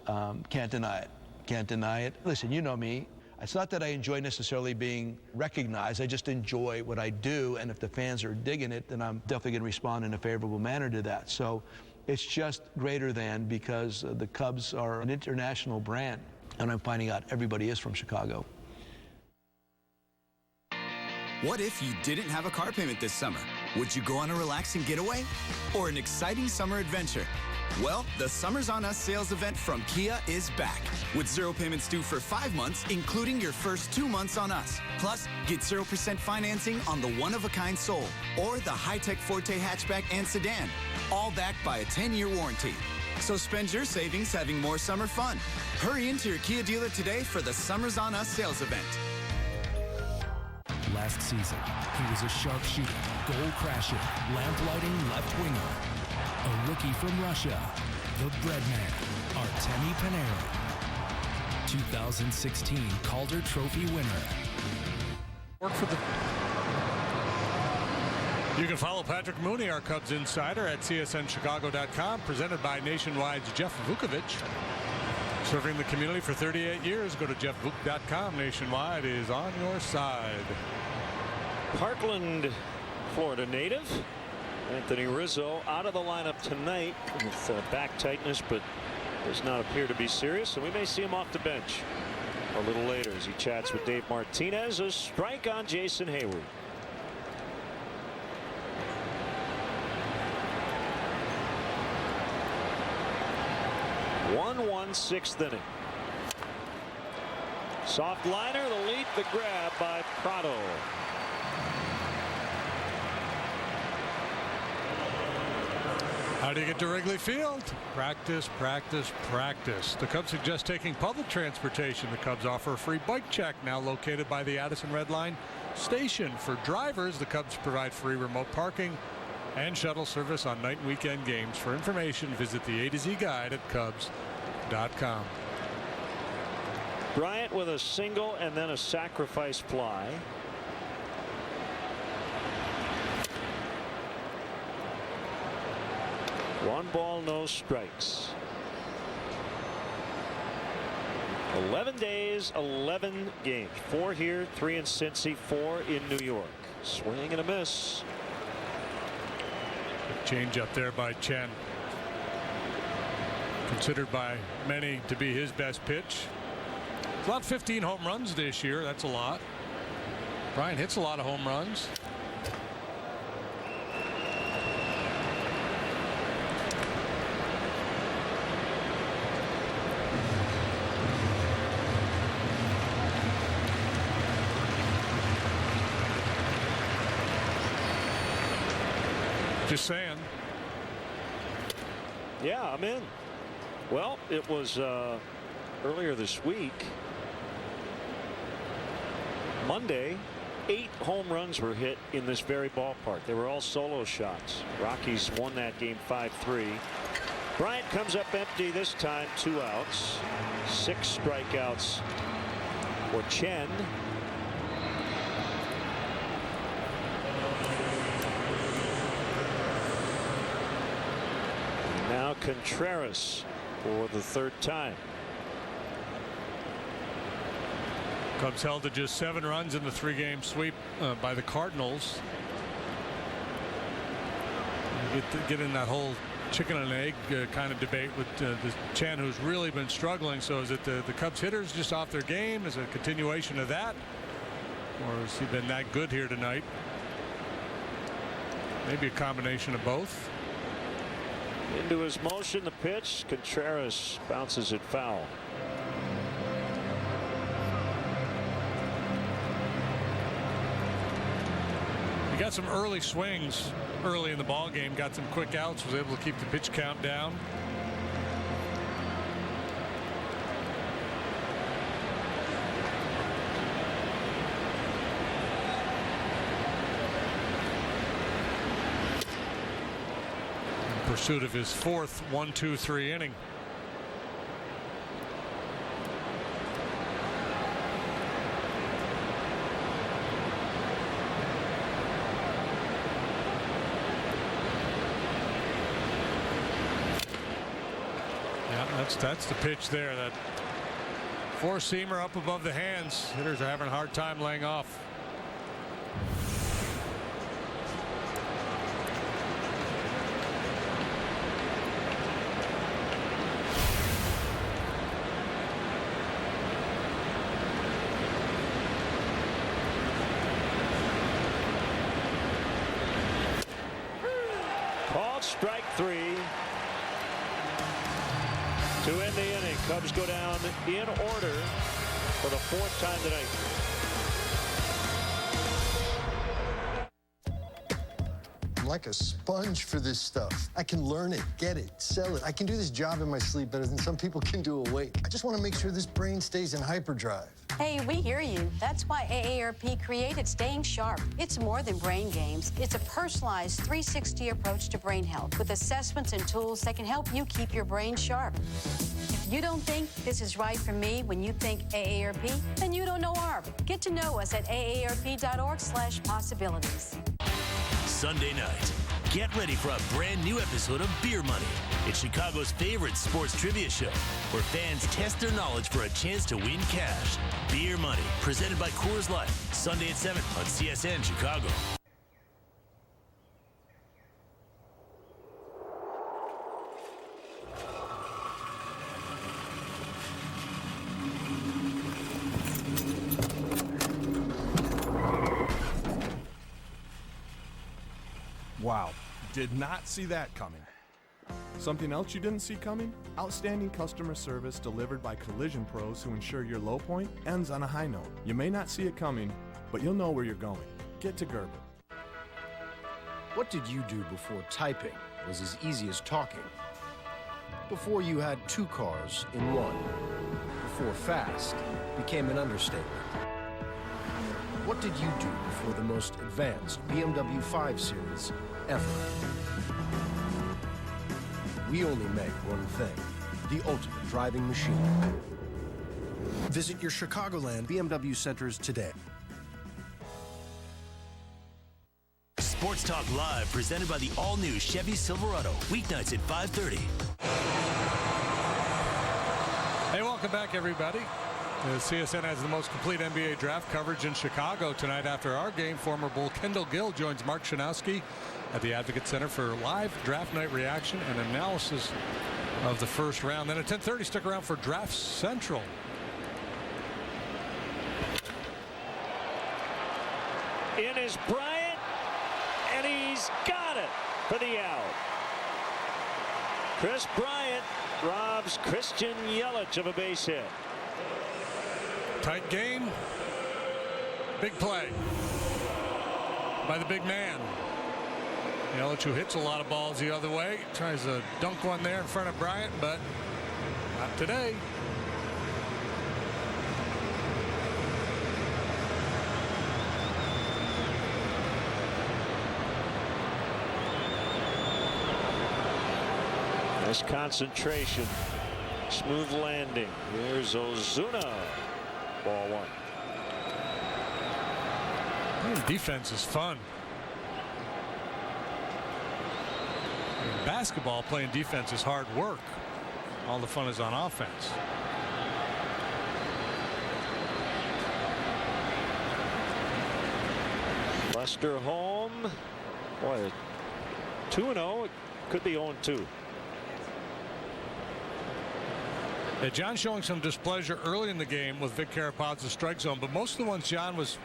Can't deny it. Can't deny it. Listen, you know me. It's not that I enjoy necessarily being recognized. I just enjoy what I do. And if the fans are digging it, then I'm definitely going to respond in a favorable manner to that. So it's just greater than, because the Cubs are an international brand. And I'm finding out everybody is from Chicago. What if you didn't have a car payment this summer? Would you go on a relaxing getaway or an exciting summer adventure? Well, the Summers on Us sales event from Kia is back with 0 payments due for 5 months, including your first 2 months on us. Plus, get 0% financing on the one-of-a-kind Soul or the high-tech Forte hatchback and sedan, all backed by a 10-year warranty. So spend your savings having more summer fun. Hurry into your Kia dealer today for the Summers on Us sales event. Last season, he was a sharpshooter, goal-crashing, lamp-lighting left winger. A rookie from Russia, the Breadman, Artemi Panarin. 2016 Calder Trophy winner. Work for the... You can follow Patrick Mooney, our Cubs insider, at CSNChicago.com, presented by Nationwide's Jeff Vukovich. Serving the community for 38 years. Go to jeffvuk.com. Nationwide is on your side. Parkland, Florida native Anthony Rizzo out of the lineup tonight with back tightness, but does not appear to be serious, so we may see him off the bench a little later as he chats with Dave Martinez. A strike on Jason Hayward. Sixth inning. Soft liner, the lead, the grab by Prado. How do you get to Wrigley Field? Practice, practice, practice. The Cubs suggest taking public transportation. The Cubs offer a free bike check, now located by the Addison Red Line station. For drivers, the Cubs provide free remote parking and shuttle service on night and weekend games. For information, visit the A to Z guide at Cubs.com. Bryant with a single and then a sacrifice fly. One ball, no strikes. 11 days, 11 games. 4 here, 3 in Cincy, 4 in New York. Swing and a miss. Change up there by Chen. Considered by many to be his best pitch. It's about 15 home runs this year. That's a lot. Bryant hits a lot of home runs. Just saying. Yeah, I'm in. Well, it was earlier this week. Monday, 8 home runs were hit in this very ballpark. They were all solo shots. Rockies won that game 5-3. Bryant comes up empty this time, 2 outs. 6 strikeouts for Chen. Now Contreras for the 3rd time. Cubs held to just 7 runs in the 3-game sweep by the Cardinals. Get in that whole chicken and egg kind of debate with the Chen, who's really been struggling. So is it the Cubs hitters just off their game? Is it a continuation of that? Or has he been that good here tonight? Maybe a combination of both. Into his motion, the pitch. Contreras bounces it foul. He got some early swings early in the ball game, got some quick outs, was able to keep the pitch count down. Pursuit of his 4th 1-2-3 inning. That's the pitch there. That four-seamer up above the hands. Hitters are having a hard time laying off. Called strike 3 to end the inning. Cubs go down in order for the 4th time tonight. I'm like a sponge for this stuff. I can learn it, get it, sell it. I can do this job in my sleep better than some people can do awake. I just want to make sure this brain stays in hyperdrive. Hey, we hear you. That's why AARP created Staying Sharp. It's more than brain games. It's a personalized 360 approach to brain health with assessments and tools that can help you keep your brain sharp. If you don't think this is right for me when you think AARP, then you don't know ARP. Get to know us at aarp.org/possibilities. Sunday night, get ready for a brand new episode of Beer Money. It's Chicago's favorite sports trivia show, where fans test their knowledge for a chance to win cash. Beer Money, presented by Coors Light, Sunday at 7 on CSN Chicago. Wow, did not see that coming. Something else you didn't see coming? Outstanding customer service delivered by collision pros who ensure your low point ends on a high note. You may not see it coming, but you'll know where you're going. Get to Gerber. What did you do before typing was as easy as talking? Before you had 2 cars in one? Before fast became an understatement? What did you do before the most advanced BMW 5 Series ever? We only make one thing, the ultimate driving machine. Visit your Chicagoland BMW centers today. Sports Talk Live, presented by the all-new Chevy Silverado. Weeknights at 5:30. Hey, welcome back, everybody. The CSN has the most complete NBA draft coverage in Chicago tonight. After our game, former Bull Kendall Gill joins Mark Shanowski at the Advocate Center for live draft night reaction and analysis of the first round. Then at 10:30, stick around for Draft Central. In is Bryant, and he's got it for the out. Chris Bryant robs Christian Yelich of a base hit. Tight game. Big play by the big man. Yelich, who hits a lot of balls the other way, tries to dunk one there in front of Bryant, but not today. Nice concentration. Smooth landing. Here's Ozuna. Ball 1. Defense is fun. In basketball, playing defense is hard work. All the fun is on offense. Lester home. Boy, 2-0. It could be 0-2. Yeah, John showing some displeasure early in the game with Vic Carapaz's strike zone, but most of the ones John was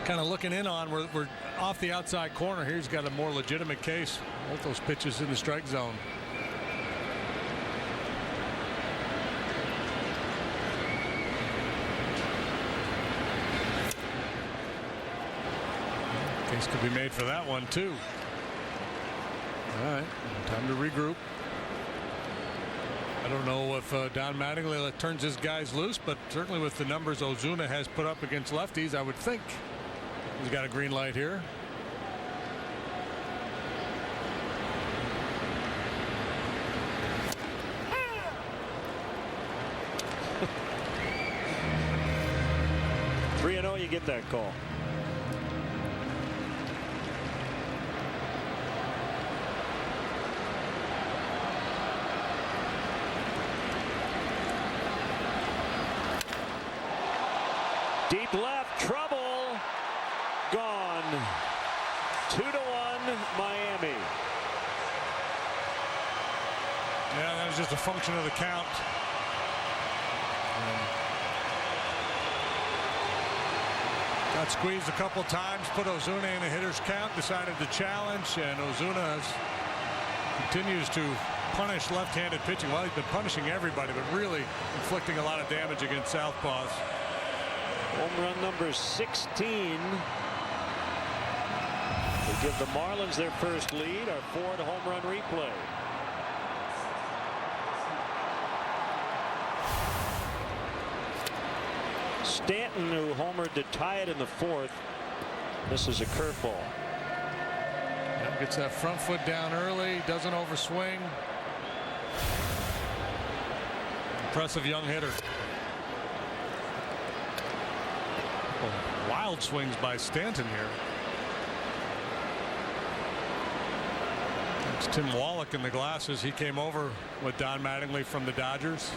kind of looking in on were off the outside corner. Here he's got a more legitimate case. Both those pitches in the strike zone. Case could be made for that one too. All right, time to regroup. I don't know if Don Mattingly turns his guys loose, but certainly with the numbers Ozuna has put up against lefties, I would think he's got a green light here. You get that call. Deep left, trouble, gone. 2-1 Miami. Yeah, that was just a function of the count. Got squeezed a couple times, put Ozuna in a hitter's count, decided to challenge, and Ozuna continues to punish left-handed pitching. Well, he's been punishing everybody, but really inflicting a lot of damage against southpaws. Home run number 16. They give the Marlins their first lead. Our Ford home run replay. Stanton, who homered to tie it in the fourth. This is a curveball. Gets that front foot down early, doesn't overswing. Impressive young hitter. Oh, wild swings by Stanton here. It's Tim Wallach in the glasses. He came over with Don Mattingly from the Dodgers.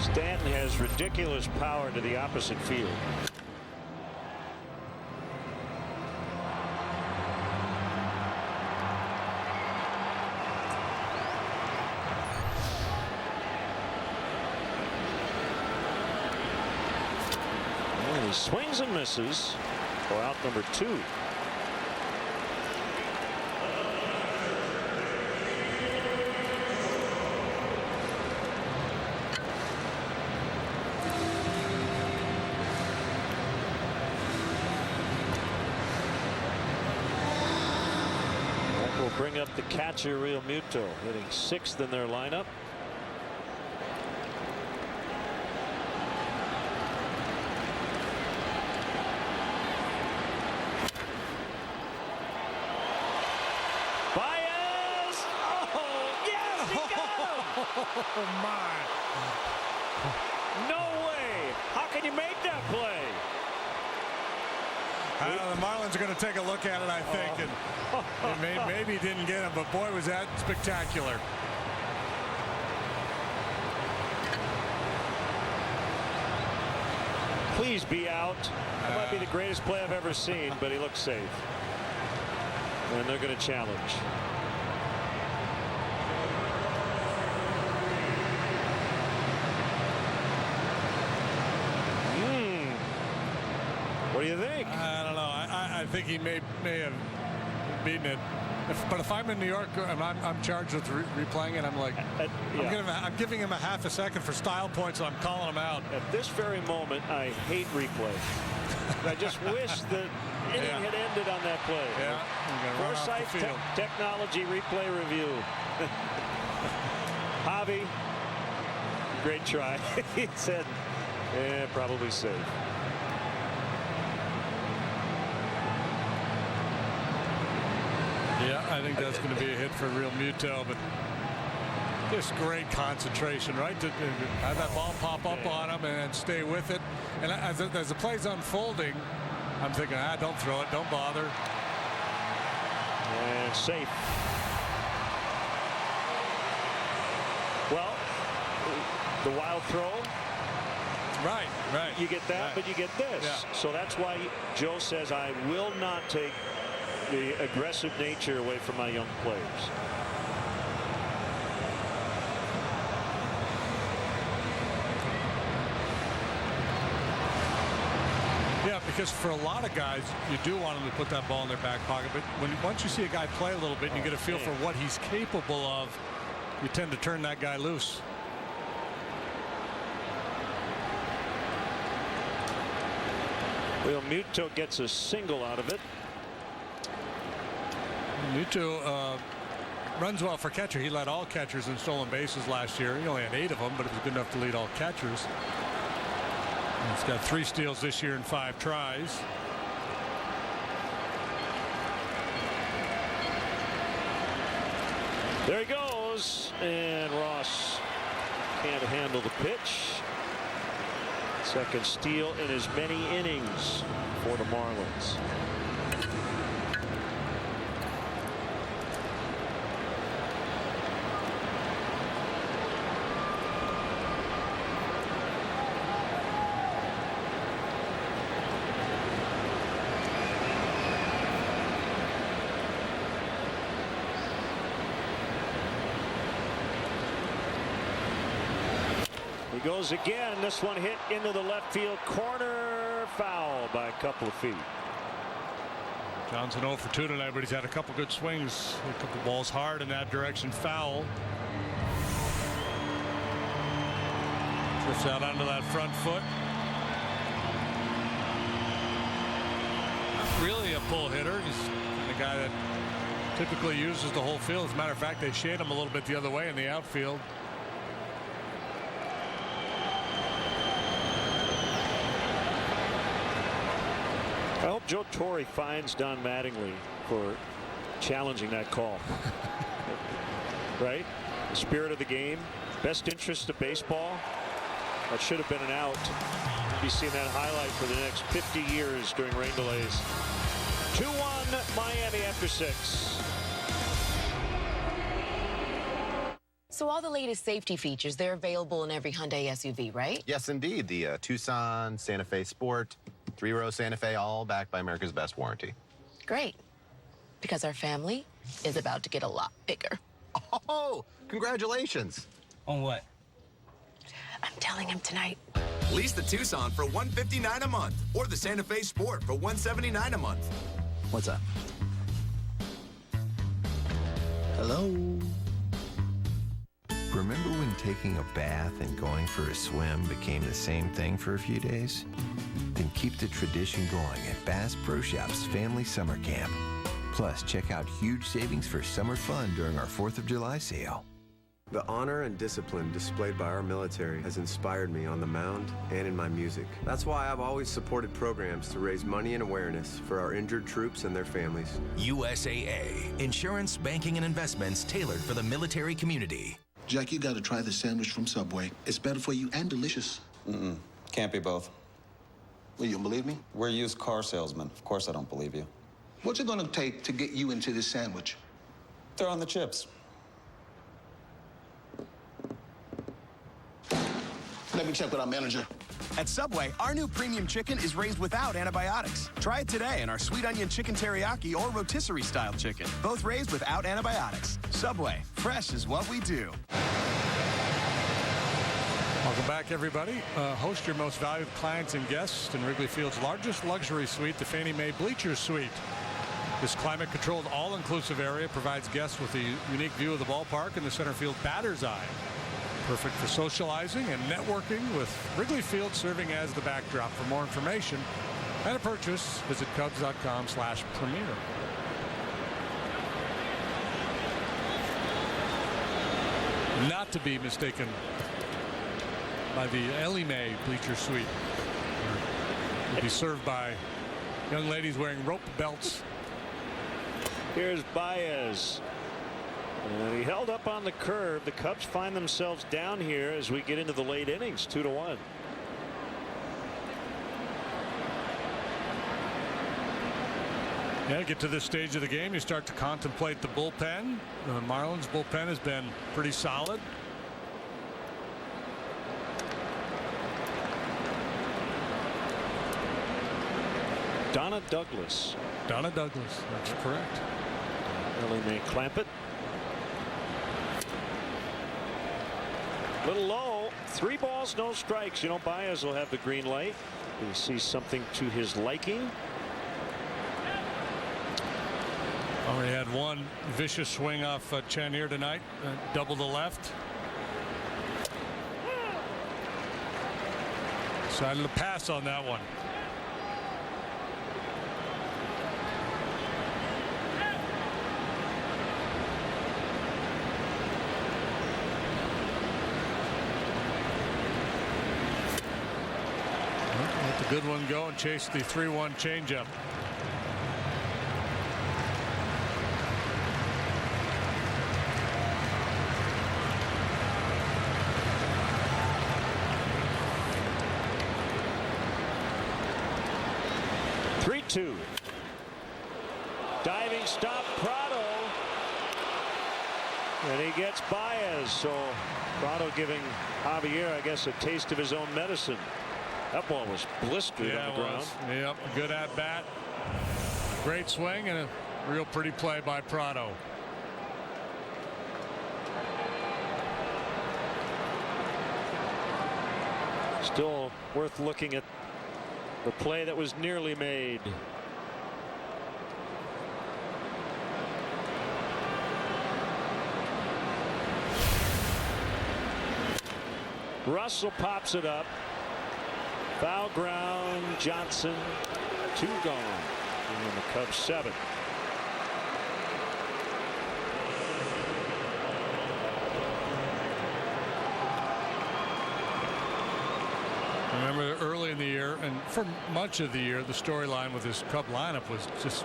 Stanton has ridiculous power to the opposite field. And he swings and misses for out number 2. Bring up the catcher, Real Muto, hitting 6th in their lineup. Baez! Oh, yes, he got him! Oh, my. No way! How can you make that play? The Marlins are going to take a look at it, I think, and maybe didn't get him, but boy, was that spectacular. Please be out. That might be the greatest play I've ever seen, but he looks safe. And they're going to challenge. What do you think? I don't know. I think he may have beaten it. But if I'm in New York and I'm charged with replaying it, I'm like, yeah. I'm giving him a half a second for style points, and I'm calling him out. At this very moment, I hate replay. I just wish the inning had ended on that play. Yeah. Foresight technology replay review. Javi, great try. He said, probably safe. Yeah, I think that's going to be a hit for Real Muto, but just great concentration, right? To have that ball pop up on him and stay with it. And as the play's unfolding, I'm thinking, don't throw it, don't bother. And safe. Well, the wild throw. Right. You get that, but you get this. Yeah. So that's why Joe says, I will not take the aggressive nature away from my young players. Yeah, because for a lot of guys, you do want them to put that ball in their back pocket, but once you see a guy play a little bit and you get a feel for what he's capable of, you tend to turn that guy loose. Well, Muto gets a single out of it. Muto runs well for catcher. He led all catchers in stolen bases last year. He only had 8 of them, but it was good enough to lead all catchers. And he's got 3 steals this year in 5 tries. There he goes, and Ross can't handle the pitch. Second steal in as many innings for the Marlins. Goes again. This one hit into the left field corner. Foul by a couple of feet. Johnson 0 for 2 tonight, but he's had a couple good swings. A couple balls hard in that direction. Foul. Drifts out onto that front foot. Not really a pull hitter. He's the guy that typically uses the whole field. As a matter of fact, they shade him a little bit the other way in the outfield. I hope Joe Torre finds Don Mattingly for challenging that call. Right? The spirit of the game, best interest of baseball. That should have been an out. Be seeing that highlight for the next 50 years during rain delays. 2-1 Miami after 6. So all the latest safety features, they're available in every Hyundai SUV, right? Yes, indeed. The Tucson, Santa Fe Sport, 3-row Santa Fe, all backed by America's Best warranty. Great. Because our family is about to get a lot bigger. Oh, congratulations. On what? I'm telling him tonight. Lease the Tucson for $159 a month or the Santa Fe Sport for $179 a month. What's up? Hello? Remember when taking a bath and going for a swim became the same thing for a few days? Then keep the tradition going at Bass Pro Shop's Family Summer Camp. Plus, check out huge savings for summer fun during our 4th of July sale. The honor and discipline displayed by our military has inspired me on the mound and in my music. That's why I've always supported programs to raise money and awareness for our injured troops and their families. USAA, insurance, banking, and investments tailored for the military community. Jack, you got to try the sandwich from Subway. It's better for you and delicious. Can't be both. Well, you don't believe me? We're used car salesmen. Of course I don't believe you. What's it going to take to get you into this sandwich? Throw on the chips. Let me check with our manager. At Subway, our new premium chicken is raised without antibiotics. Try it today in our sweet onion chicken teriyaki or rotisserie style chicken. Both raised without antibiotics. Subway, fresh is what we do. Welcome back, everybody. Host your most valued clients and guests in Wrigley Field's largest luxury suite, the Fannie Mae Bleachers Suite. This climate-controlled, all-inclusive area provides guests with a unique view of the ballpark and the center field batter's eye. Perfect for socializing and networking, with Wrigley Field serving as the backdrop. For more information and a purchase, visit Cubs.com/premier. Not to be mistaken by the Ellie Mae Bleacher Suite. Will be served by young ladies wearing rope belts. Here's Baez. And he held up on the curve. The Cubs find themselves down here as we get into the late innings, 2-1. Yeah, get to this stage of the game, you start to contemplate the bullpen. The Marlins bullpen has been pretty solid. Donna Douglas. Donna Douglas, that's correct. Ellie Mae clamp it. Little low. 3 balls, no strikes. You know, Baez will have the green light. He sees something to his liking. Already had one vicious swing off Chen here tonight. Double the left. Decided to pass on that one. Let the good one go and chase the 3-1 changeup. 3-2. Diving stop, Prado. And he gets Baez. So Prado giving Javier, I guess, a taste of his own medicine. That ball was blistered on the ground. Yep, good at bat. Great swing and a real pretty play by Prado. Still worth looking at the play that was nearly made. Russell pops it up. Foul ground. Johnson. 2 gone. And the Cubs 7. Remember early in the year, and for much of the year, the storyline with this Cub lineup was just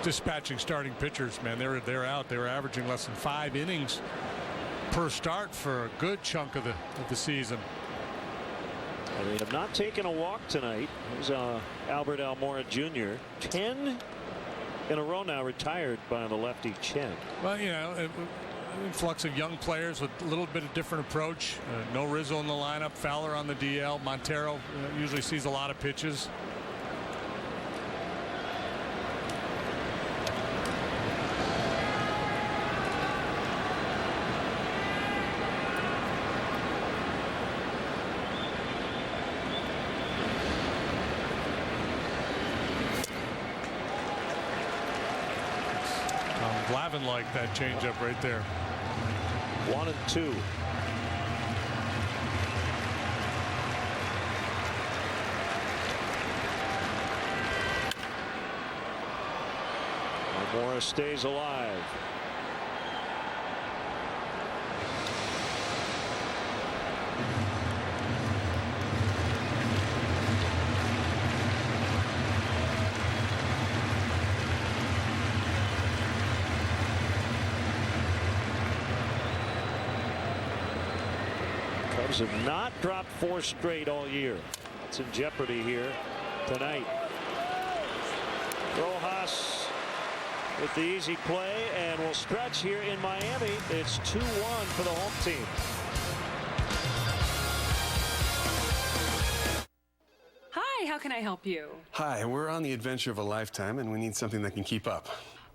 dispatching starting pitchers. Man, they're out. They were averaging less than 5 innings per start for a good chunk of the season. And they have not taken a walk tonight. Here's Albert Almora Jr. 10 in a row now retired by the lefty Chen. Well, you know, influx of young players with a little bit of different approach. No Rizzo in the lineup. Fowler on the DL. Montero usually sees a lot of pitches. Glavine like that changeup right there. 1-2. Morris stays alive. Cubs have not dropped 4 straight all year. It's in jeopardy here tonight. Rojas with the easy play and will stretch here in Miami. It's 2-1 for the home team. Hi, how can I help you? Hi, we're on the adventure of a lifetime and we need something that can keep up.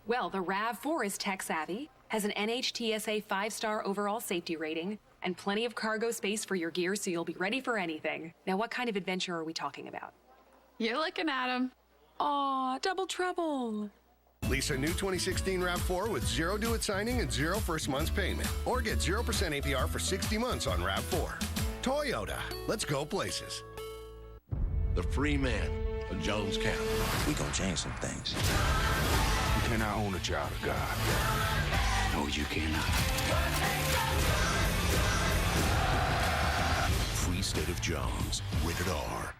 Well, the RAV4 is tech savvy, has an NHTSA 5-star overall safety rating, and plenty of cargo space for your gear so you'll be ready for anything. Now, what kind of adventure are we talking about? You're looking at him. Aw, double trouble. Lease a new 2016 RAV4 with 0 due at signing and 0 first month's payment. Or get 0% APR for 60 months on RAV4. Toyota. Let's go places. The free man of Jones County. We gonna change some things. You cannot own a child of God. No, you cannot. Free State of Jones. Rated R.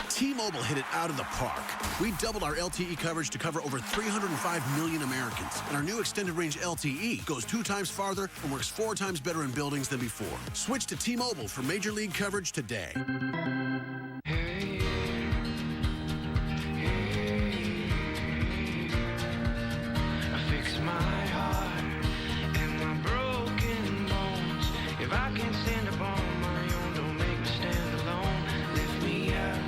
T-Mobile hit it out of the park. We doubled our LTE coverage to cover over 305 million Americans. And our new extended range LTE goes 2 times farther and works 4 times better in buildings than before. Switch to T-Mobile for major league coverage today. If I can't stand up on my own, don't make me stand alone. Lift me up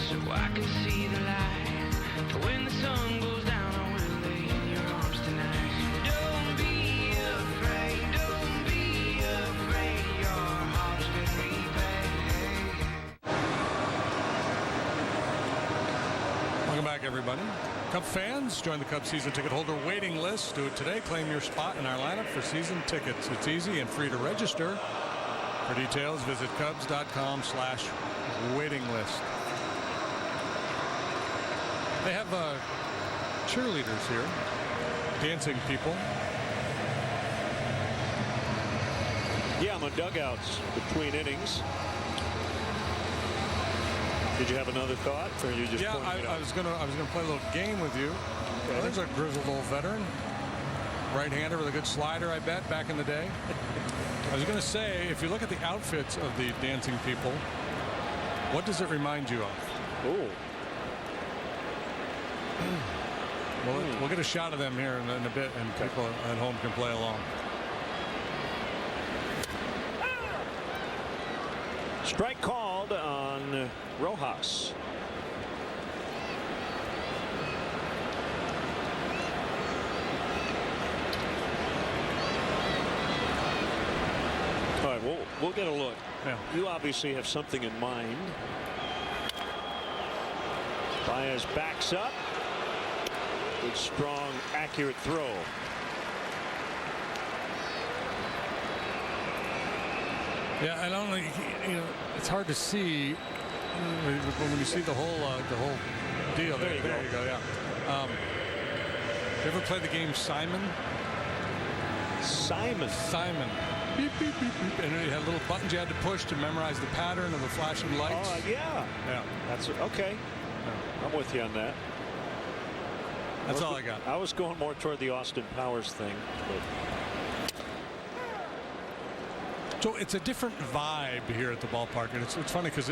so I can see the light. For when the sun goes down, I will lay in your arms tonight. Don't be afraid, don't be afraid. Your heart's been repaid. Welcome back, everybody. Cub fans, join the Cubs season ticket holder waiting list. Do it today. Claim your spot in our lineup for season tickets. It's easy and free to register. For details, visit Cubs.com/waiting list. They have cheerleaders here, dancing people. Yeah, on the dugouts between innings. Did you have another thought, or you just? Yeah, I was gonna play a little game with you. Okay. Well, there's a grizzled old veteran, right-hander with a good slider, I bet, back in the day. I was gonna say, if you look at the outfits of the dancing people, what does it remind you of? Oh, We'll get a shot of them here in a bit, and people at home can play along. Strike called on Rojas. All right, we'll get a look. Yeah. You obviously have something in mind. Baez backs up. Good, strong, accurate throw. Yeah, I don't know. It's hard to see when you see the whole deal. There you go. Yeah. You ever play the game Simon? Simon. Beep, beep, beep, beep. And you had little buttons you had to push to memorize the pattern of the flashing lights. Oh, yeah. That's okay. Yeah. I'm with you on that. That's all I got. I was going more toward the Austin Powers thing. So it's a different vibe here at the ballpark, and it's funny because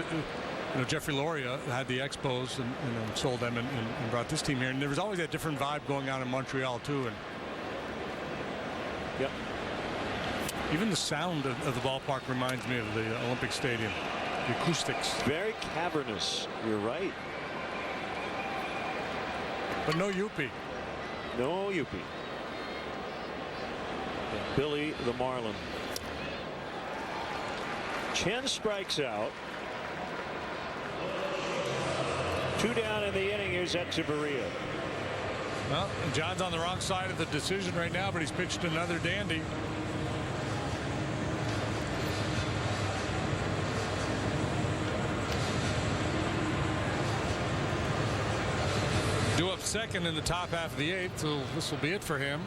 Jeffrey Loria had the Expos and sold them and brought this team here, and there was always that different vibe going on in Montreal too. And yep. Even the sound of the ballpark reminds me of the Olympic Stadium. The acoustics. Very cavernous. You're right. But no Yuppie. No Yuppie. And Billy the Marlin. Chen strikes out. 2 down in the inning. Here's Echeverria. Well, John's on the wrong side of the decision right now, but he's pitched another dandy. Due up second in the top half of the 8th, so this will be it for him.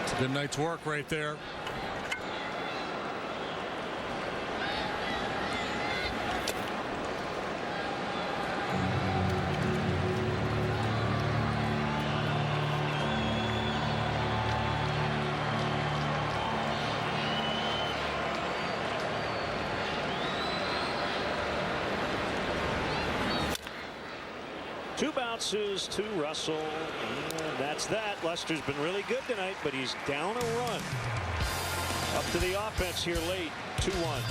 It's a good night's work right there. Two bounces to Russell, and that's that. Lester's been really good tonight, but he's down a run. Up to the offense here late, 2-1.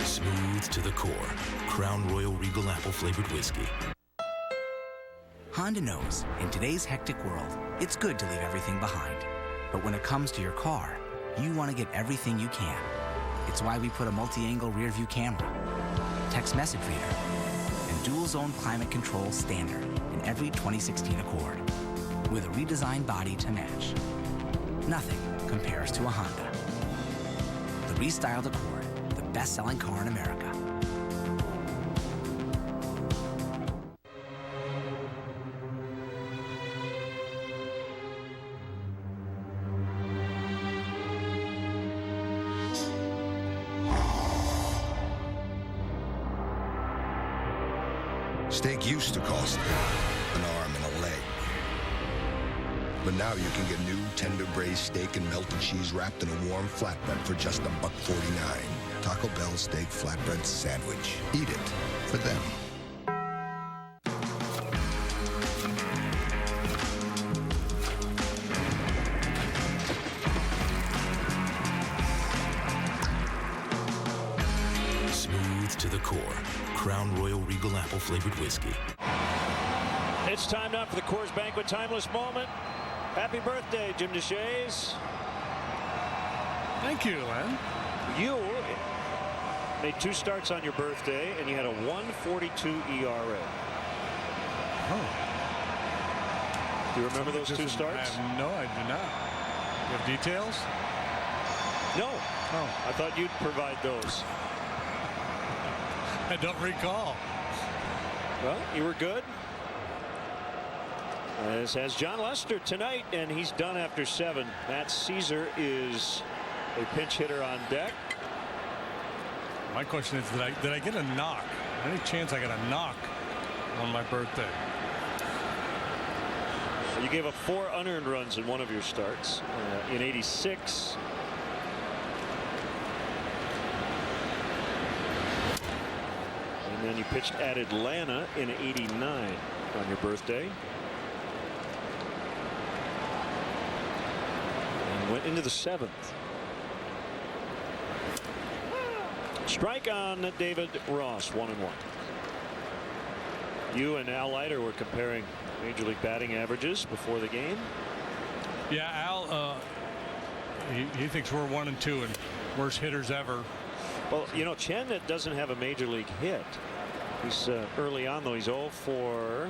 Smooth to the core. Crown Royal Regal Apple flavored whiskey. Honda knows, in today's hectic world, it's good to leave everything behind. But when it comes to your car, you want to get everything you can. It's why we put a multi-angle rear view camera, text message reader, and dual zone climate control standard in every 2016 Accord, with a redesigned body to match. Nothing compares to a Honda. The restyled Accord, the best-selling car in America. Steak used to cost an arm and a leg. But now you can get new tender braised steak and melted cheese wrapped in a warm flatbread for just $1.49. Taco Bell steak flatbread sandwich. Eat it for them. Smooth to the core. Crown Royal Regal Apple flavored whiskey. It's time now for the Coors Banquet Timeless Moment. Happy birthday, Jim DeShays. Thank you, Len. You made 2 starts on your birthday, and you had a 1.42 ERA. Oh. Do you remember those 2 starts? No, I do not. You have details? No. Oh. I thought you'd provide those. I don't recall. Well, you were good. As has John Lester tonight, and he's done after 7. Matt Caesar is a pinch hitter on deck. My question is, did I get a knock? Any chance I got a knock on my birthday? You gave up 4 unearned runs in one of your starts in '86. And then you pitched at Atlanta in '89 on your birthday. And went into the 7th. Strike on David Ross, 1-1. You and Al Leiter were comparing Major League batting averages before the game. Yeah, Al, he thinks we're 1 and 2 and worst hitters ever. Well, you know, Chen doesn't have a Major League hit. He's early on, though. He's 0 for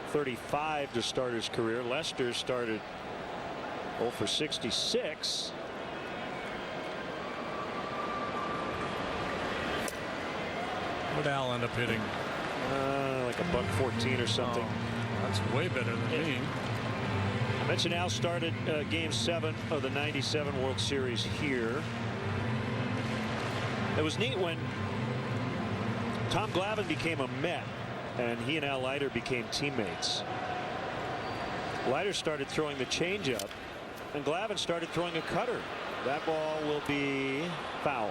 35 to start his career. Lester started 0 for 66. What did Al end up hitting? Like a $114 or something. Oh, that's way better than me. I mentioned Al started Game 7 of the '97 World Series here. It was neat when Tom Glavine became a Met, and he and Al Leiter became teammates. Leiter started throwing the changeup, and Glavine started throwing a cutter. That ball will be foul.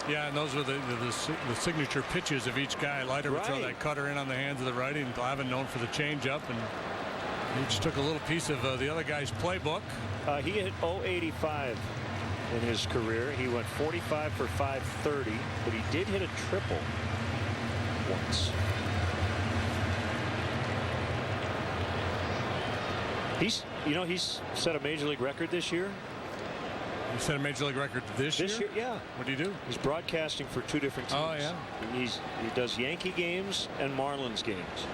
Yeah, and those were the signature pitches of each guy. Leiter would throw that cutter in on the hands of the righty, and Glavine known for the changeup, and he just took a little piece of the other guy's playbook. He hit .085 in his career. He went 45 for 530, but he did hit a triple once. He's set a Major League record this year. You set a Major League record this year? Yeah. What do you do? He's broadcasting for 2 different teams. Oh, yeah. He does Yankee games and Marlins games.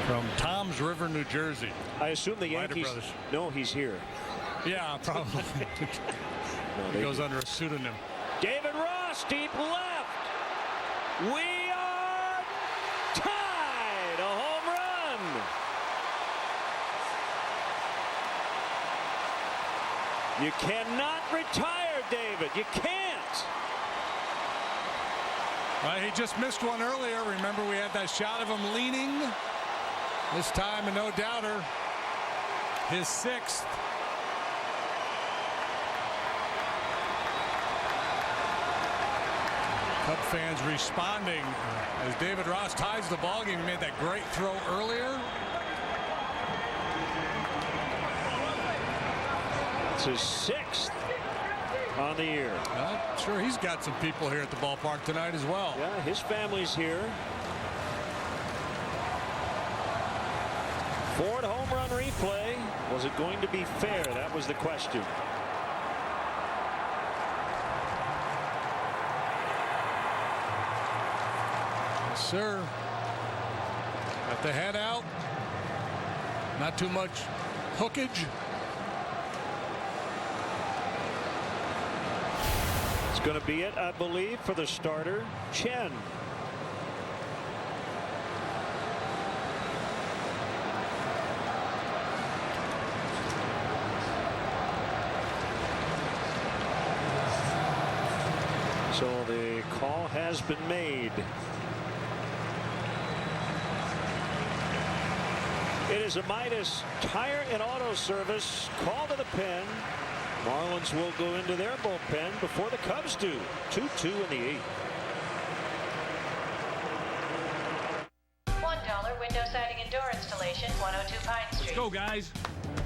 From Toms River, New Jersey. I assume the Yankees know he's here. Yeah, probably. He goes under a pseudonym. David Ross, deep left. We are tied. A home run. You cannot retire, David. You can't. He just missed one earlier. Remember, we had that shot of him leaning. This time, a no doubter. His 6th. Cub fans responding as David Ross ties the ballgame. He made that great throw earlier. It's his 6th on the year. I'm sure he's got some people here at the ballpark tonight as well. Yeah, his family's here. Ford home run replay. Was it going to be fair? That was the question. Sir, got the head out, not too much hookage. It's going to be it, I believe, for the starter, Chen. So the call has been made. It is a Midas Tire and Auto Service. Call to the pen. Marlins will go into their bullpen before the Cubs do. 2-2 in the 8th. $1 window siding and door installation, 102 Pine Street. Let's go, guys.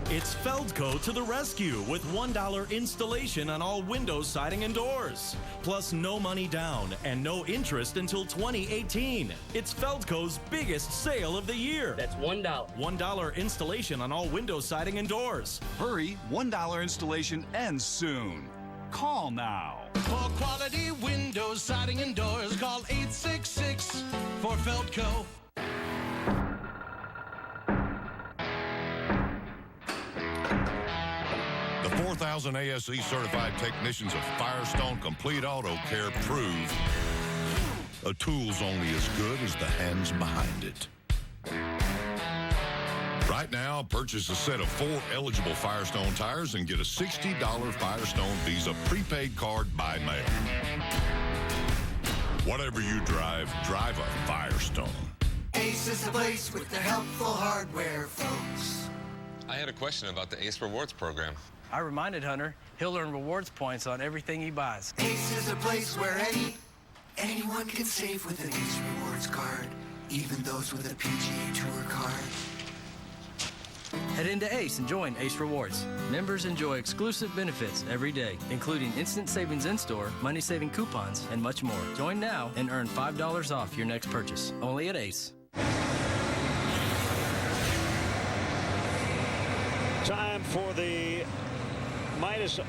It's Feldco to the rescue with $1 installation on all windows, siding, and doors. Plus no money down and no interest until 2018. It's Feldco's biggest sale of the year. That's $1. $1 installation on all windows, siding, and doors. Hurry, $1 installation ends soon. Call now. For quality windows, siding, and doors, call 866 for Feldco. The 4,000 ASE certified technicians of Firestone Complete Auto Care prove a tool's only as good as the hands behind it. Right now, purchase a set of 4 eligible Firestone tires and get a $60 Firestone Visa prepaid card by mail. Whatever you drive, drive a Firestone. Ace is the place with the helpful hardware, folks. I had a question about the Ace Rewards program. I reminded Hunter he'll earn rewards points on everything he buys. Ace is a place where anyone can save with an Ace Rewards card, even those with a PGA Tour card. Head into Ace and join Ace Rewards. Members enjoy exclusive benefits every day, including instant savings in-store, money-saving coupons, and much more. Join now and earn $5 off your next purchase. Only at Ace. Time for the Midas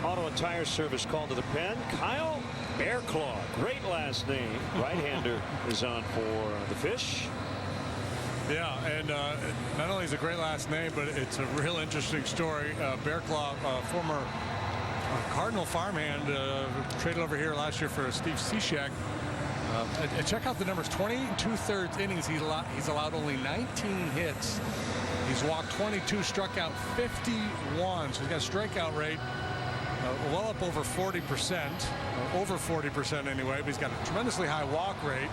Auto and Tire Service call to the pen. Kyle Bearclaw, great last name. Right-hander is on for the Fish. Yeah, and not only is it a great last name, but it's a real interesting story. Bearclaw, former Cardinal farmhand, traded over here last year for Steve Cishek. Check out the numbers: 20 2/3 innings. He's allowed only 19 hits. He's walked 22, struck out 51. So he's got a strikeout rate well up over 40%, over 40% anyway. But he's got a tremendously high walk rate.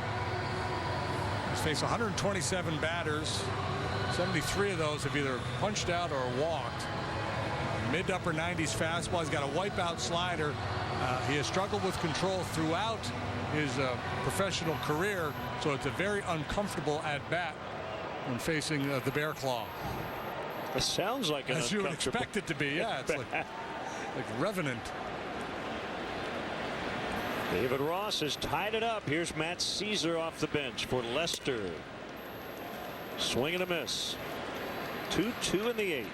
He's faced 127 batters. 73 of those have either punched out or walked. Mid to upper 90s fastball. He's got a wipeout slider. He has struggled with control throughout his professional career, so it's a very uncomfortable at bat when facing the Bearclaw. It sounds like an as you would expect it to be. Yeah, it's like Revenant. David Ross has tied it up. Here's Matt Caesar off the bench for Lester. Swing and a miss. 2-2 in the 8th.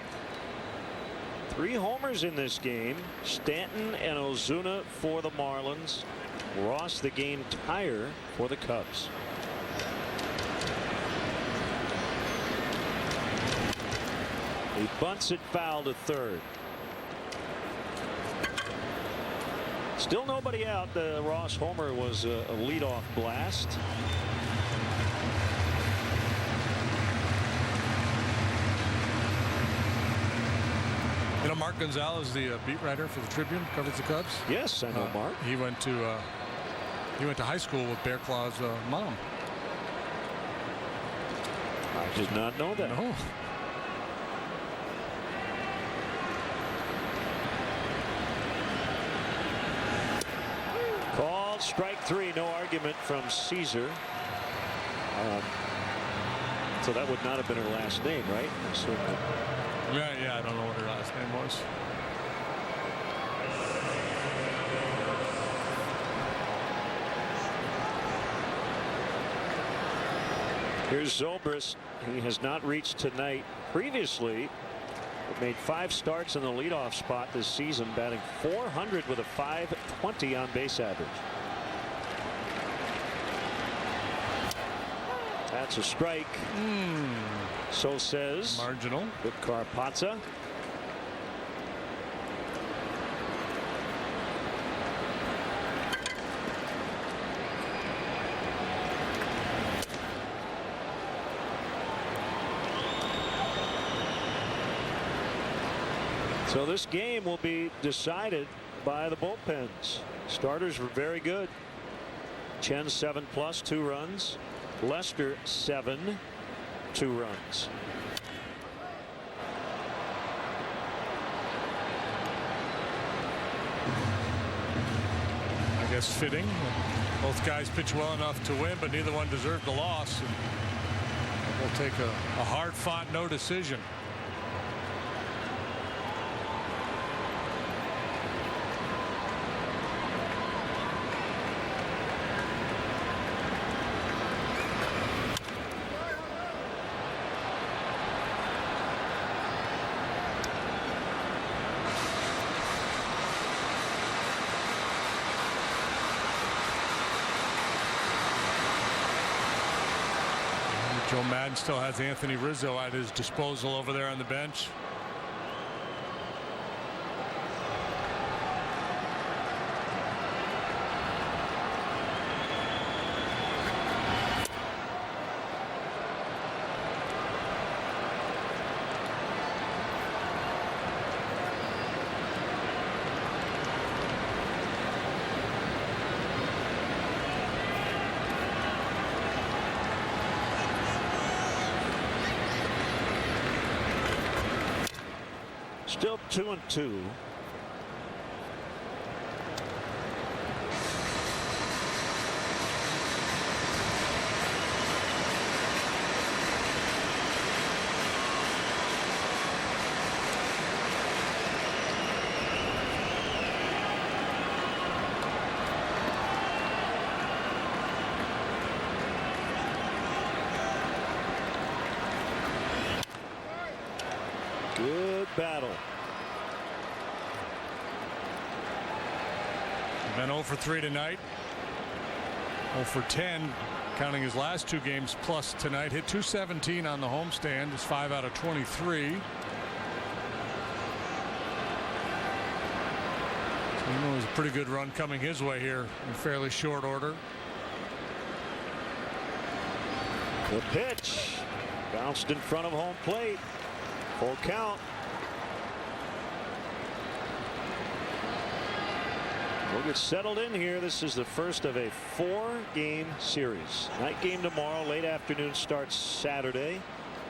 3 homers in this game. Stanton and Ozuna for the Marlins. Ross the game tire for the Cubs. He bunts it foul to third. Still nobody out. The Ross homer was a leadoff blast. You know, Mark Gonzalez, the beat writer for the Tribune, covers the Cubs. Yes, I know Mark. He went to high school with Bearclaw's mom. I did not know that. No. Called strike 3. No argument from Caesar. So that would not have been her last name, right? Certainly. Yeah, I don't know what her last name was. Here's Zobrist. He has not reached tonight. Previously, made 5 starts in the leadoff spot this season, batting .400 with a .520 on base average. That's a strike. So says marginal with Carpazza. So this game will be decided by the bullpens. Starters were very good. Chen 7+, 2 runs. Lester 7, 2 runs. I guess fitting. Both guys pitch well enough to win, but neither one deserved the loss. And we'll take a hard-fought no decision. Joe Madden still has Anthony Rizzo at his disposal over there on the bench. Still 2-2. Good battle. Been 0 for 3 tonight. 0 for 10, counting his last 2 games plus tonight. Hit .217 on the homestand. It's 5 out of 23. So you know, there's a pretty good run coming his way here in fairly short order. The pitch bounced in front of home plate. Full count. We'll get settled in here. This is the first of a 4-game series. Night game tomorrow. Late afternoon starts Saturday.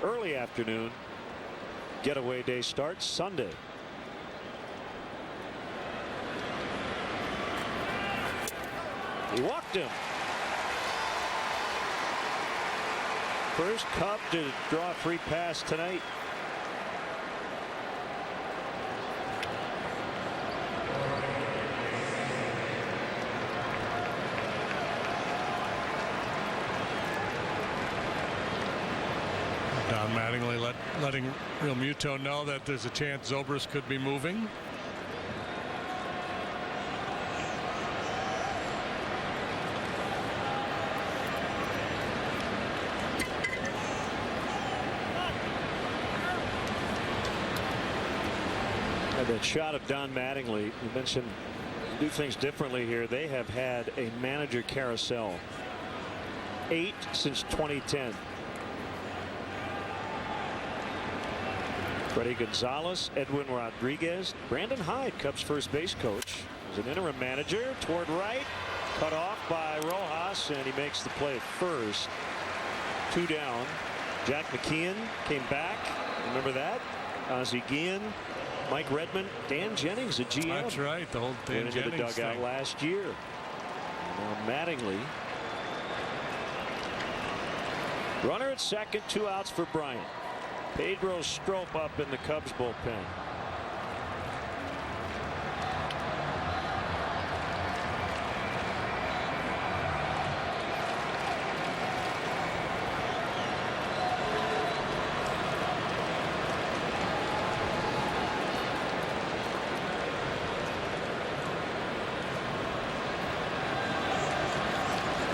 Early afternoon getaway day starts Sunday. He walked him. First Cub to draw a free pass tonight. Don Mattingly letting Real Muto know that there's a chance Zobrist could be moving. That shot of Don Mattingly, you mentioned do things differently here. They have had a manager carousel. 8 since 2010. Freddie Gonzalez, Edwin Rodriguez, Brandon Hyde, Cubs first base coach, is an interim manager toward right, cut off by Rojas, and he makes the play first. 2 down. Jack McKeon came back. Remember that? Ozzie Guillen, Mike Redmond, Dan Jennings, the GM. That's right. The whole Dan Jennings into the dugout thing. last year. Now Mattingly. Runner at second, 2 outs for Bryant. Pedro Strop up in the Cubs bullpen.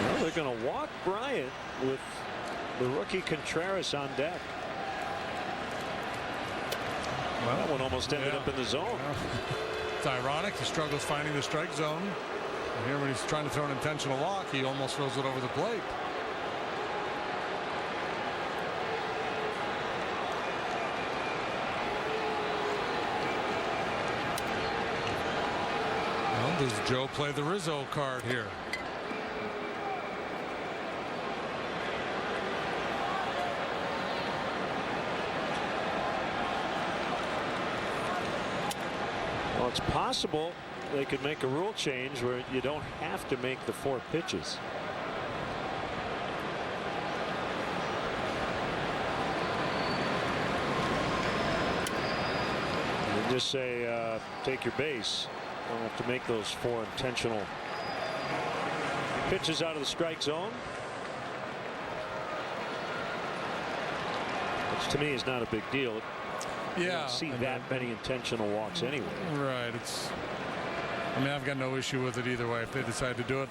Well, they're going to walk Bryant with the rookie Contreras on deck. Well, that one almost ended up in the zone. Well, it's ironic. He struggles finding the strike zone. And here when he's trying to throw an intentional walk, he almost throws it over the plate. Well, does Joe play the Rizzo card here? Well, it's possible they could make a rule change where you don't have to make the 4 pitches. And just say take your base. Don't have to make those 4 intentional pitches out of the strike zone. Which to me is not a big deal. You don't see that many intentional walks anyway. Right. I mean, I've got no issue with it either way. If they decide to do it,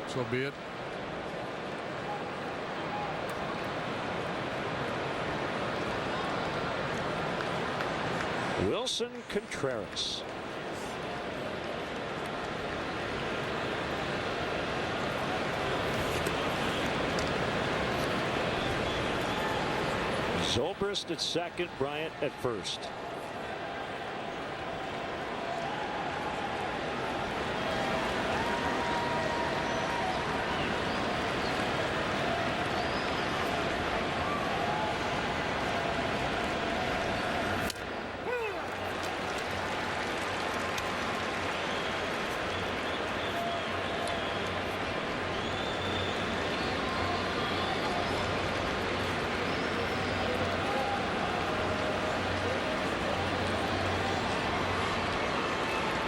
so be it. Wilson Contreras. Zobrist at second, Bryant at first.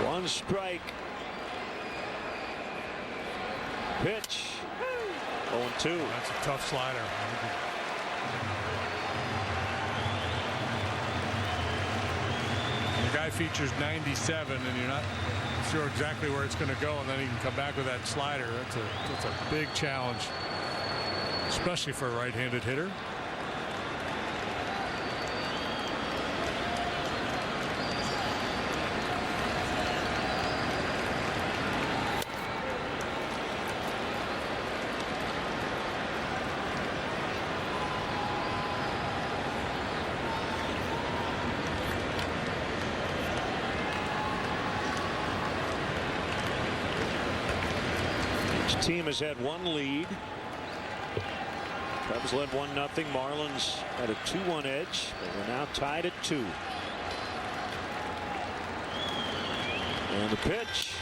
One strike. Pitch. 0-2. That's a tough slider. The guy features 97, and you're not sure exactly where it's going to go, and then he can come back with that slider. That's a big challenge, especially for a right-handed hitter. Team has had one lead. Cubs led 1-0. Marlins had a 2-1 edge. They were now tied at 2. And the pitch.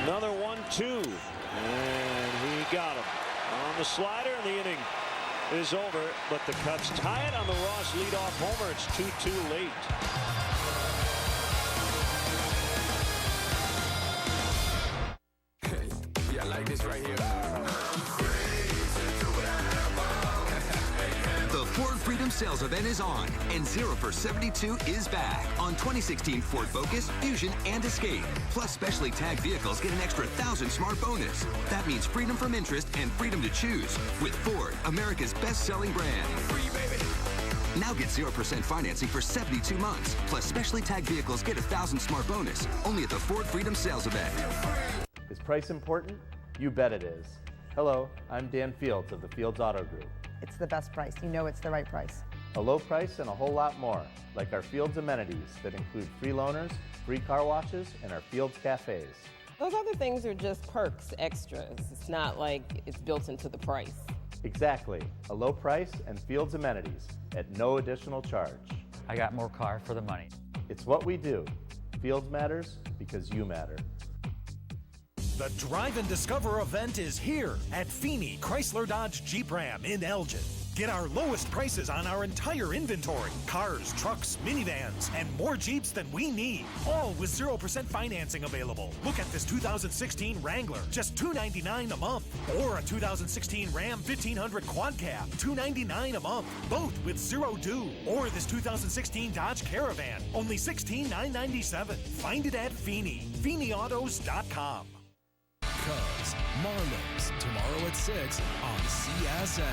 Another 1-2, and he got him on the slider, and the inning is over. But the Cubs tie it on the Ross leadoff homer. It's 2-2 late. Yeah, I like this right here. The Ford Freedom Sales Event is on, and 0 for 72 is back on 2016 Ford Focus, Fusion, and Escape. Plus, specially tagged vehicles get an extra 1,000 smart bonus. That means freedom from interest and freedom to choose with Ford, America's best-selling brand. Now get 0% financing for 72 months. Plus, specially tagged vehicles get 1,000 smart bonus. Only at the Ford Freedom Sales Event. Is price important? You bet it is. Hello, I'm Dan Fields of the Fields Auto Group. It's the best price. You know it's the right price. A low price and a whole lot more, like our Fields amenities that include free loaners, free car washes, and our Fields cafes. Those other things are just perks, extras. It's not like it's built into the price. Exactly. A low price and Fields amenities at no additional charge. I got more car for the money. It's what we do. Fields matters because you matter. The Drive and Discover event is here at Feeney Chrysler Dodge Jeep Ram in Elgin. Get our lowest prices on our entire inventory. Cars, trucks, minivans, and more Jeeps than we need. All with 0% financing available. Look at this 2016 Wrangler, just $299 a month. Or a 2016 Ram 1500 Quad Cab, $299 a month. Both with zero due. Or this 2016 Dodge Caravan, only $16,997. Find it at Feeney. FeeneyAutos.com. Cubs, Marlins, tomorrow at 6 on CSN.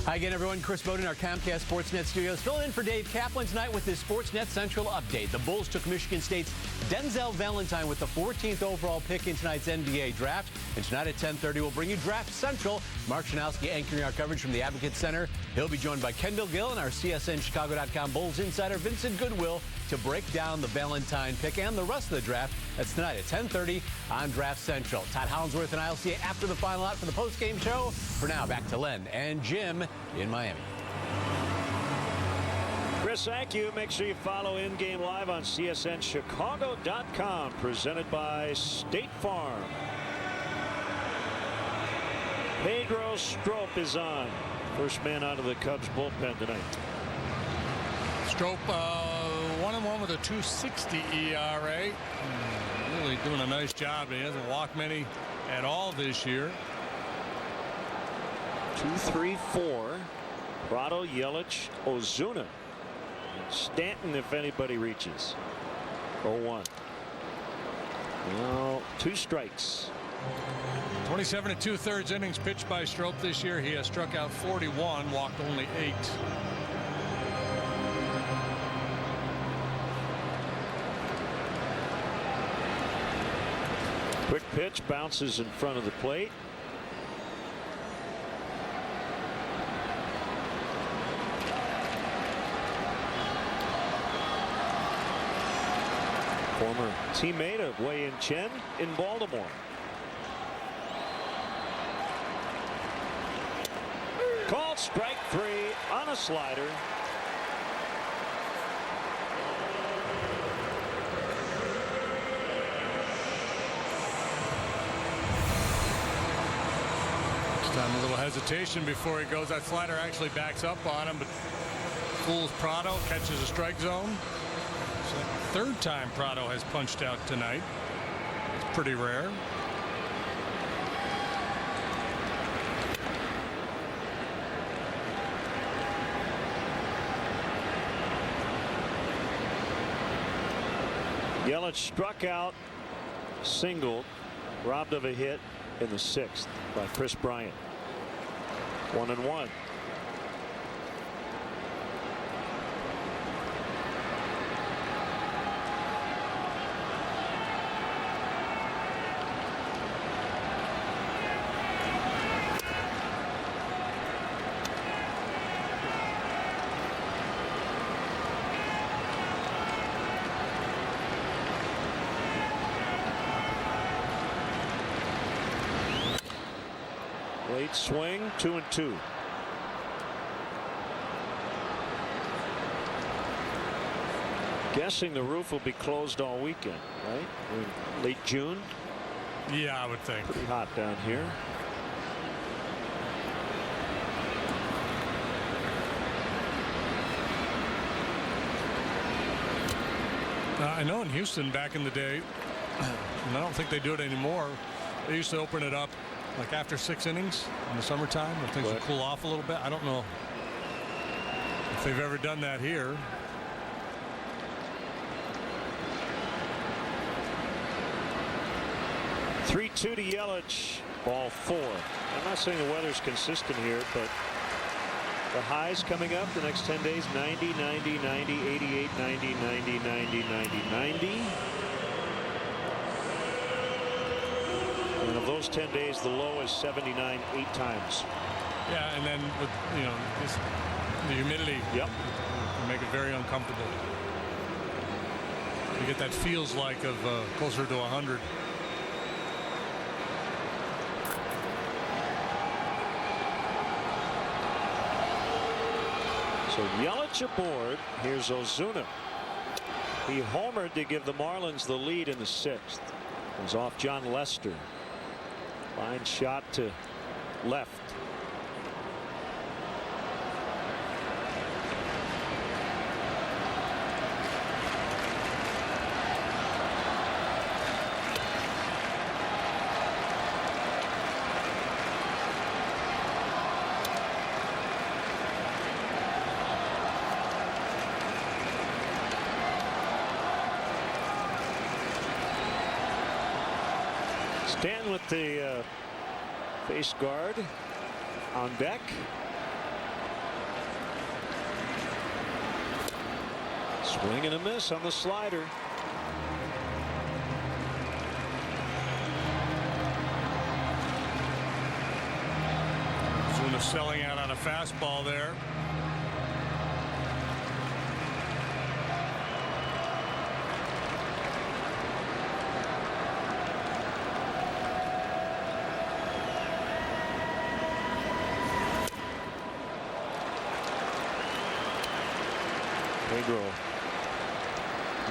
Hi again, everyone. Chris Bowden, our Comcast Sportsnet studios, filling in for Dave Kaplan tonight with this Sportsnet Central update. The Bulls took Michigan State's Denzel Valentine with the 14th overall pick in tonight's NBA draft. And tonight at 10:30, we'll bring you Draft Central. Mark Shanowski anchoring our coverage from the Advocate Center. He'll be joined by Kendall Gill and our CSNChicago.com Bulls insider Vincent Goodwill to break down the Valentine pick and the rest of the draft. That's tonight at 10:30 on Draft Central. Todd Hollingsworth and I'll see you after the final out for the postgame show. For now, back to Len and Jim in Miami. Chris, thank you. Make sure you follow In Game Live on CSNChicago.com. Presented by State Farm. Pedro Strop is on. First man out of the Cubs bullpen tonight. Strop 1-1 with a 2.60 ERA. Really doing a nice job. He hasn't walked many at all this year. 2-3-4. Prado, Yelich, Ozuna. Stanton, if anybody reaches. 0-1. Well, 2 strikes. 27 2/3 innings pitched by Strop this year. He has struck out 41, walked only 8. Quick pitch, bounces in front of the plate. Former teammate of Wei-Yin Chen in Baltimore. Called strike 3 on a slider. Time a little hesitation before he goes. That slider actually backs up on him, but fools Prado, catches a strike zone. It's the third time Prado has punched out tonight. It's pretty rare. Yelich struck out, singled, robbed of a hit in the 6th by Chris Bryant. 1-1. Late swing, 2-2. Guessing the roof will be closed all weekend, right? Late June. Yeah, I would think. Pretty hot down here. I know in Houston back in the day, and I don't think they do it anymore, they used to open it up like after 6 innings in the summertime when things would cool off a little bit. I don't know if they've ever done that here. (3-2) to Yelich. Ball 4. I'm not saying the weather's consistent here, but the highs coming up the next 10 days: 90, 90, 90, 88, 90, 90, 90, 90, 90. And of those 10 days, the low is 79 8 times. Yeah, and then with the humidity, yep, can make it very uncomfortable. You get that feels like of closer to 100. So Yelich aboard. Here's Ozuna. He homered to give the Marlins the lead in the 6th. It was off John Lester. Line shot to left. Stanton with the face guard on deck. Swing and a miss on the slider. Ozuna selling out on a fastball there. Pedro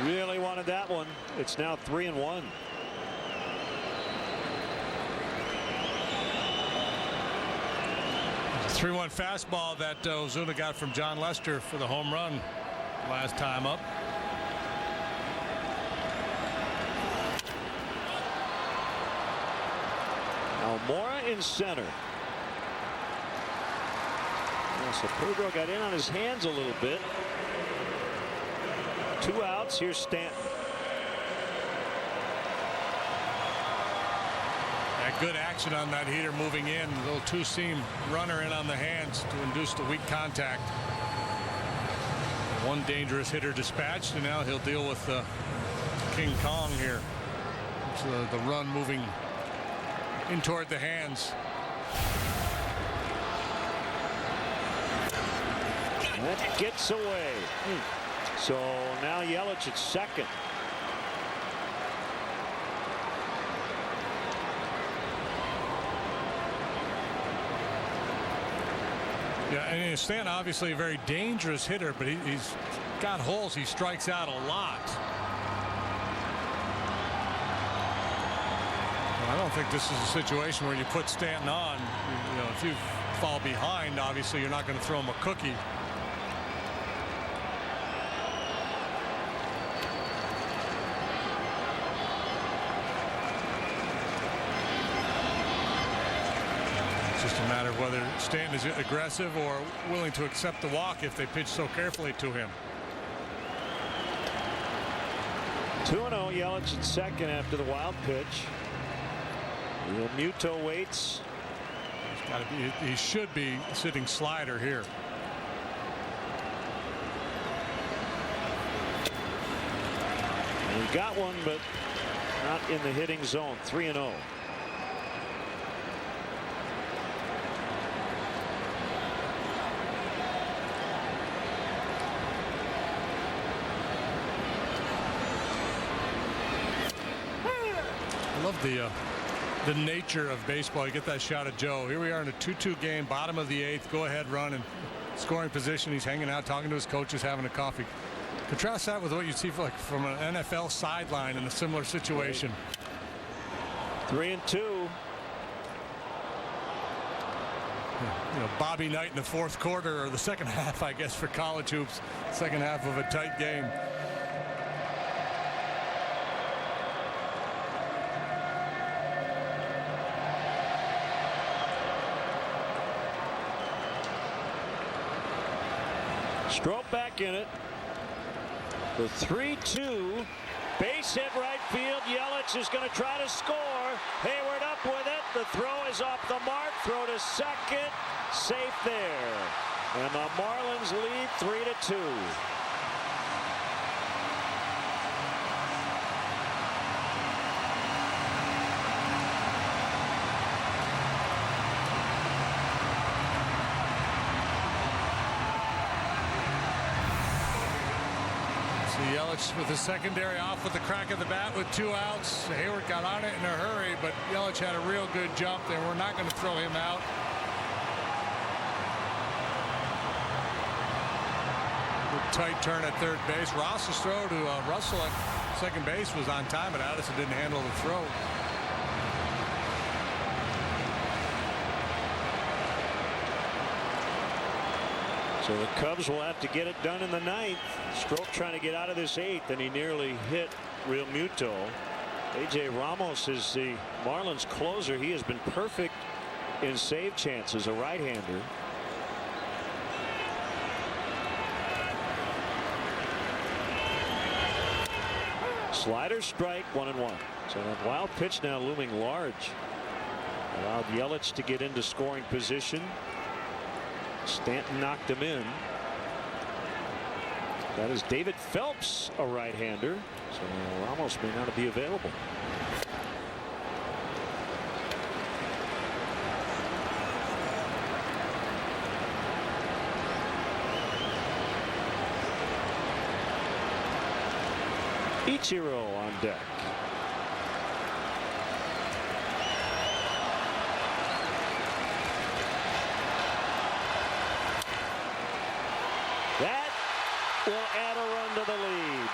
really wanted that one. It's now 3-1. It's a 3-1 fastball that Ozuna got from John Lester for the home run last time up. Almora in center. So Pedro got in on his hands a little bit. 2 outs. Here's Stanton. Good action on that heater moving in. A little two-seam runner in on the hands to induce the weak contact. One dangerous hitter dispatched, and now he'll deal with King Kong here. It's the run moving in toward the hands. That gets away. So now Yelich at second. Yeah, and Stanton obviously a very dangerous hitter, but he's got holes. He strikes out a lot. I don't think this is a situation where you put Stanton on. You know, if you fall behind, obviously you're not going to throw him a cookie. It's just a matter of whether Stanton is aggressive or willing to accept the walk if they pitch so carefully to him. 2-0, Yelich at second after the wild pitch. Muto waits. He should be sitting slider here. He got one, but not in the hitting zone. 3-0. I love the nature of baseball. You get that shot at Joe. Here we are in a 2-2 game, bottom of the 8th. Go ahead run and scoring position. He's hanging out, talking to his coaches, having a coffee. Contrast that with what you see from an NFL sideline in a similar situation. 3-2. You know, Bobby Knight in the fourth quarter, or the second half, I guess, for college hoops. Second half of a tight game. Stroke back in it. The 3-2. Base hit right field. Yelich is going to try to score. Hayward up with it. The throw is off the mark. Throw to second. Safe there. And the Marlins lead 3-2. Yelich with the secondary off with the crack of the bat with 2 outs. Hayward got on it in a hurry, but Yelich had a real good jump there. We're not going to throw him out. Good tight turn at third base. Ross's throw to Russell at second base was on time, but Addison didn't handle the throw. So the Cubs will have to get it done in the 9th. Stroke trying to get out of this 8th, and he nearly hit Real Muto. A.J. Ramos is the Marlins closer. He has been perfect in save chances, a right-hander. Slider strike, 1-1. So that wild pitch now looming large. Allowed Yelich to get into scoring position. Stanton knocked him in. That is David Phelps, a right-hander. So Ramos may not be available. Ichiro on deck. That will add a run to the lead.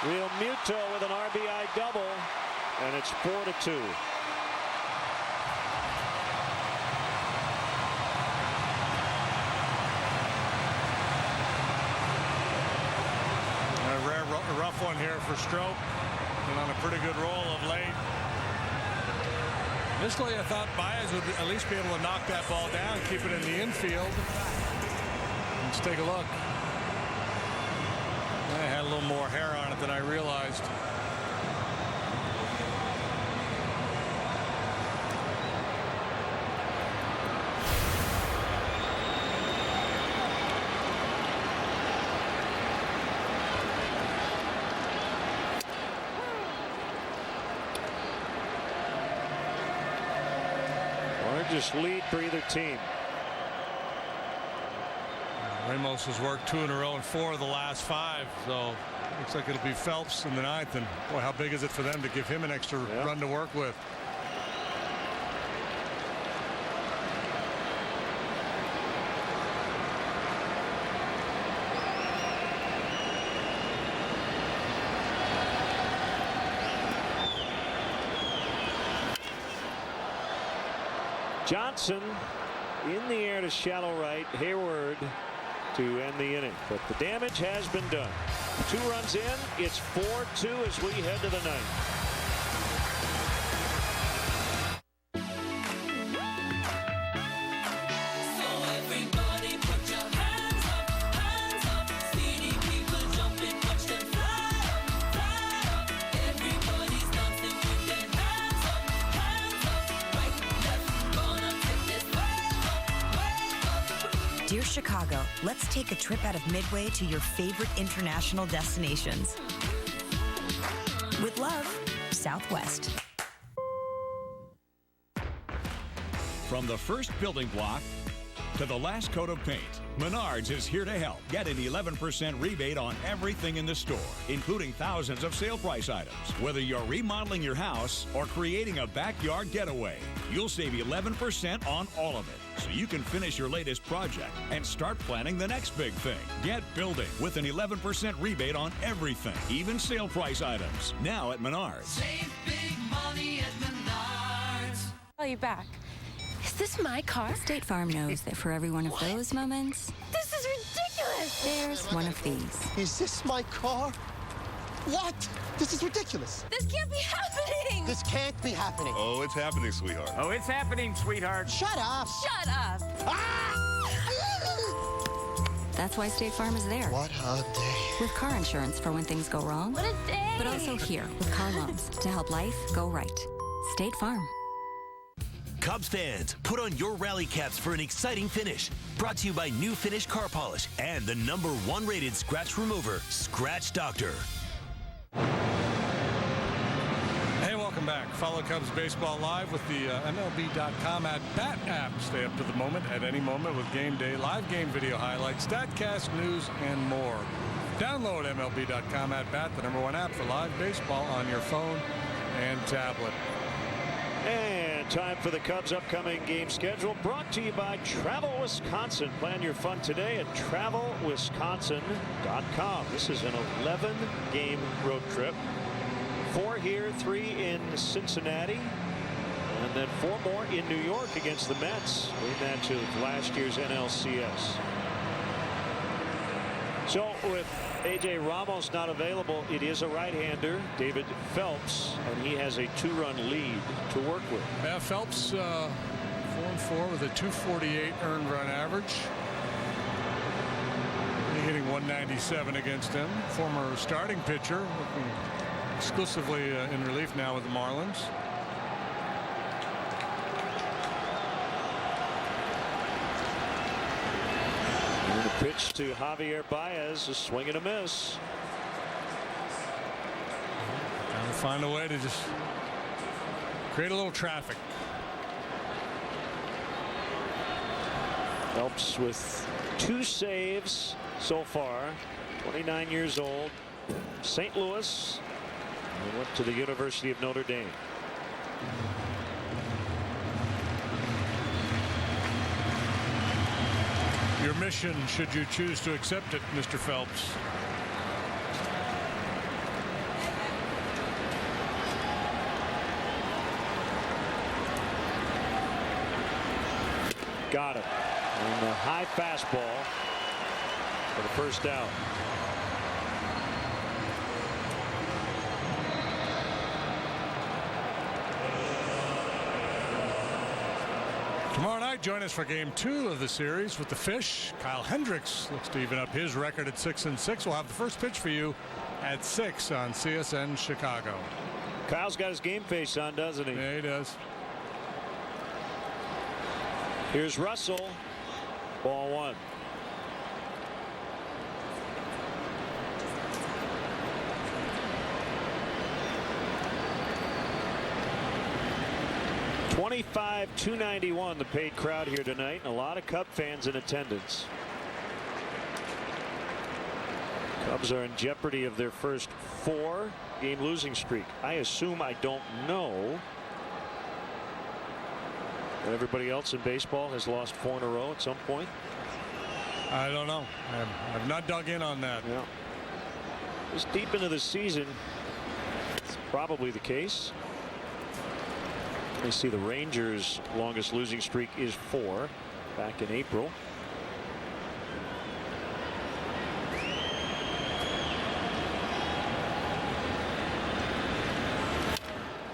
Real Muto with an RBI double, and it's 4-2. A rough one here for Stroke. Been on a pretty good roll of late. Initially, I thought Baez would at least be able to knock that ball down, keep it in the infield. Let's take a look. I had a little more hair on it than I realized. Largest lead for either team. Ramos has worked 2 in a row and 4 of the last 5, so looks like it'll be Phelps in the 9th, and boy, how big is it for them to give him an extra run to work with. Johnson in the air to shallow right. Hayward to end the inning. But the damage has been done. 2 runs in. It's 4-2 as we head to the ninth. Dear Chicago, let's take a trip out of Midway to your favorite international destinations. With love, Southwest. From the first building block to the last coat of paint, Menards is here to help. Get an 11% rebate on everything in the store, including thousands of sale price items. Whether you're remodeling your house or creating a backyard getaway, you'll save 11% on all of it, so you can finish your latest project and start planning the next big thing. Get building with an 11% rebate on everything, even sale price items. Now at Menards. Save big money at Menards. Call you back. Is this my car? State Farm knows that for every one of those moments, This is ridiculous. there's one of these. Is this my car? What? This is ridiculous. This can't be happening. This can't be happening. Oh, it's happening, sweetheart. Oh, it's happening, sweetheart. Shut up. Shut up. That's why State Farm is there. What a day. With car insurance for when things go wrong. What a day. But also here with car loans to help life go right. State Farm. Cubs fans, put on your rally caps for an exciting finish. Brought to you by New Finish Car Polish and the #1 rated scratch remover, Scratch Doctor. Hey, welcome back. Follow Cubs baseball live with the MLB.com at Bat app. Stay up to the moment at any moment with game day, live game video highlights, StatCast, news, and more. Download MLB.com at Bat, the #1 app for live baseball on your phone and tablet. And time for the Cubs' upcoming game schedule, brought to you by Travel Wisconsin. Plan your fun today at travelwisconsin.com. This is an 11-game road trip. 4 here, 3 in Cincinnati, and then 4 more in New York against the Mets. Rematch of last year's NLCS. So with A.J. Ramos not available, it is a right-hander, David Phelps, and he has a 2-run lead to work with. Yeah, Phelps 4-4 with a 248 earned run average. Hitting 197 against him. Former starting pitcher, working exclusively in relief now with the Marlins. And the pitch to Javier Baez, a swing and a miss. Trying to find a way to just create a little traffic. Phelps with 2 saves so far. 29 years old. St. Louis. And went to the University of Notre Dame. Your mission, should you choose to accept it, Mr. Phelps. Got him. And a high fastball for the first out. Tomorrow night, join us for game 2 of the series with the Fish. Kyle Hendricks looks to even up his record at 6-6. We'll have the first pitch for you at 6 on CSN Chicago. Kyle's got his game face on, doesn't he? Yeah, he does. Here's Russell. Ball 1. $25,291 the paid crowd here tonight, and a lot of Cub fans in attendance. Cubs are in jeopardy of their first 4-game losing streak. I assume I don't know. Everybody else in baseball has lost 4 in a row at some point. I don't know. I've not dug in on that. Yeah. Just deep into the season, it's probably the case. You see the Rangers' longest losing streak is 4 back in April.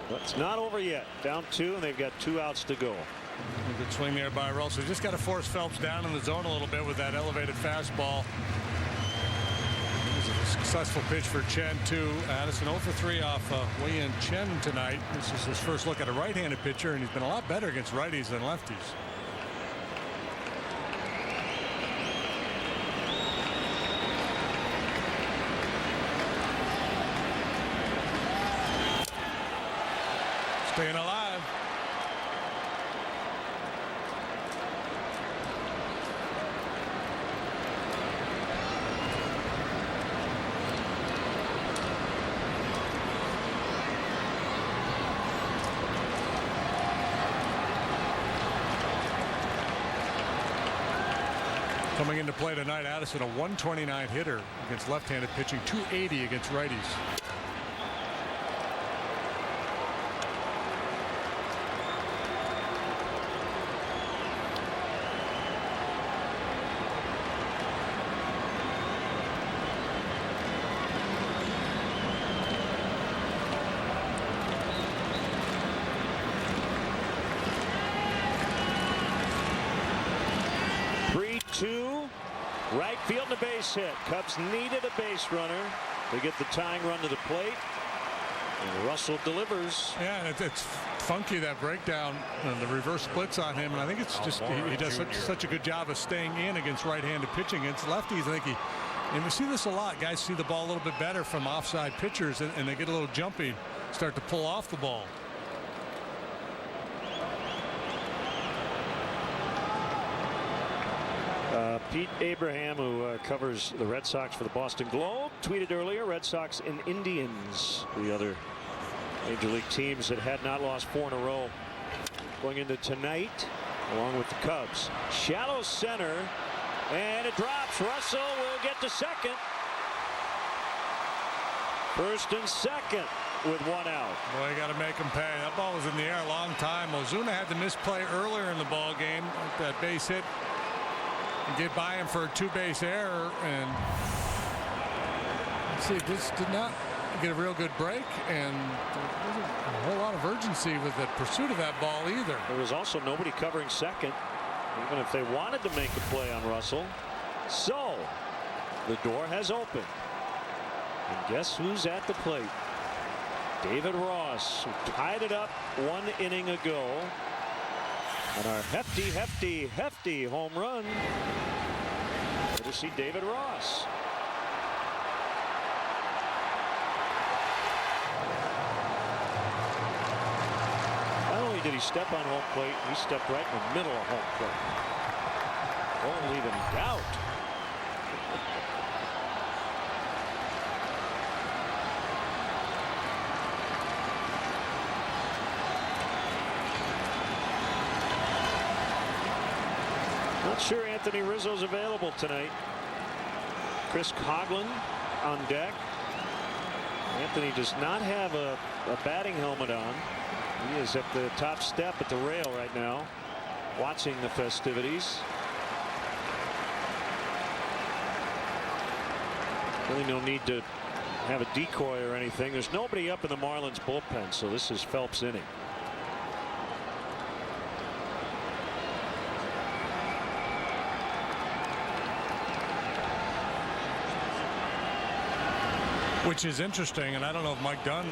But it's not over yet. Down 2, and they've got 2 outs to go. A good swing there by Russell. Just got to force Phelps down in the zone a little bit with that elevated fastball. It was a successful pitch for Chen, too. Addison 0 for 3 off Wei-Yin Chen tonight. This is his first look at a right-handed pitcher, and he's been a lot better against righties than lefties. Staying alive. Coming into play tonight, Addison, a 129 hitter against left-handed pitching, 280 against righties. Right field and a base hit. Cubs needed a base runner to get the tying run to the plate. And Russell delivers. Yeah, and it's funky, that breakdown, the reverse splits on him. And I think it's just he does such a good job of staying in against right-handed pitching. Against lefties, I think and we see this a lot. Guys see the ball a little bit better from offside pitchers, and they get a little jumpy, start to pull off the ball. Pete Abraham, who covers the Red Sox for the Boston Globe, tweeted earlier, Red Sox and Indians, the other major league teams that had not lost 4 in a row going into tonight, along with the Cubs. Shallow center, and it drops. Russell will get to second. First and second with 1 out. Boy, you got to make him pay. That ball was in the air a long time. Ozuna had the misplay earlier in the ball game, that base hit. And get by him for a 2-base error, and see, just did not get a real good break, and there wasn't a whole lot of urgency with the pursuit of that ball either. There was also nobody covering second, even if they wanted to make a play on Russell. So the door has opened, and guess who's at the plate? David Ross, who tied it up 1 inning ago. And our hefty home run. Good to see David Ross. Not only did he step on home plate, he stepped right in the middle of home plate. Won't leave any doubt. Not sure Anthony Rizzo's available tonight. Chris Coughlin on deck. Anthony does not have a batting helmet on. He is at the top step at the rail right now, watching the festivities. Really no need to have a decoy or anything. There's nobody up in the Marlins bullpen, so this is Phelps' inning. Which is interesting, and I don't know if Mike Dunn,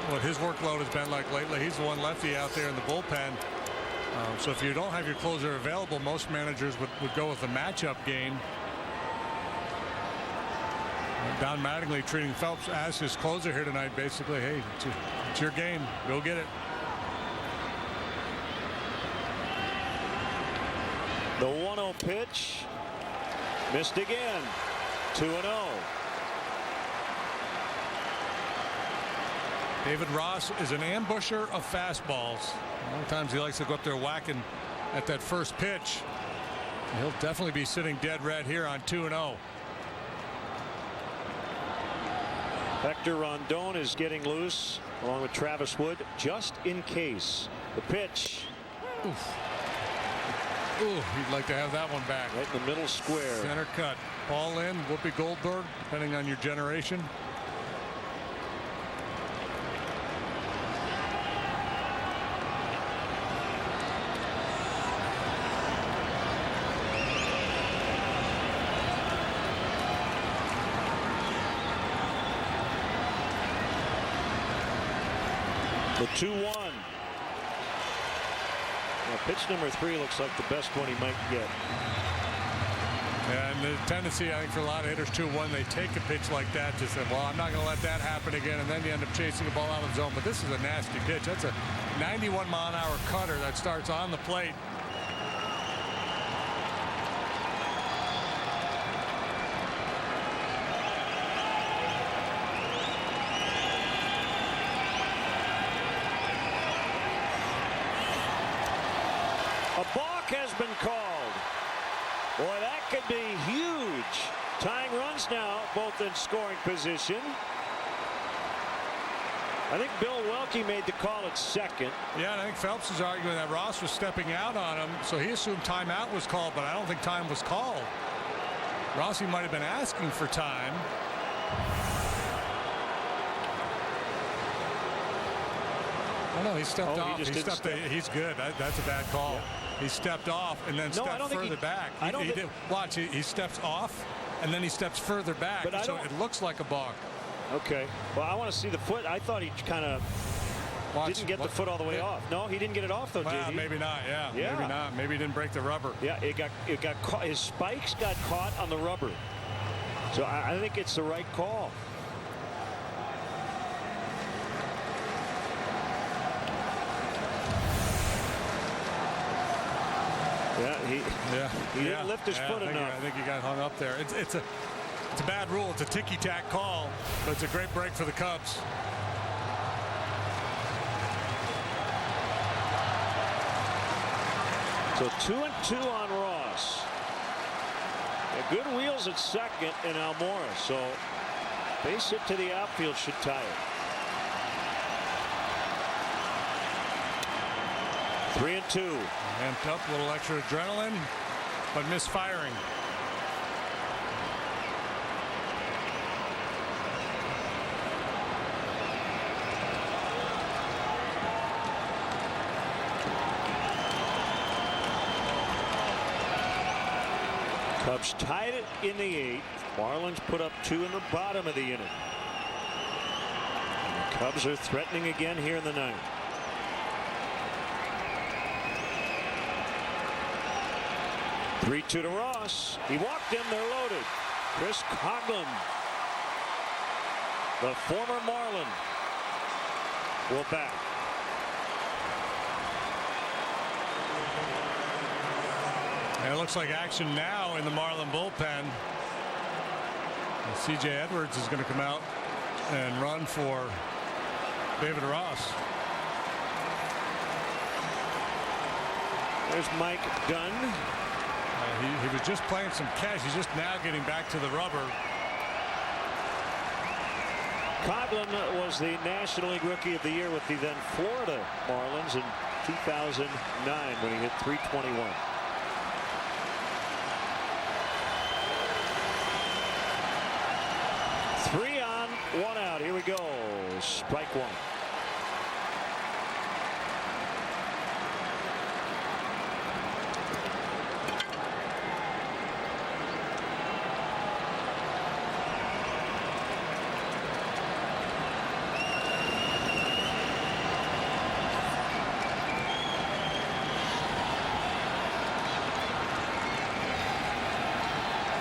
what his workload has been like lately. He's the one lefty out there in the bullpen. So if you don't have your closer available, most managers would go with the matchup game. Don Mattingly treating Phelps as his closer here tonight. Basically, hey, it's your game. Go get it. The 1-0 pitch. Missed again. 2-0. David Ross is an ambusher of fastballs. Sometimes he likes to go up there whacking at that first pitch. He'll definitely be sitting dead red here on 2-0. Hector Rondon is getting loose along with Travis Wood just in case. The pitch. Oof. Ooh, you'd like to have that one back. Right in the middle square. Center cut. Ball in. Whoopi Goldberg, depending on your generation. The 2-1. Now, pitch number 3 looks like the best one he might get. And the tendency, I think, for a lot of hitters, too, when they take a pitch like that, to say, well, I'm not going to let that happen again, and then you end up chasing the ball out of the zone. But this is a nasty pitch. That's a 91-mile-an-hour cutter that starts on the plate. A balk has been called. Boy, that could be huge. Tying runs now, both in scoring position. I think Bill Welke made the call at second. Yeah, and I think Phelps is arguing that Ross was stepping out on him, so he assumed timeout was called, but I don't think time was called. Rossi might have been asking for time. Oh, no, he stepped off. He's good. That's a bad call. Yeah. He stepped off and then stepped further back. Watch, he steps off and then he steps further back. But so it looks like a balk. Okay. Well, I want to see the foot. I thought he kind of didn't get the foot all the way off. No, he didn't get it off though, did he? Maybe not. Yeah. Maybe not. Maybe he didn't break the rubber. Yeah, it got caught. His spikes got caught on the rubber. So I think it's the right call. He didn't lift his foot enough. I think he got hung up there. It's a bad rule. It's a ticky-tack call, but it's a great break for the Cubs. So 2-2 on Ross. Good wheels at second in Almora. So base hit to the outfield should tie it. 3-2. Amped up, a little extra adrenaline, but misfiring. Cubs tied it in the 8th. Marlins put up 2 in the bottom of the inning. And the Cubs are threatening again here in the 9th. Three-2 to Ross. He walked in. They're loaded. Chris Coghlan, the former Marlin, will bat. And it looks like action now in the Marlin bullpen. C.J. Edwards is going to come out and run for David Ross. There's Mike Dunn. He was just playing some catch. He's just now getting back to the rubber. Coghlan was the National League Rookie of the Year with the then Florida Marlins in 2009 when he hit .321. Three on, 1 out. Here we go. Strike 1.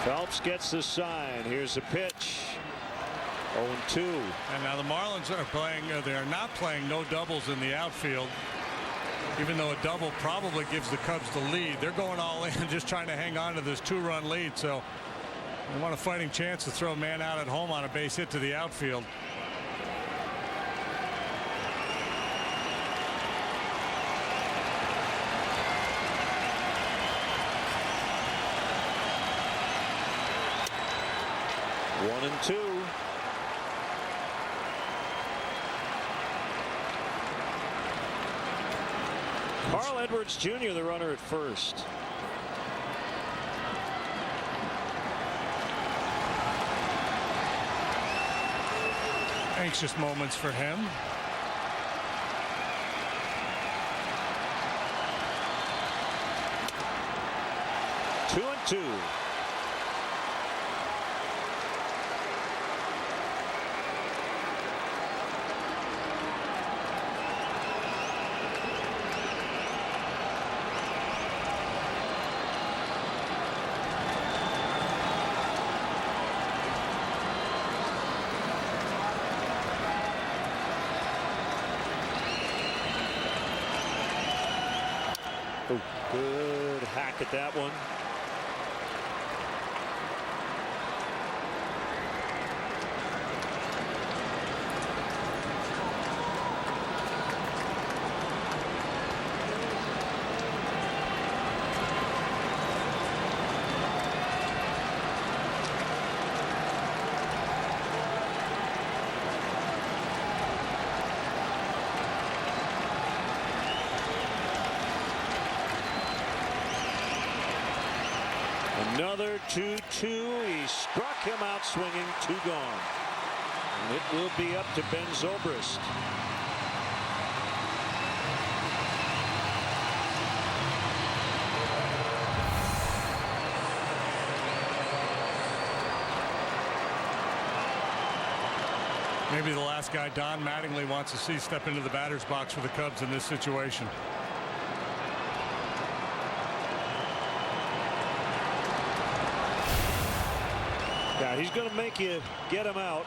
Phelps gets the sign. Here's the pitch. 0-2. And now the Marlins are playing. They are not playing no doubles in the outfield. Even though a double probably gives the Cubs the lead, they're going all in, just trying to hang on to this 2-run lead. So they want a fighting chance to throw a man out at home on a base hit to the outfield. Carl Edwards Jr., the runner at first. Anxious moments for him. Two and two. Oh, good hack at that one. Another 2-2. He struck him out swinging. 2 gone. And it will be up to Ben Zobrist. Maybe the last guy Don Mattingly wants to see step into the batter's box for the Cubs in this situation. Yeah, he's going to make you get him out.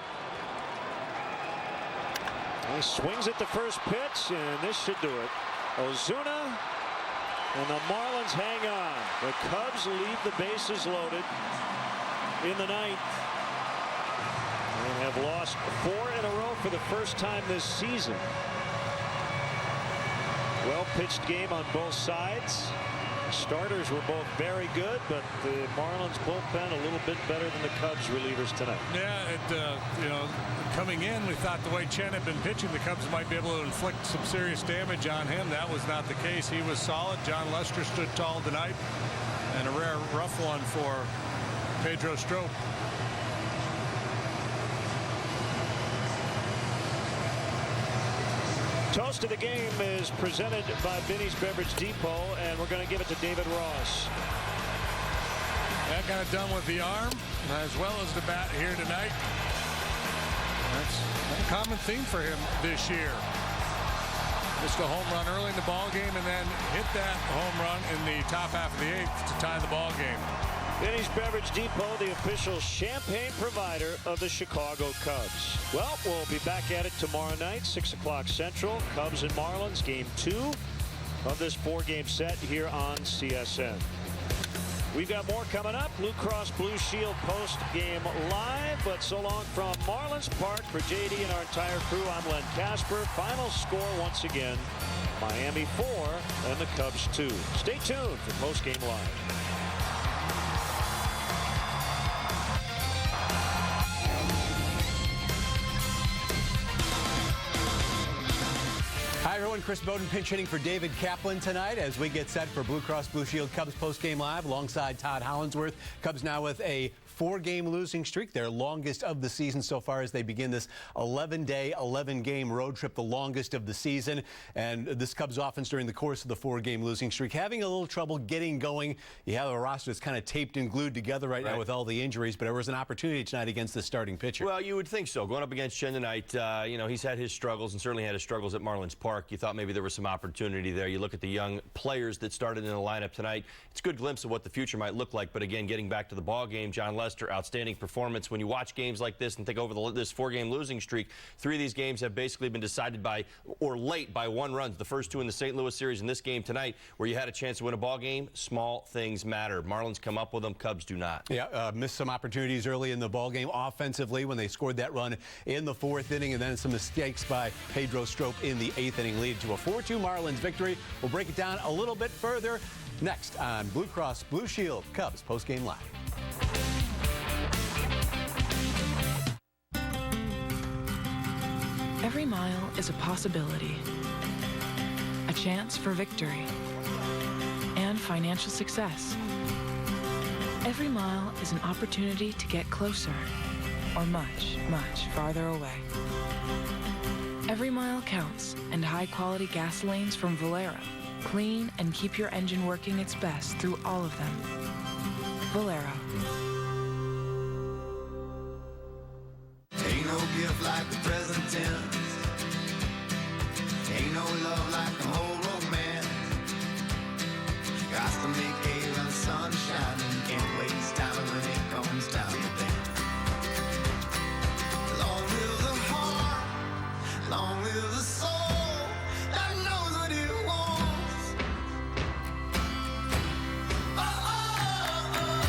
He swings at the first pitch, and this should do it. Ozuna, and the Marlins hang on. The Cubs leave the bases loaded in the ninth and have lost 4 in a row for the first time this season. Well-pitched game on both sides. Starters were both very good, but the Marlins bullpen a little bit better than the Cubs relievers tonight. Yeah, you know, coming in, we thought the way Chen had been pitching, the Cubs might be able to inflict some serious damage on him. That was not the case. He was solid. John Lester stood tall tonight, and a rare rough one for Pedro Strop. Toast of the game is presented by Binny's Beverage Depot, and we're going to give it to David Ross. That got it done with the arm as well as the bat here tonight. That's a common theme for him this year. Missed a home run early in the ball game and then hit that home run in the top half of the 8th to tie the ball game. Binny's Beverage Depot, the official champagne provider of the Chicago Cubs. Well, we'll be back at it tomorrow night, 6 o'clock Central. Cubs and Marlins, game 2 of this 4-game set here on CSN. We've got more coming up. Blue Cross Blue Shield post-game live. But so long from Marlins Park for JD and our entire crew. I'm Len Casper. Final score once again, Miami 4 and the Cubs 2. Stay tuned for post-game live. Hi, everyone. Chris Bowden pinch hitting for David Kaplan tonight as we get set for Blue Cross Blue Shield Cubs postgame live alongside Todd Hollandsworth. Cubs now with a 4-game losing streak, their longest of the season so far as they begin this 11-day, 11-game road trip, the longest of the season. And this Cubs offense during the course of the 4-game losing streak having a little trouble getting going. You have a roster that's kind of taped and glued together right now with all the injuries, but there was an opportunity tonight against the starting pitcher. Well, you would think so. Going up against Chen tonight, you know, he's had his struggles and certainly had his struggles at Marlins Park. You thought maybe there was some opportunity there. You look at the young players that started in the lineup tonight. It's a good glimpse of what the future might look like. But again, getting back to the ball game, John Lester, outstanding performance. When you watch games like this and think over this 4-game losing streak, 3 of these games have basically been decided by or late by 1 run. The first 2 in the St. Louis series and this game tonight where you had a chance to win a ball game. Small things matter. Marlins come up with them. Cubs do not. Yeah, missed some opportunities early in the ball game offensively when they scored that run in the 4th inning, and then some mistakes by Pedro Strop in the 8th inning lead to a 4-2 Marlins victory. We'll break it down a little bit further next on Blue Cross Blue Shield Cubs postgame live. Every mile is a possibility. a chance for victory, and financial success. Every mile is an opportunity to get closer or much, much farther away. Every mile counts, and high-quality gasolines from Valero clean and keep your engine working its best through all of them. Valero. Ain't no gift like the present tense. Ain't no love like the whole romance. Got to make hay when the sun's shining. Can't waste time when it comes time to dance. Long live the heart, long live the soul that knows what it wants. Oh, oh, oh.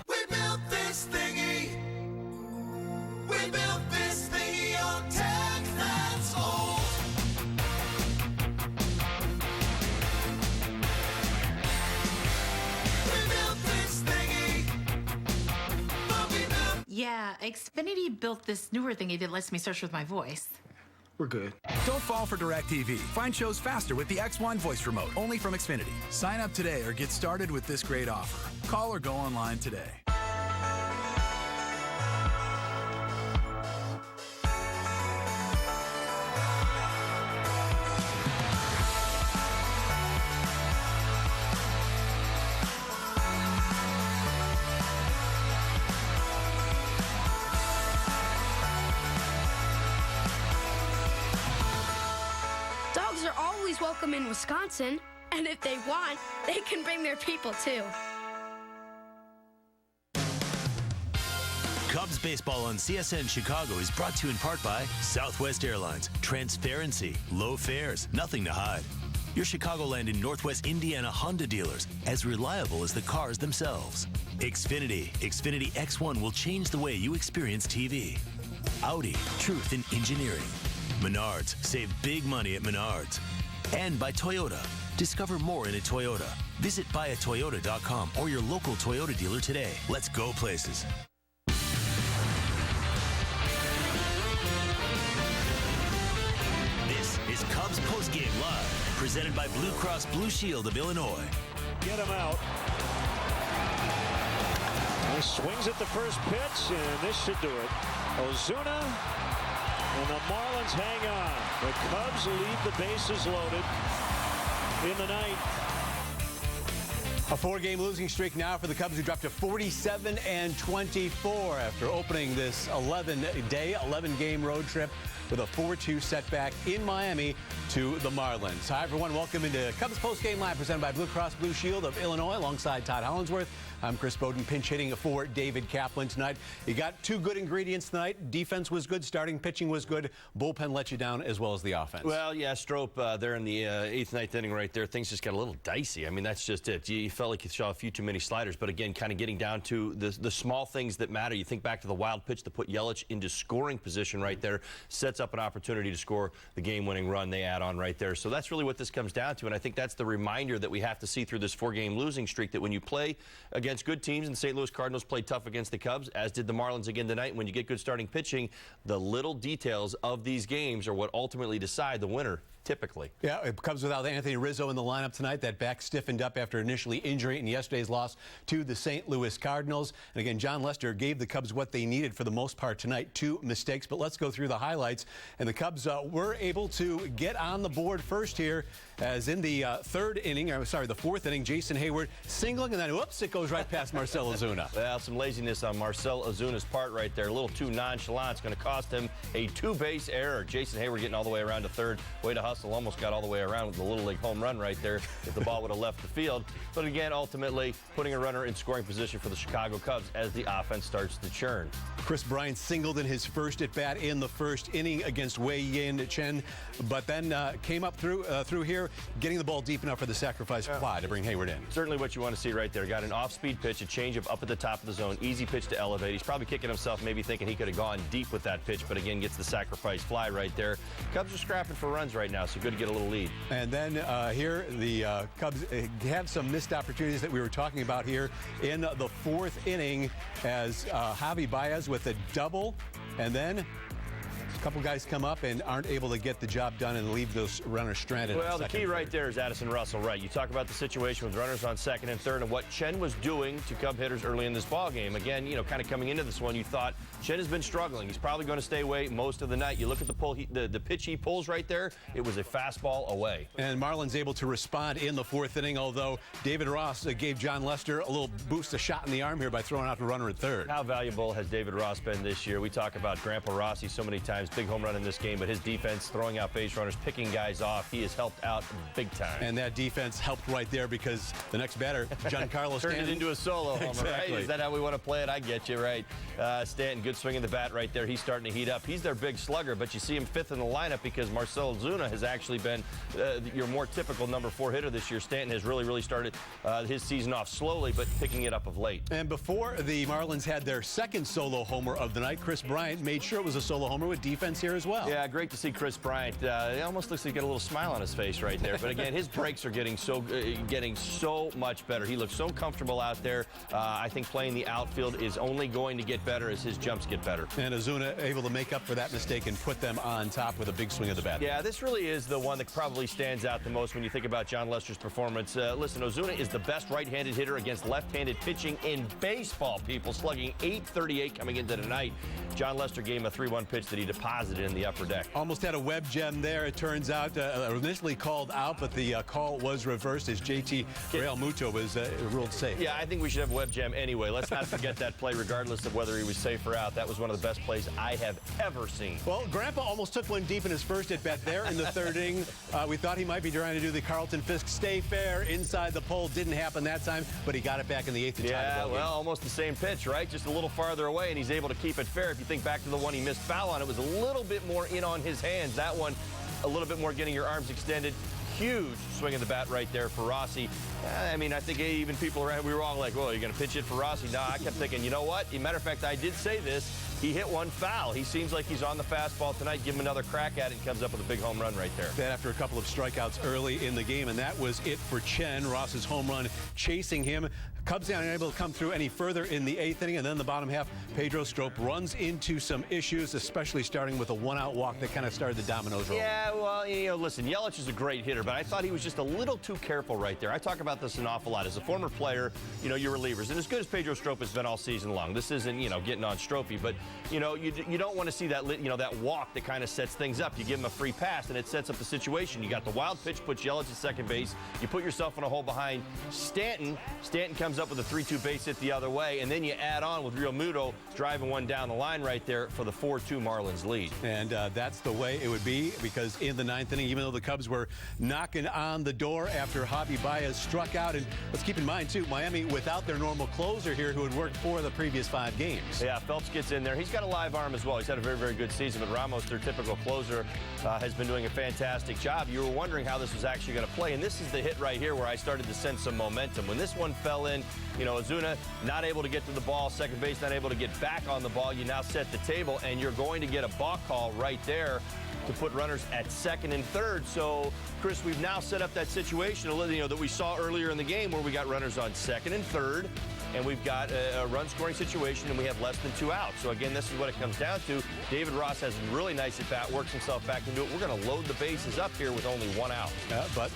We built this thingy. We built this thingy on tech that's old. We built this thingy. But we built. Yeah, Xfinity built this newer thingy that lets me search with my voice. We're good. Don't fall for DirecTV. Find shows faster with the X1 voice remote, only from Xfinity. Sign up today or get started with this great offer. Call or go online today. Dogs are always welcome in Wisconsin, and if they want, they can bring their people too. Cubs baseball on CSN Chicago is brought to you in part by Southwest Airlines. Transparency, low fares, nothing to hide. Your Chicagoland and Northwest Indiana Honda dealers, as reliable as the cars themselves. Xfinity X1 will change the way you experience TV. Audi, truth in engineering. Menards, save big money at Menards. And by Toyota, discover more in a Toyota. Visit buyatoyota.com or your local Toyota dealer today. Let's go places. This is Cubs Postgame Live, presented by Blue Cross Blue Shield of Illinois. Get him out. He swings at the first pitch, and this should do it. Ozuna, and the Marlins hang on. The Cubs leave the bases loaded in the ninth. A 4-game losing streak now for the Cubs, who dropped to 47-24 after opening this 11-game road trip with a 4-2 setback in Miami to the Marlins. Hi, everyone. Welcome into Cubs Postgame Live, presented by Blue Cross Blue Shield of Illinois, alongside Todd Hollinsworth. I'm Chris Bowden, pinch hitting for David Kaplan tonight. You got two good ingredients tonight. Defense was good. Starting pitching was good. Bullpen let you down, as well as the offense. Well, yeah, Strope there in the 8th, 9th inning right there. Things just got a little dicey. I mean, that's just it. You felt like you saw a few too many sliders. But again, kind of getting down to the small things that matter. You think back to the wild pitch that put Yelich into scoring position right there. Sets up an opportunity to score the game-winning run they add on right there. So that's really what this comes down to. And I think that's the reminder that we have to see through this 4-game losing streak, that when you play against good teams, and the St. Louis Cardinals played tough against the Cubs, as did the Marlins again tonight, when you get good starting pitching, the little details of these games are what ultimately decide the winner, typically. Yeah, it comes without Anthony Rizzo in the lineup tonight. That back stiffened up after initially injury in yesterday's loss to the St. Louis Cardinals. And again, John Lester gave the Cubs what they needed for the most part tonight. 2 mistakes, but let's go through the highlights. And the Cubs were able to get on the board first here, as in the the 4th inning, Jason Hayward singling, and then whoops, it goes right past Marcell Ozuna. Well, some laziness on Marcell Ozuna's part right there. A little too nonchalant. It's going to cost him a 2-base error. Jason Hayward getting all the way around to third. Way to hustle. Almost got all the way around with the Little League home run right there if the ball would have left the field. But again, ultimately, putting a runner in scoring position for the Chicago Cubs as the offense starts to churn. Chris Bryant singled in his first at-bat in the first inning against Wei Yin Chen, but then came up through here, getting the ball deep enough for the sacrifice fly to bring Hayward in. Certainly what you want to see right there. Got an off-speed pitch, a changeup up at the top of the zone, easy pitch to elevate. He's probably kicking himself, maybe thinking he could have gone deep with that pitch, but again, gets the sacrifice fly right there. Cubs are scrapping for runs right now, so good to get a little lead. And then here, the Cubs have some missed opportunities that we were talking about here in the 4th inning, as Javi Baez with a double, and then couple guys come up and aren't able to get the job done and leave those runners stranded. Well, the key right there is Addison Russell, right? You talk about the situation with runners on second and third and what Chen was doing to Cub hitters early in this ball game. Again, you know, kind of coming into this one, you thought Chen has been struggling. He's probably going to stay away most of the night. You look at the pull, the pitch he pulls right there, it was a fastball away. And Marlins able to respond in the fourth inning, although David Ross gave John Lester a little boost, a shot in the arm here by throwing out the runner at third. How valuable has David Ross been this year? We talk about Grandpa Rossi so many times, big home run in this game, but his defense, throwing out base runners, picking guys off, he has helped out big time. And that defense helped right there because the next batter, Giancarlo Stanton. Turned it into a solo homer, exactly. Right? Is that how we want to play it? I get you, right. Stanton, good swing of the bat right there. He's starting to heat up. He's their big slugger, but you see him fifth in the lineup because Marcell Ozuna has actually been your more typical number 4 hitter this year. Stanton has really started his season off slowly, but picking it up of late. And before the Marlins had their second solo homer of the night, Chris Bryant made sure it was a solo homer with defense here as well. Yeah, great to see Chris Bryant. It almost looks like he's got a little smile on his face right there. But again, his breaks are getting so much better. He looks so comfortable out there. I think playing the outfield is only going to get better as his jumps get better. And Ozuna able to make up for that mistake and put them on top with a big swing of the bat. Yeah, this really is the one that probably stands out the most when you think about John Lester's performance. Listen, Ozuna is the best right-handed hitter against left-handed pitching in baseball, people, slugging .838 coming into tonight. John Lester gave him a 3-1 pitch that he deposited in the upper deck. Almost had a web gem there. It turns out initially called out, but the call was reversed as JT Realmuto was ruled safe. Yeah, I think we should have web gem anyway. Let's not forget that play regardless of whether he was safe or out. That was one of the best plays I have ever seen. Well, Grandpa almost took one deep in his first at-bat there in the third inning. We thought he might be trying to do the Carlton Fisk stay fair inside the pole. Didn't happen that time, but he got it back in the 8th. Yeah, well, almost the same pitch, right? Just a little farther away, and he's able to keep it fair. If you think back to the one he missed foul on, it was a little bit more in on his hands. That one, a little bit more getting your arms extended. Huge swing of the bat right there for Rossi. I mean, I think even people around, we were all like, well, you're going to pitch it for Rossi? No, I kept thinking, you know what? As a matter of fact, I did say this. He hit one foul. He seems like he's on the fastball tonight. Give him another crack at it and comes up with a big home run right there. That after a couple of strikeouts early in the game, and that was it for Chen. Ross's home run chasing him. Cubs unable to come through any further in the 8th inning, and then the bottom half, Pedro Strop runs into some issues, especially starting with a one-out walk that kind of started the dominoes rolling. Yeah, well, you know, listen, Yelich is a great hitter, but I thought he was just a little too careful right there. I talk about this an awful lot. As a former player, you know, your relievers, and as good as Pedro Strop has been all season long, this isn't, you know, getting on Stropey, but, you know, you don't want to see that, you know, that walk that kind of sets things up. You give him a free pass, and it sets up the situation. You got the wild pitch, puts Yelich at second base. You put yourself in a hole behind Stanton. Stanton comes up with a 3-2 base hit the other way, and then you add on with Realmuto driving one down the line right there for the 4-2 Marlins lead. And that's the way it would be, because in the 9th inning, even though the Cubs were knocking on the door after Javi Baez struck out, and let's keep in mind, too, Miami without their normal closer here who had worked for the previous 5 games. Yeah, Phelps gets in there. He's got a live arm as well. He's had a very good season, but Ramos, their typical closer, has been doing a fantastic job. You were wondering how this was actually going to play, and this is the hit right here where I started to sense some momentum. When this one fell in, you know, Ozuna not able to get to the ball, second base not able to get back on the ball, you now set the table, and you're going to get a balk call right there to put runners at second and third. So, Chris, we've now set up that situation, you know, that we saw earlier in the game where we got runners on second and third, and we've got a run-scoring situation, and we have less than 2 outs. So, again, this is what it comes down to. David Ross has a really nice at-bat, works himself back into it. We're going to load the bases up here with only 1 out. But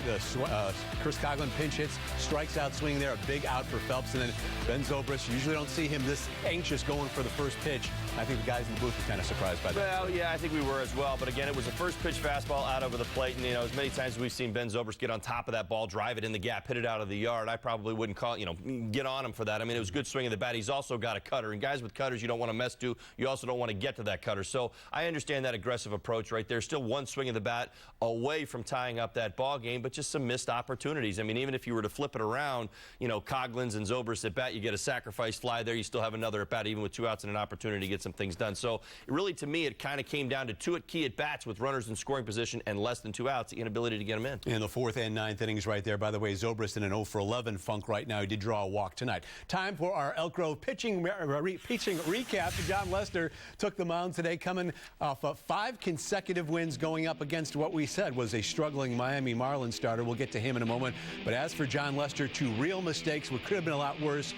Chris Coghlan pinch hits, strikes out swing there, a big out for Phelps, and then Ben Zobrist. Usually don't see him this anxious going for the first pitch. I think the guys in the booth were kind of surprised by that. Well, yeah, I think we were as well. But, again, it was a first pitch fastball out over the plate. And, you know, as many times as we've seen Ben Zobrist get on top of that ball, drive it in the gap, hit it out of the yard, I probably wouldn't call, you know, get on him for that. I mean, it was a good swing of the bat. He's also got a cutter. And guys with cutters, you don't want to mess to. You also don't want to get to that cutter. So I understand that aggressive approach right there. Still one swing of the bat away from tying up that ball game, but just some missed opportunities. I mean, even if you were to flip it around, you know, Coghlan's and Zobrist at bat, you get a sacrifice fly there. You still have another at bat, even with 2 outs and an opportunity to get some things done. So really, to me, it kind of came down to 2 key at bats with runners in scoring position and less than 2 outs, the inability to get them in. In the 4th and 9th innings right there. By the way, Zobrist in an 0 for 11 funk right now. He did draw a walk tonight. Time for our Elk Grove pitching recap. John Lester took the mound today, coming off of 5 consecutive wins, going up against what we said was a struggling Miami Marlins starter. We'll get to him in a moment. But as for John Lester, 2 real mistakes, what could have been a lot worse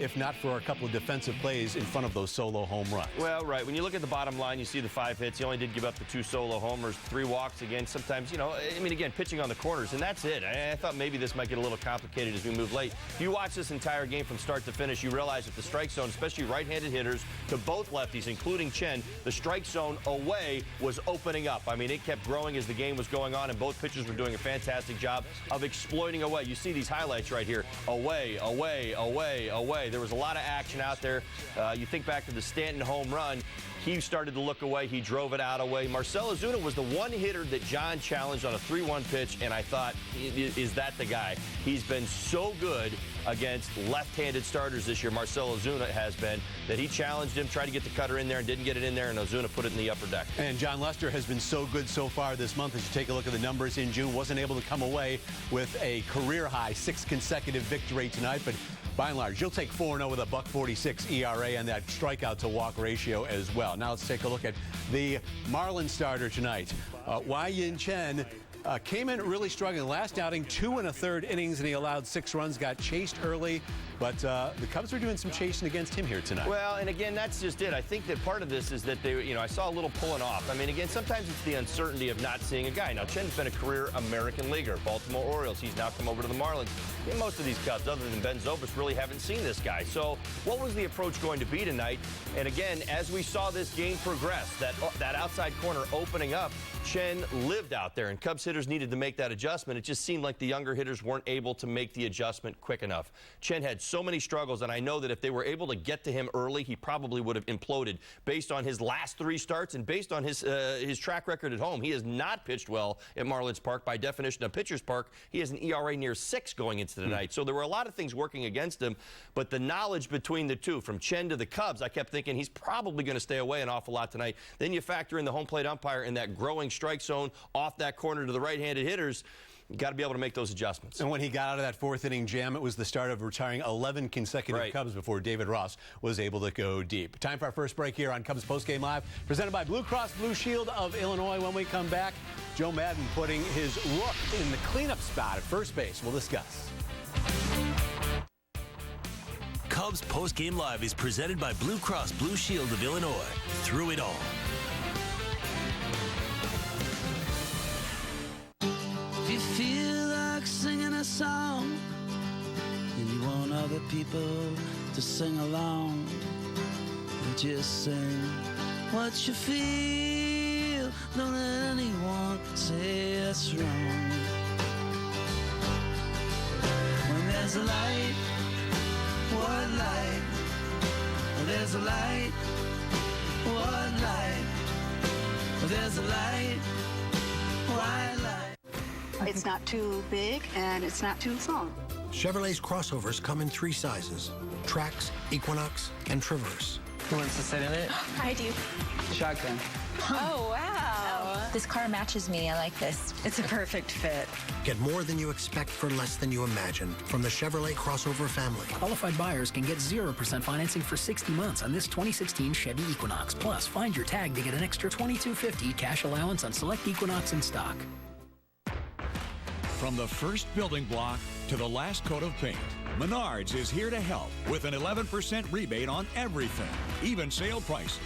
if not for a couple of defensive plays in front of those solo home runs. Well, right. When you look at the bottom line, you see the 5 hits. He only did give up the 2 solo homers, 3 walks again. Sometimes, again, pitching on the corners, and that's it. I thought maybe this might get a little complicated as we move late. If you watch this entire game from start to finish, you realize that the strike zone, especially right-handed hitters to both lefties, including Chen, the strike zone away was opening up. I mean, it kept growing as the game was going on, and both pitchers were doing a fantastic job of exploiting away. You see these highlights right here. Away, away, away, away. There was a lot of action out there. You think back to the Stanton home run. He started to look away. He drove it out away. Marcell Ozuna was the one hitter that John challenged on a 3-1 pitch, and I thought, is that the guy? He's been so good against left-handed starters this year, Marcell Ozuna has been, that he challenged him, tried to get the cutter in there and didn't get it in there, and Ozuna put it in the upper deck. And John Lester has been so good so far this month. As you take a look at the numbers in June, wasn't able to come away with a career-high 6 consecutive victory tonight, but by and large, you'll take 4-0 with a .146 ERA and that strikeout-to-walk ratio as well. Now let's take a look at the Marlins starter tonight. Wei-Yin Chen came in really struggling. Last outing, 2 1/3 innings, and he allowed 6 runs, got chased early. But the Cubs were doing some chasing against him here tonight. Well, and again, that's just it. I think that part of this is that they, I saw a little pulling off. I mean, again, sometimes it's the uncertainty of not seeing a guy. Now, Chen's been a career American leaguer, Baltimore Orioles. He's now come over to the Marlins. And most of these Cubs, other than Ben Zobrist, really haven't seen this guy. So what was the approach going to be tonight? And again, as we saw this game progress, that outside corner opening up, Chen lived out there, and Cubs hitters needed to make that adjustment. It just seemed like the younger hitters weren't able to make the adjustment quick enough. Chen had so many struggles, and I know that if they were able to get to him early, he probably would have imploded based on his last 3 starts and based on his track record at home. He has not pitched well at Marlins Park. By definition of pitcher's park, he has an ERA near 6 going into tonight. So there were a lot of things working against him, but the knowledge between the two, from Chen to the Cubs, I kept thinking he's probably going to stay away an awful lot tonight. Then you factor in the home plate umpire in that growing strike zone off that corner to the right-handed hitters. You got to be able to make those adjustments. And when he got out of that 4th inning jam, it was the start of retiring 11 consecutive Cubs before David Ross was able to go deep. Time for our first break here on Cubs Postgame Live, presented by Blue Cross Blue Shield of Illinois. When we come back, Joe Madden putting his rook in the cleanup spot at first base. We'll discuss. Cubs Postgame Live is presented by Blue Cross Blue Shield of Illinois. Through it all. If you feel like singing a song and you want other people to sing along, just sing what you feel. Don't let anyone say it's wrong. When there's a light, what light? There's a light, what light? There's a light, why light? It's not too big and it's not too small. Chevrolet's crossovers come in 3 sizes: Trax, Equinox, and Traverse. Who wants to sit in it? I do. Shotgun. Oh, wow. This car matches me. I like this. It's a perfect fit. Get more than you expect for less than you imagine from the Chevrolet crossover family. Qualified buyers can get 0% financing for 60 months on this 2016 Chevy Equinox. Plus, find your tag to get an extra $2,250 cash allowance on select Equinox in stock. From the first building block to the last coat of paint, Menards is here to help with an 11% rebate on everything, even sale prices.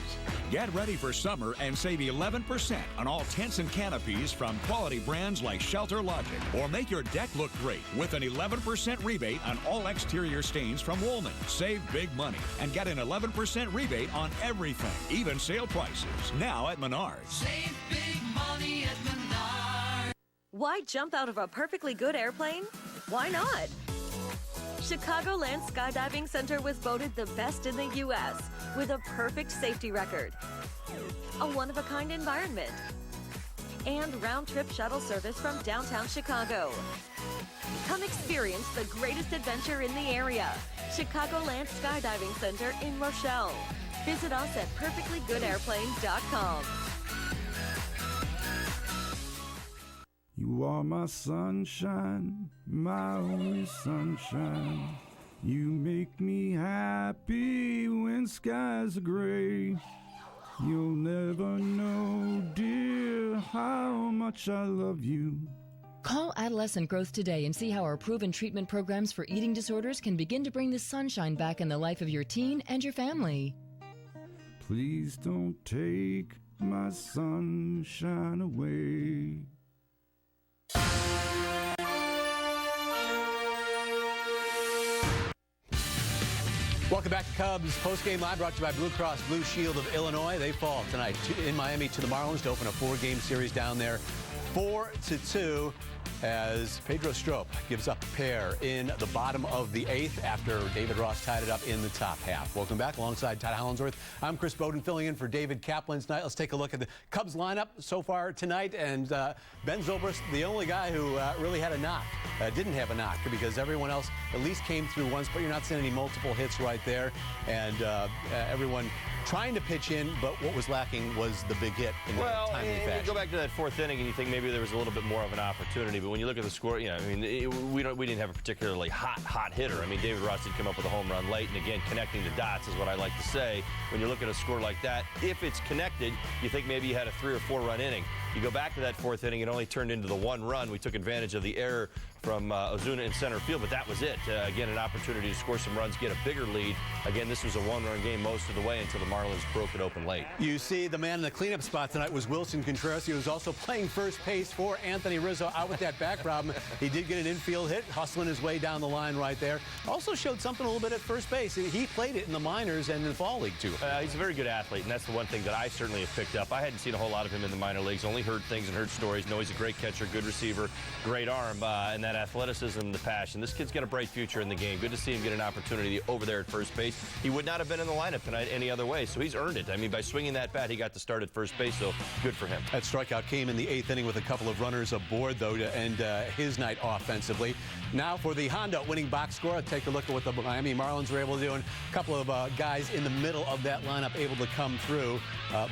Get ready for summer and save 11% on all tents and canopies from quality brands like Shelter Logic. Or make your deck look great with an 11% rebate on all exterior stains from Woolman. Save big money and get an 11% rebate on everything, even sale prices. Now at Menards. Save big money at Menards. Why jump out of a perfectly good airplane? Why not? Chicagoland Skydiving Center was voted the best in the U.S. with a perfect safety record, a one-of-a-kind environment, and round-trip shuttle service from downtown Chicago. Come experience the greatest adventure in the area. Chicagoland Skydiving Center in Rochelle. Visit us at perfectlygoodairplanes.com. You are my sunshine, my only sunshine. You make me happy when skies are gray. You'll never know, dear, how much I love you. Call Adolescent Growth today and see how our proven treatment programs for eating disorders can begin to bring the sunshine back in the life of your teen and your family. Please don't take my sunshine away. Welcome back to Cubs Postgame Live, brought to you by Blue Cross Blue Shield of Illinois. They fall tonight in Miami to the Marlins to open a 4-game series down there, 4-2, as Pedro Strop gives up a pair in the bottom of the 8th after David Ross tied it up in the top half. Welcome back alongside Todd Hollinsworth. I'm Chris Bowden filling in for David Kaplan tonight. Let's take a look at the Cubs lineup so far tonight. And Ben Zobrist, the only guy who really had a knock, didn't have a knock because everyone else at least came through once, but you're not seeing any multiple hits right there. And everyone trying to pitch in, but what was lacking was the big hit in the timely fashion. You go back to that 4th inning and you think maybe there was a little bit more of an opportunity, but when you look at the score, you know, I mean, we didn't have a particularly hot hitter. I mean, David Ross did come up with a home run late, and again, connecting the dots is what I like to say. When you look at a score like that, if it's connected, you think maybe you had a 3 or 4 run inning. You go back to that 4th inning, it only turned into the 1 run. We took advantage of the error from Ozuna in center field, but that was it. Again, an opportunity to score some runs, get a bigger lead. Again, this was a 1-run game most of the way until the Marlins broke it open late. You see the man in the cleanup spot tonight was Wilson Contreras. He was also playing first base for Anthony Rizzo out with that back problem. He did get an infield hit, hustling his way down the line right there. Also showed something a little bit at first base. He played it in the minors and in the fall league, too. He's a very good athlete, and that's the one thing that I certainly have picked up. I hadn't seen a whole lot of him in the minor leagues, only heard things and heard stories. Know he's a great catcher, good receiver, great arm, and that athleticism, the passion. This kid's got a bright future in the game. Good to see him get an opportunity over there at first base. He would not have been in the lineup tonight any other way, so he's earned it. I mean, by swinging that bat, he got to start at first base, so good for him. That strikeout came in the 8th inning with a couple of runners aboard, though, to end his night offensively. Now for the Honda winning box score, take a look at what the Miami Marlins were able to do, and a couple of guys in the middle of that lineup able to come through.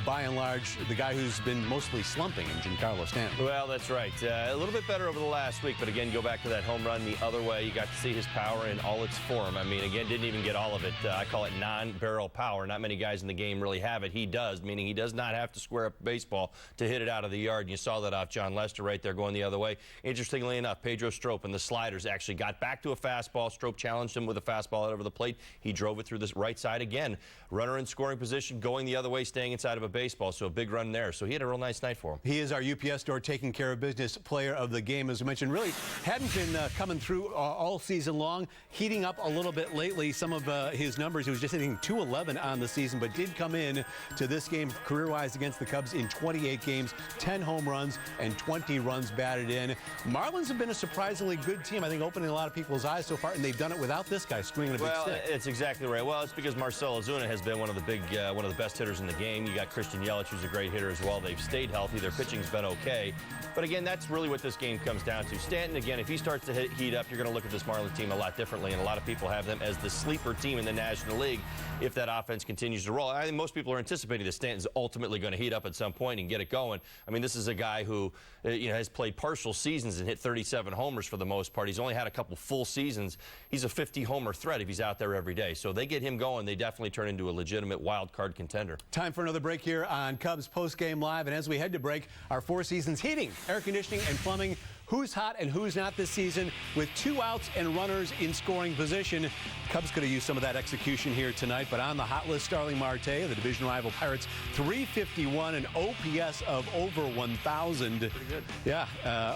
By and large, the guy who's been mostly slumping in Giancarlo Stanton. Well, that's right. A little bit better over the last week, but again, go back to that home run the other way. You got to see his power in all its form. I mean, again, didn't even get all of it. I call it non-barrel power. Not many guys in the game really have it. He does, meaning he does not have to square up a baseball to hit it out of the yard. And you saw that off John Lester right there going the other way. Interestingly enough, Pedro Strop and the sliders actually got back to a fastball. Strop challenged him with a fastball out over the plate. He drove it through this right side again. Runner in scoring position, going the other way, staying inside of a baseball. So a big run there. So he had a real nice night for him. He is our UPS Store taking care of business player of the game, as I mentioned. Really hadn't been coming through all season long, heating up a little bit lately. Some of his numbers, he was just hitting .211 on the season, but did come in to this game career-wise against the Cubs in 28 games, 10 home runs, and 20 runs batted in. Marlins have been a surprisingly good team, I think, opening a lot of people's eyes so far, and they've done it without this guy swinging a big stick. Well, it's exactly right. Well, it's because Marcell Ozuna has been one of the best hitters in the game. You got Christian Yelich, who's a great hitter as well. They've stayed healthy. Their pitching's been okay. But again, that's really what this game comes down to. Stanton, again, if he starts to heat up, you're going to look at this Marlins team a lot differently, and a lot of people have them as the sleeper team in the National League if that offense continues to roll. I think most people are anticipating that Stanton's ultimately going to heat up at some point and get it going. I mean, this is a guy who has played partial seasons and hit 37 homers for the most part. He's only had a couple full seasons. He's a 50-homer threat if he's out there every day. So they get him going, they definitely turn into a legitimate wild card contender. Time for another break here on Cubs Postgame Live. And as we head to break, our Four Seasons heating, air conditioning, and plumbing. Who's hot and who's not this season with 2 outs and runners in scoring position. Cubs could have used some of that execution here tonight, but on the hot list, Starling Marte, the division rival Pirates, .351, an OPS of over 1,000. Pretty good. Yeah,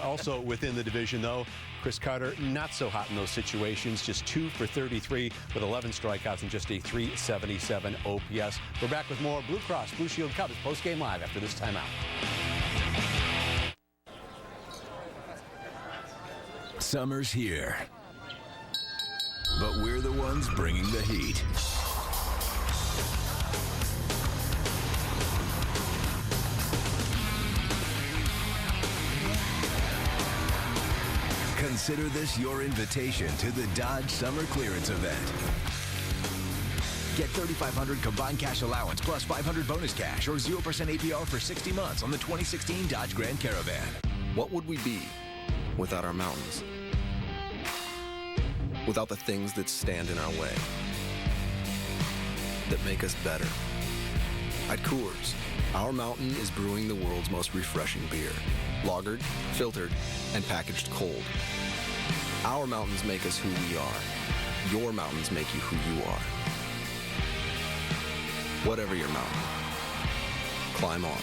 also within the division, though. Chris Carter, not so hot in those situations, just 2 for 33 with 11 strikeouts and just a .377 OPS. We're back with more Blue Cross Blue Shield Cubs Postgame Live after this timeout. Summer's here, but we're the ones bringing the heat. Consider this your invitation to the Dodge Summer Clearance Event. Get $3,500 combined cash allowance plus $500 bonus cash or 0% APR for 60 months on the 2016 Dodge Grand Caravan. What would we be without our mountains? without the things that stand in our way, that make us better. At Coors, our mountain is brewing the world's most refreshing beer, lagered, filtered, and packaged cold. Our mountains make us who we are. Your mountains make you who you are. Whatever your mountain, climb on.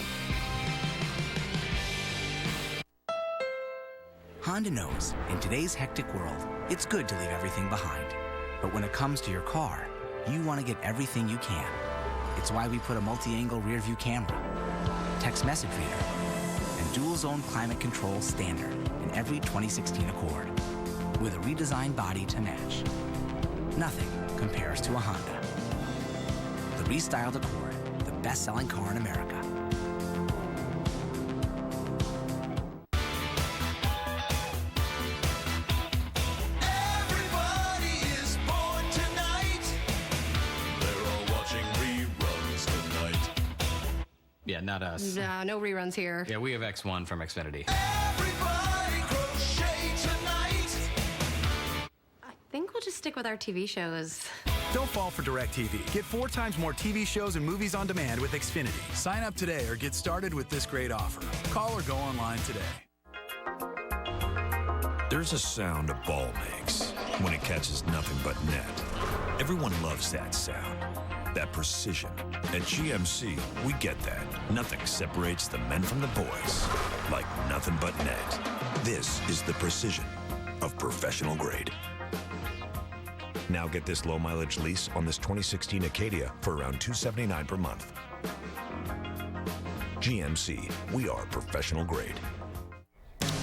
Honda knows, in today's hectic world, it's good to leave everything behind. But when it comes to your car, you want to get everything you can. It's why we put a multi-angle rear-view camera, text message reader, and dual-zone climate control standard in every 2016 Accord, with a redesigned body to match. Nothing compares to a Honda. The restyled Accord, the best-selling car in America. Yeah, not us. Nah, no reruns here. Yeah, we have X1 from Xfinity. Everybody crochet tonight. I think we'll just stick with our TV shows. Don't fall for DirecTV. Get 4 times more TV shows and movies on demand with Xfinity. Sign up today or get started with this great offer. Call or go online today. There's a sound a ball makes when it catches nothing but net. Everyone loves that sound, that precision. At GMC, we get that. Nothing separates the men from the boys like nothing but net. This is the precision of professional grade. Now get this low mileage lease on this 2016 Acadia for around $279 per month. GMC, we are professional grade.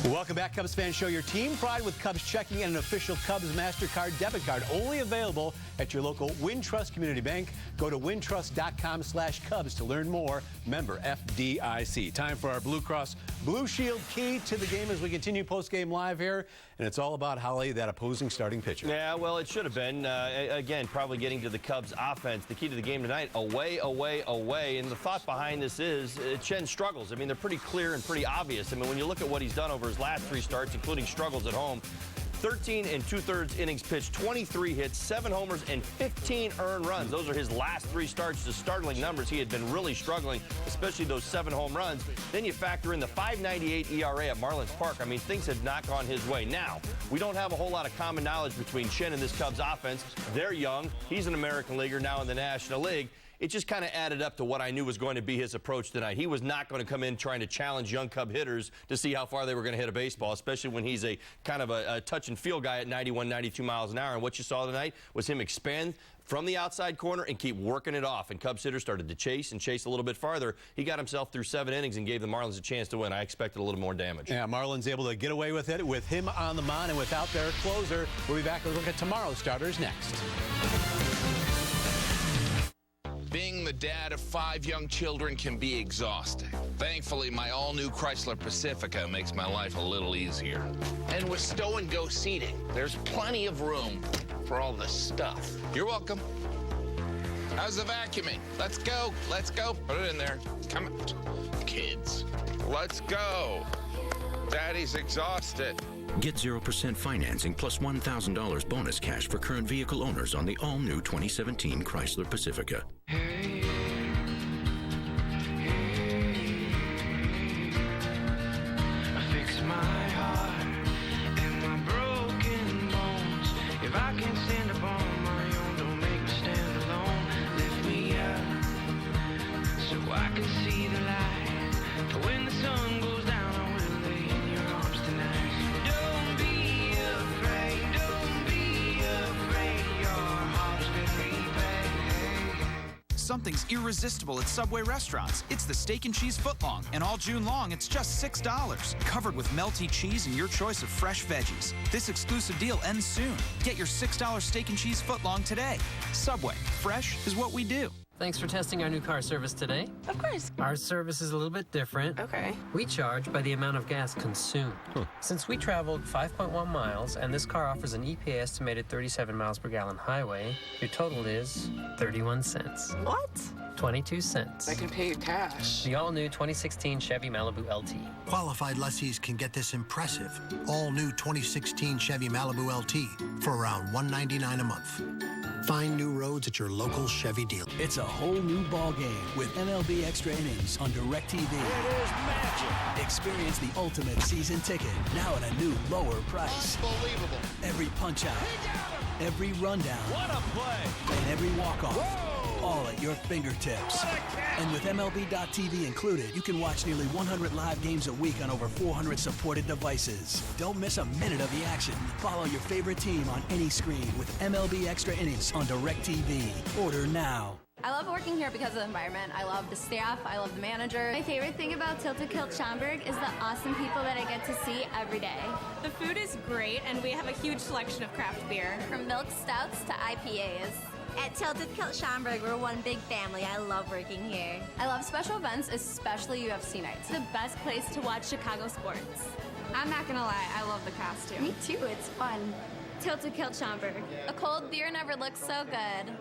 Welcome back, Cubs fans. Show your team pride with Cubs checking and an official Cubs MasterCard debit card. Only available at your local Wintrust Community Bank. Go to wintrust.com/Cubs to learn more. Member FDIC. Time for our Blue Cross Blue Shield key to the game as we continue post-game live here. And it's all about Holly, that opposing starting pitcher. Yeah, well, it should have been. Again, probably getting to the Cubs offense. The key to the game tonight, away, away, away. And the thought behind this is Chen's struggles. I mean, they're pretty clear and pretty obvious. I mean, when you look at what he's done over his last 3 starts, including struggles at home, 13 2/3 innings pitched, 23 hits, 7 homers, and 15 earned runs. Those are his last 3 starts. Just startling numbers. He had been really struggling, especially those 7 home runs. Then you factor in the .598 ERA at Marlins Park. I mean, things have not gone his way. Now, we don't have a whole lot of common knowledge between Chen and this Cubs offense. They're young. He's an American leaguer now in the National League. It just kind of added up to what I knew was going to be his approach tonight. He was not going to come in trying to challenge young Cub hitters to see how far they were going to hit a baseball, especially when he's a kind of a touch and feel guy at 91, 92 miles an hour. And what you saw tonight was him expand from the outside corner and keep working it off. And Cubs hitters started to chase and chase a little bit farther. He got himself through 7 innings and gave the Marlins a chance to win. I expected a little more damage. Yeah, Marlins able to get away with it with him on the mound and without their closer. We'll be back to look at tomorrow's starters next. Being the dad of 5 young children can be exhausting. Thankfully, my all-new Chrysler Pacifica makes my life a little easier. And with stow and go seating, there's plenty of room for all the stuff. You're welcome. How's the vacuuming? Let's go. Let's go. Put it in there. Come on. Kids. Let's go. Daddy's exhausted. Get 0% financing plus $1,000 bonus cash for current vehicle owners on the all-new 2017 Chrysler Pacifica. I fix my heart and my broken bones. If I can stand up on my own, don't make me stand alone. Lift me up so I can see the light. When the sun goes down, I will lay in your arms tonight. Don't be afraid, your heart has been repaid. Something's irresistible at Subway restaurants. It's the Steak and Cheese Footlong, and all June long, it's just $6. Covered with melty cheese and your choice of fresh veggies. This exclusive deal ends soon. Get your $6 Steak and Cheese Footlong today. Subway, fresh is what we do. Thanks for testing our new car service today. Of course. Our service is a little bit different. Okay. We charge by the amount of gas consumed. Since we traveled 5.1 miles and this car offers an EPA estimated 37 miles per gallon highway, your total is 31 cents. What? 22 cents. I can pay you cash. The all-new 2016 Chevy Malibu LT. Qualified lessees can get this impressive all-new 2016 Chevy Malibu LT for around $199 a month. Find new roads at your local Chevy dealer. It's a whole new ball game with MLB Extra Innings on DirecTV. It is magic. Experience the ultimate season ticket now at a new lower price. Unbelievable. Every punch out, every rundown, What a play. and every walk-off. All at your fingertips. And with MLB.tv included, you can watch nearly 100 live games a week on over 400 supported devices. Don't miss a minute of the action. Follow your favorite team on any screen with MLB Extra Innings on DirecTV. Order now. I love working here because of the environment. I love the staff. I love the manager. My favorite thing about Tilted Kilt Schaumburg is the awesome people that I get to see every day. The food is great, and we have a huge selection of craft beer. From milk stouts to IPAs. At Tilted Kilt Schaumburg, we're one big family. I love working here. I love special events, especially UFC nights. It's the best place to watch Chicago sports. I'm not gonna lie, I love the costume. Me too, it's fun. Tilted Kilt Schaumburg. A cold beer never looks so good.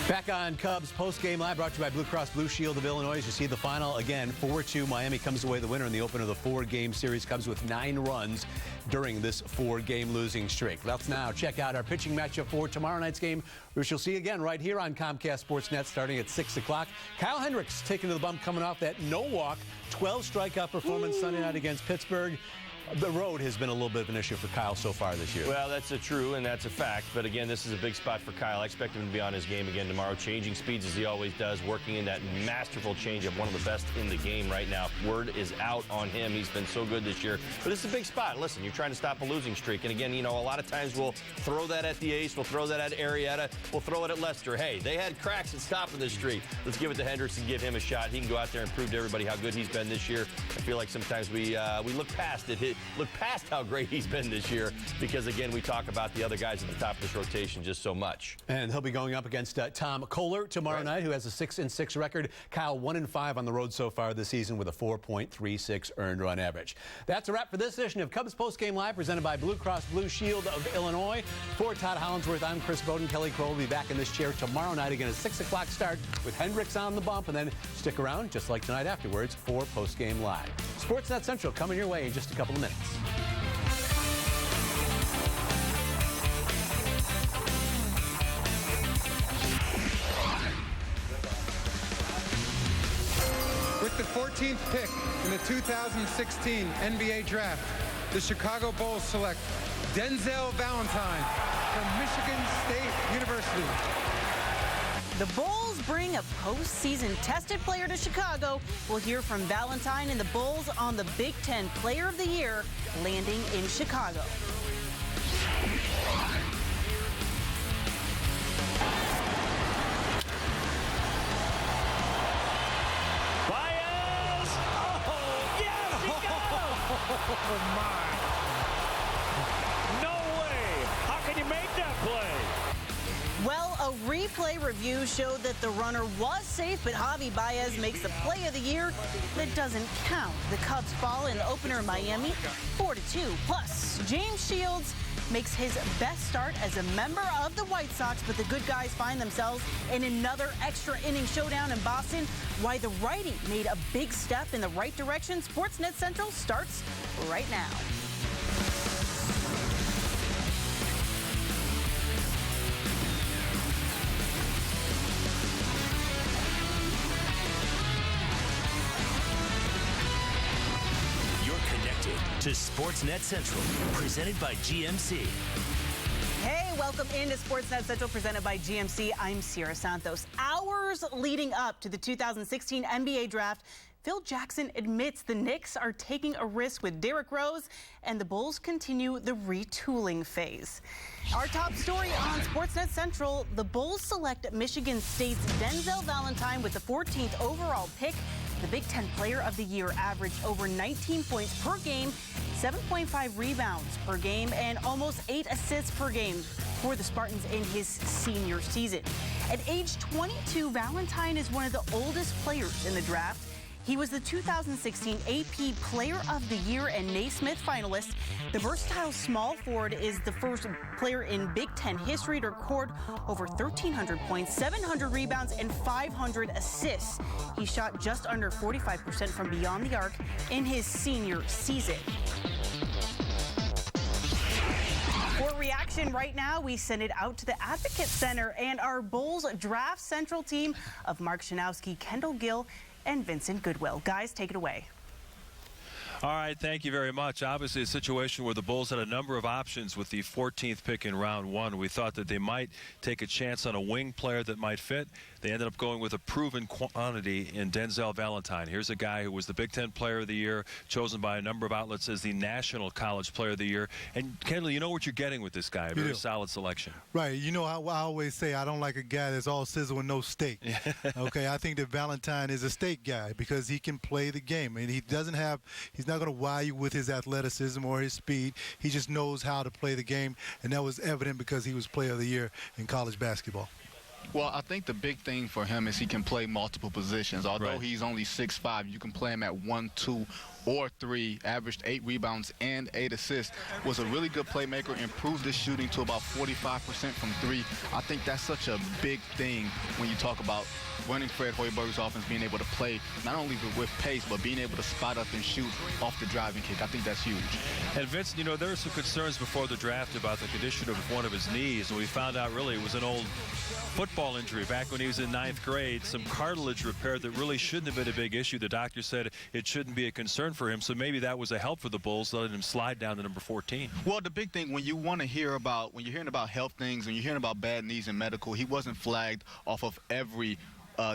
Back on Cubs post-game live, brought to you by Blue Cross Blue Shield of Illinois. As you see the final again, 4-2. Miami comes away the winner in the opener of the 4-game series. Cubs with 9 runs during this 4-game losing streak. Let's now check out our pitching matchup for tomorrow night's game, which you'll see again right here on Comcast Sportsnet starting at 6 o'clock. Kyle Hendricks taking to the bump, coming off that no-walk, 12-strikeout performance Sunday night against Pittsburgh. The road has been a little bit of an issue for Kyle so far this year. Well, that's true, and that's a fact. But again, this is a big spot for Kyle. I expect him to be on his game again tomorrow, changing speeds as he always does, working in that masterful changeup, one of the best in the game right now. Word is out on him. He's been so good this year. But it's a big spot. Listen, you're trying to stop a losing streak. And again, you know, a lot of times we'll throw that at the Ace, we'll throw that at Arrieta, we'll throw it at Lester. Hey, they had cracks at stopping this streak. Let's give it to Hendricks and give him a shot. He can go out there and prove to everybody how good he's been this year. I feel like sometimes we look past it, look past how great he's been this year, because again, we talk about the other guys at the top of this rotation just so much. And he'll be going up against Tom Kohler tomorrow night, who has a 6-6 record. Kyle 1-5 on the road so far this season with a 4.36 earned run average. That's a wrap for this edition of Cubs Postgame Live, presented by Blue Cross Blue Shield of Illinois. For Todd Hollandsworth, I'm Chris Bowden. Kelly Crow will be back in this chair tomorrow night again at 6 o'clock start with Hendricks on the bump, and then stick around just like tonight afterwards for Postgame Live. Sportsnet Central coming your way in just a couple of minutes. With the 14th pick in the 2016 NBA Draft, the Chicago Bulls select Denzel Valentine from Michigan State University. The Bulls bring a postseason tested player to Chicago. We'll hear from Valentine and the Bulls on the Big Ten Player of the Year landing in Chicago. Oh, my. No way. How can you make that play? Well, a replay review showed that the runner was safe, but Javi Baez makes the play of the year. That doesn't count. The Cubs fall in the opener in Miami, 4-2. Plus, James Shields makes his best start as a member of the White Sox, but the good guys find themselves in another extra inning showdown in Boston. Why the righty made a big step in the right direction. Sportsnet Central starts right now. To Sportsnet Central, presented by GMC. Hey, welcome into Sportsnet Central, presented by GMC. I'm Sierra Santos. Hours leading up to the 2016 NBA Draft, Phil Jackson admits the Knicks are taking a risk with Derrick Rose, and the Bulls continue the retooling phase. Our top story on Sportsnet Central, the Bulls select Michigan State's Denzel Valentine with the 14th overall pick. The Big Ten Player of the Year averaged over 19 points per game, 7.5 rebounds per game, and almost 8 assists per game for the Spartans in his senior season. At age 22, Valentine is one of the oldest players in the draft. He was the 2016 AP Player of the Year and Naismith finalist. The versatile small forward is the first player in Big Ten history to record over 1,300 points, 700 rebounds, and 500 assists. He shot just under 45% from beyond the arc in his senior season. For reaction right now, we send it out to the Advocate Center and our Bulls Draft Central team of Mark Shanowski, Kendall Gill, and Vincent Goodwill. Guys, take it away. All right, thank you very much. Obviously, a situation where the Bulls had a number of options with the 14th pick in round one. We thought that they might take a chance on a wing player that might fit. They ended up going with a proven quantity in Denzel Valentine. Here's a guy who was the Big Ten Player of the Year, chosen by a number of outlets as the National College Player of the Year. And, Kendall, you know what you're getting with this guy, a very solid selection. Right. You know, I always say I don't like a guy that's all sizzle and no steak. Okay, I think that Valentine is a steak guy because he can play the game. And he's not going to wow you with his athleticism or his speed. He just knows how to play the game, and that was evident because he was Player of the Year in college basketball. Well, I think the big thing for him is he can play multiple positions. Although he's only 6'5", you can play him at 1, 2, or 3, averaged 8 rebounds and 8 assists, was a really good playmaker, improved his shooting to about 45% from 3. I think that's such a big thing when you talk about running Fred Hoiberg's offense, being able to play not only with pace, but being able to spot up and shoot off the driving kick. I think that's huge. And Vince, you know, there were some concerns before the draft about the condition of one of his knees, and we found out really it was an old football injury back when he was in 9th grade, some cartilage repair that really shouldn't have been a big issue. The doctor said it shouldn't be a concern for him, so maybe that was a help for the Bulls, letting him slide down to number 14. Well, the big thing when you're hearing about health things, when you're hearing about bad knees and medical, he wasn't flagged off of every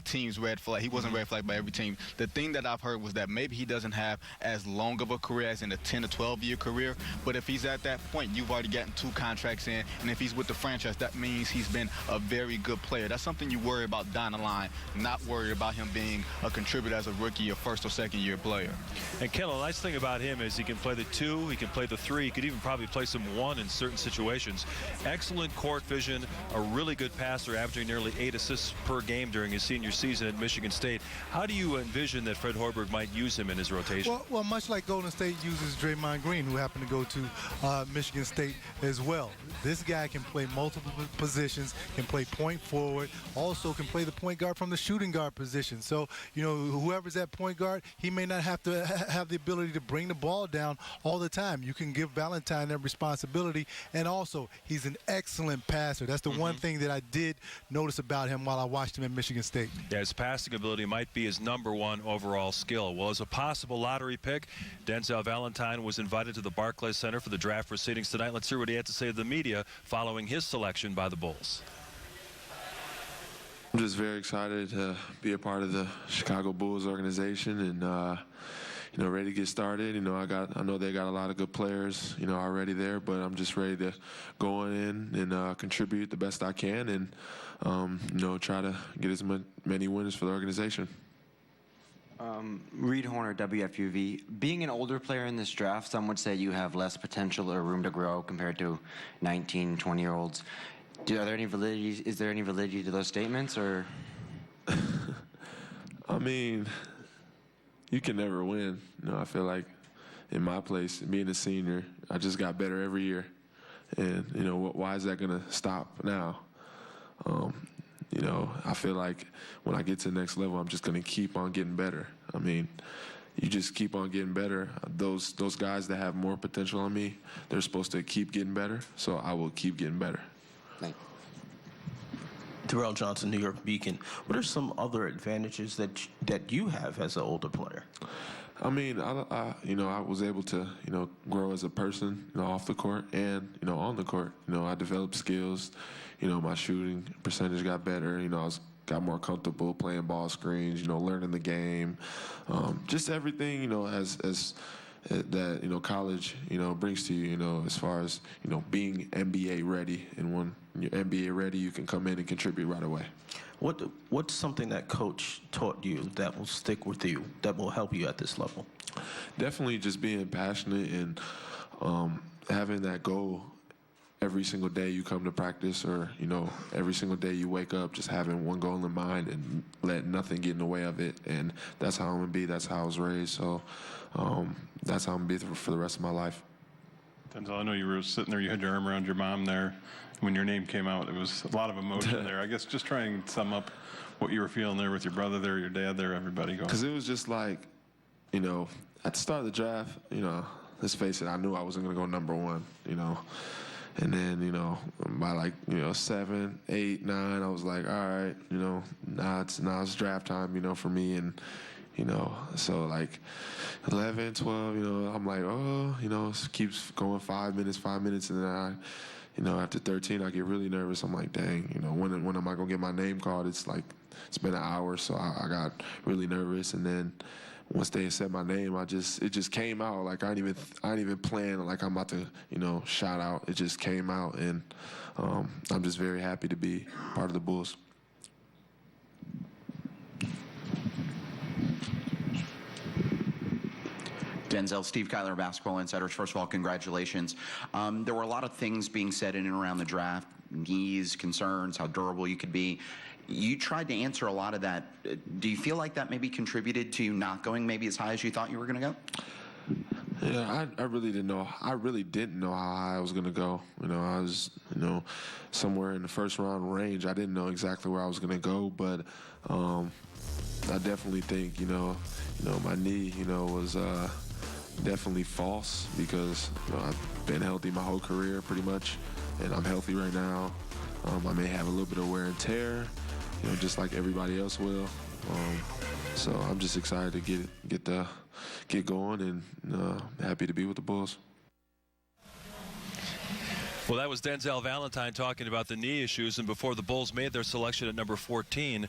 team's red flag. He wasn't red flagged by every team. The thing that I've heard was that maybe he doesn't have as long of a career as in a 10 to 12-year career, but if he's at that point, you've already gotten 2 contracts in, and if he's with the franchise, that means he's been a very good player. That's something you worry about down the line, not worry about him being a contributor as a rookie or first or second-year player. And Kendall, the nice thing about him is he can play the 2, he can play the 3, he could even probably play some 1 in certain situations. Excellent court vision, a really good passer, averaging nearly 8 assists per game during his senior season at Michigan State. How do you envision that Fred Hoiberg might use him in his rotation? Well, much like Golden State uses Draymond Green, who happened to go to Michigan State as well. This guy can play multiple positions, can play point forward, also can play the point guard from the shooting guard position. So, you know, whoever's at point guard, he may not have to have the ability to bring the ball down all the time. You can give Valentine that responsibility, and also he's an excellent passer. That's the one thing that I did notice about him while I watched him at Michigan State. Yeah, his passing ability might be his #1 overall skill. Well, as a possible lottery pick, Denzel Valentine was invited to the Barclays Center for the draft proceedings tonight. Let's hear what he had to say to the media following his selection by the Bulls. I'm just very excited to be a part of the Chicago Bulls organization and you know, ready to get started. You know, I know they got a lot of good players, you know, already there, but I'm just ready to go in and contribute the best I can and, you know, try to get as many wins for the organization. Reed Horner, WFUV. Being an older player in this draft, some would say you have less potential or room to grow compared to 19, 20-year-olds. Is there any validity to those statements, or? I mean, you can never win. You know, I feel like in my place, being a senior, I just got better every year. And, you know, why is that going to stop now? You know, I feel like when I get to the next level, I'm just going to keep on getting better. I mean, you just keep on getting better. Those guys that have more potential on me, they're supposed to keep getting better, so I will keep getting better. Thank you. Terrell Johnson, New York Beacon. What are some other advantages that you have as an older player? I mean, you know, I was able to, you know, grow as a person, you know, off the court and, you know, on the court. You know, I developed skills. You know, my shooting percentage got better. You know, I got more comfortable playing ball screens, you know, learning the game. Just everything, you know, as that, you know, college, you know, brings to you, you know, as far as, you know, being NBA ready. And when you're NBA ready, you can come in and contribute right away. What's something that coach taught you that will stick with you, that will help you at this level? Definitely just being passionate and having that goal every single day you come to practice, or every single day you wake up just having one goal in mind and let nothing get in the way of it. And that's how I'm gonna be. That's how I was raised. So that's how I'm gonna be for the rest of my life. Denzel, I know you were sitting there, you had your arm around your mom there. When your name came out, it was a lot of emotion there. I guess just try and sum up what you were feeling there with your brother there, your dad there, everybody going. Because it was just like, at the start of the draft, let's face it, I knew I wasn't going to go number one, And then, by 7, 8, 9, I was like, all right, now it's draft time, for me. And, so 11, 12, I'm like, it keeps going 5 minutes. And then after 13, I get really nervous. I'm like, dang, when am I going to get my name called? It's been an hour, so I got really nervous. And then once they said my name, it just came out. I didn't even plan I'm about to, shout out. It just came out, and I'm just very happy to be part of the Bulls. Denzel, Steve Kyler, Basketball Insiders. First of all, congratulations. There were a lot of things being said in and around the draft, knees, concerns, how durable you could be. You tried to answer a lot of that. Do you feel like that maybe contributed to you not going maybe as high as you thought you were going to go? Yeah, I really didn't know. I really didn't know how high I was going to go. I was, somewhere in the first round range. I didn't know exactly where I was going to go, but I definitely think, my knee, was definitely false because I've been healthy my whole career pretty much, and I'm healthy right now. I may have a little bit of wear and tear, just like everybody else will. So I'm just excited to get going and happy to be with the Bulls. Well, that was Denzel Valentine talking about the knee issues, and before the Bulls made their selection at number 14,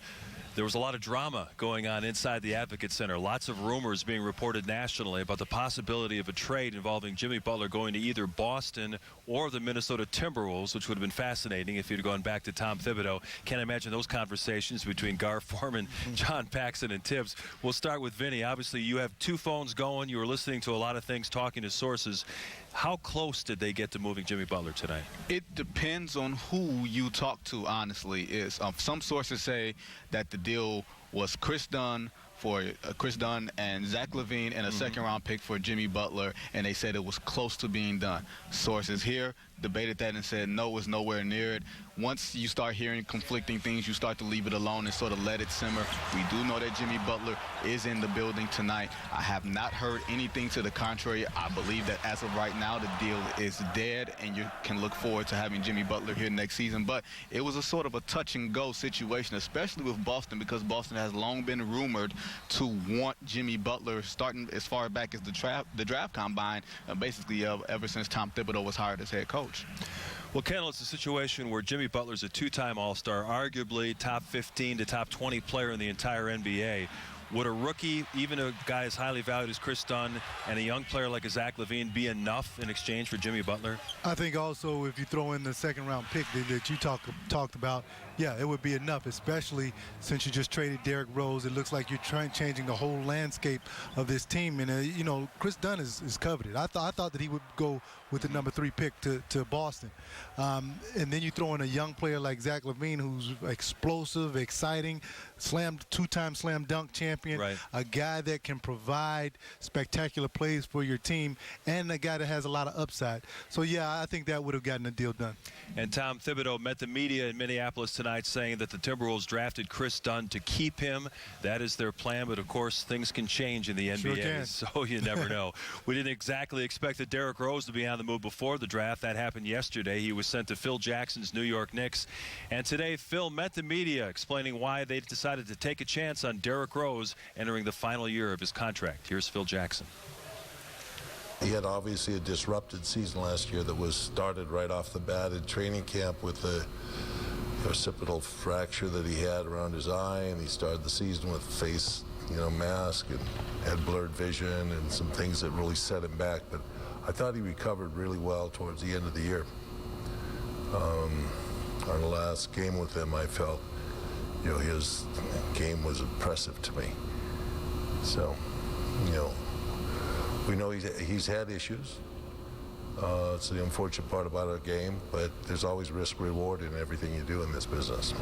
there was a lot of drama going on inside the Advocate Center. Lots of rumors being reported nationally about the possibility of a trade involving Jimmy Butler going to either Boston or the Minnesota Timberwolves, which would have been fascinating if you'd gone back to Tom Thibodeau. Can't imagine those conversations between Gar Forman, John Paxson, and Tibbs. We'll start with Vinny. Obviously, you have two phones going. You were listening to a lot of things, talking to sources. How close did they get to moving Jimmy Butler tonight? It depends on who you talk to, honestly. Some sources say that the deal was Chris Dunn and Zach LaVine and a second-round pick for Jimmy Butler, and they said it was close to being done. Sources here debated that and said no, it's nowhere near it. Once you start hearing conflicting things, you start to leave it alone and sort of let it simmer. We do know that Jimmy Butler is in the building tonight. I have not heard anything to the contrary. I believe that as of right now, the deal is dead, and you can look forward to having Jimmy Butler here next season. But it was a sort of a touch-and-go situation, especially with Boston, because Boston has long been rumored to want Jimmy Butler starting as far back as the draft combine, basically ever since Tom Thibodeau was hired as head coach. Well, Kendall, it's a situation where Jimmy Butler's a two-time All-Star, arguably top 15 to top 20 player in the entire NBA. Would a rookie, even a guy as highly valued as Chris Dunn, and a young player like a Zach LaVine be enough in exchange for Jimmy Butler? I think also if you throw in the second-round pick that you talked about, yeah, it would be enough, especially since you just traded Derrick Rose. It looks like you're changing the whole landscape of this team. And, Chris Dunn is coveted. I thought that he would go with the number 3 pick to Boston. And then you throw in a young player like Zach LaVine, who's explosive, exciting, two-time slam dunk champion, right. A guy that can provide spectacular plays for your team, and a guy that has a lot of upside. So, yeah, I think that would have gotten the deal done. And Tom Thibodeau met the media in Minneapolis tonight saying that the Timberwolves drafted Chris Dunn to keep him. That is their plan, but, of course, things can change in the NBA, can. So you never know. We didn't exactly expect that Derrick Rose to be on the move before the draft. That happened yesterday. He was sent to Phil Jackson's New York Knicks. And today, Phil met the media explaining why they decided to take a chance on Derrick Rose entering the final year of his contract. Here's Phil Jackson. He had obviously a disrupted season last year that was started right off the bat in training camp with the occipital fracture that he had around his eye, and he started the season with face, mask, and had blurred vision and some things that really set him back. But I thought he recovered really well towards the end of the year. Our last game with him, I felt, his game was impressive to me. So, we know he's had issues. It's the unfortunate part about our game, but there's always risk-reward in everything you do in this business.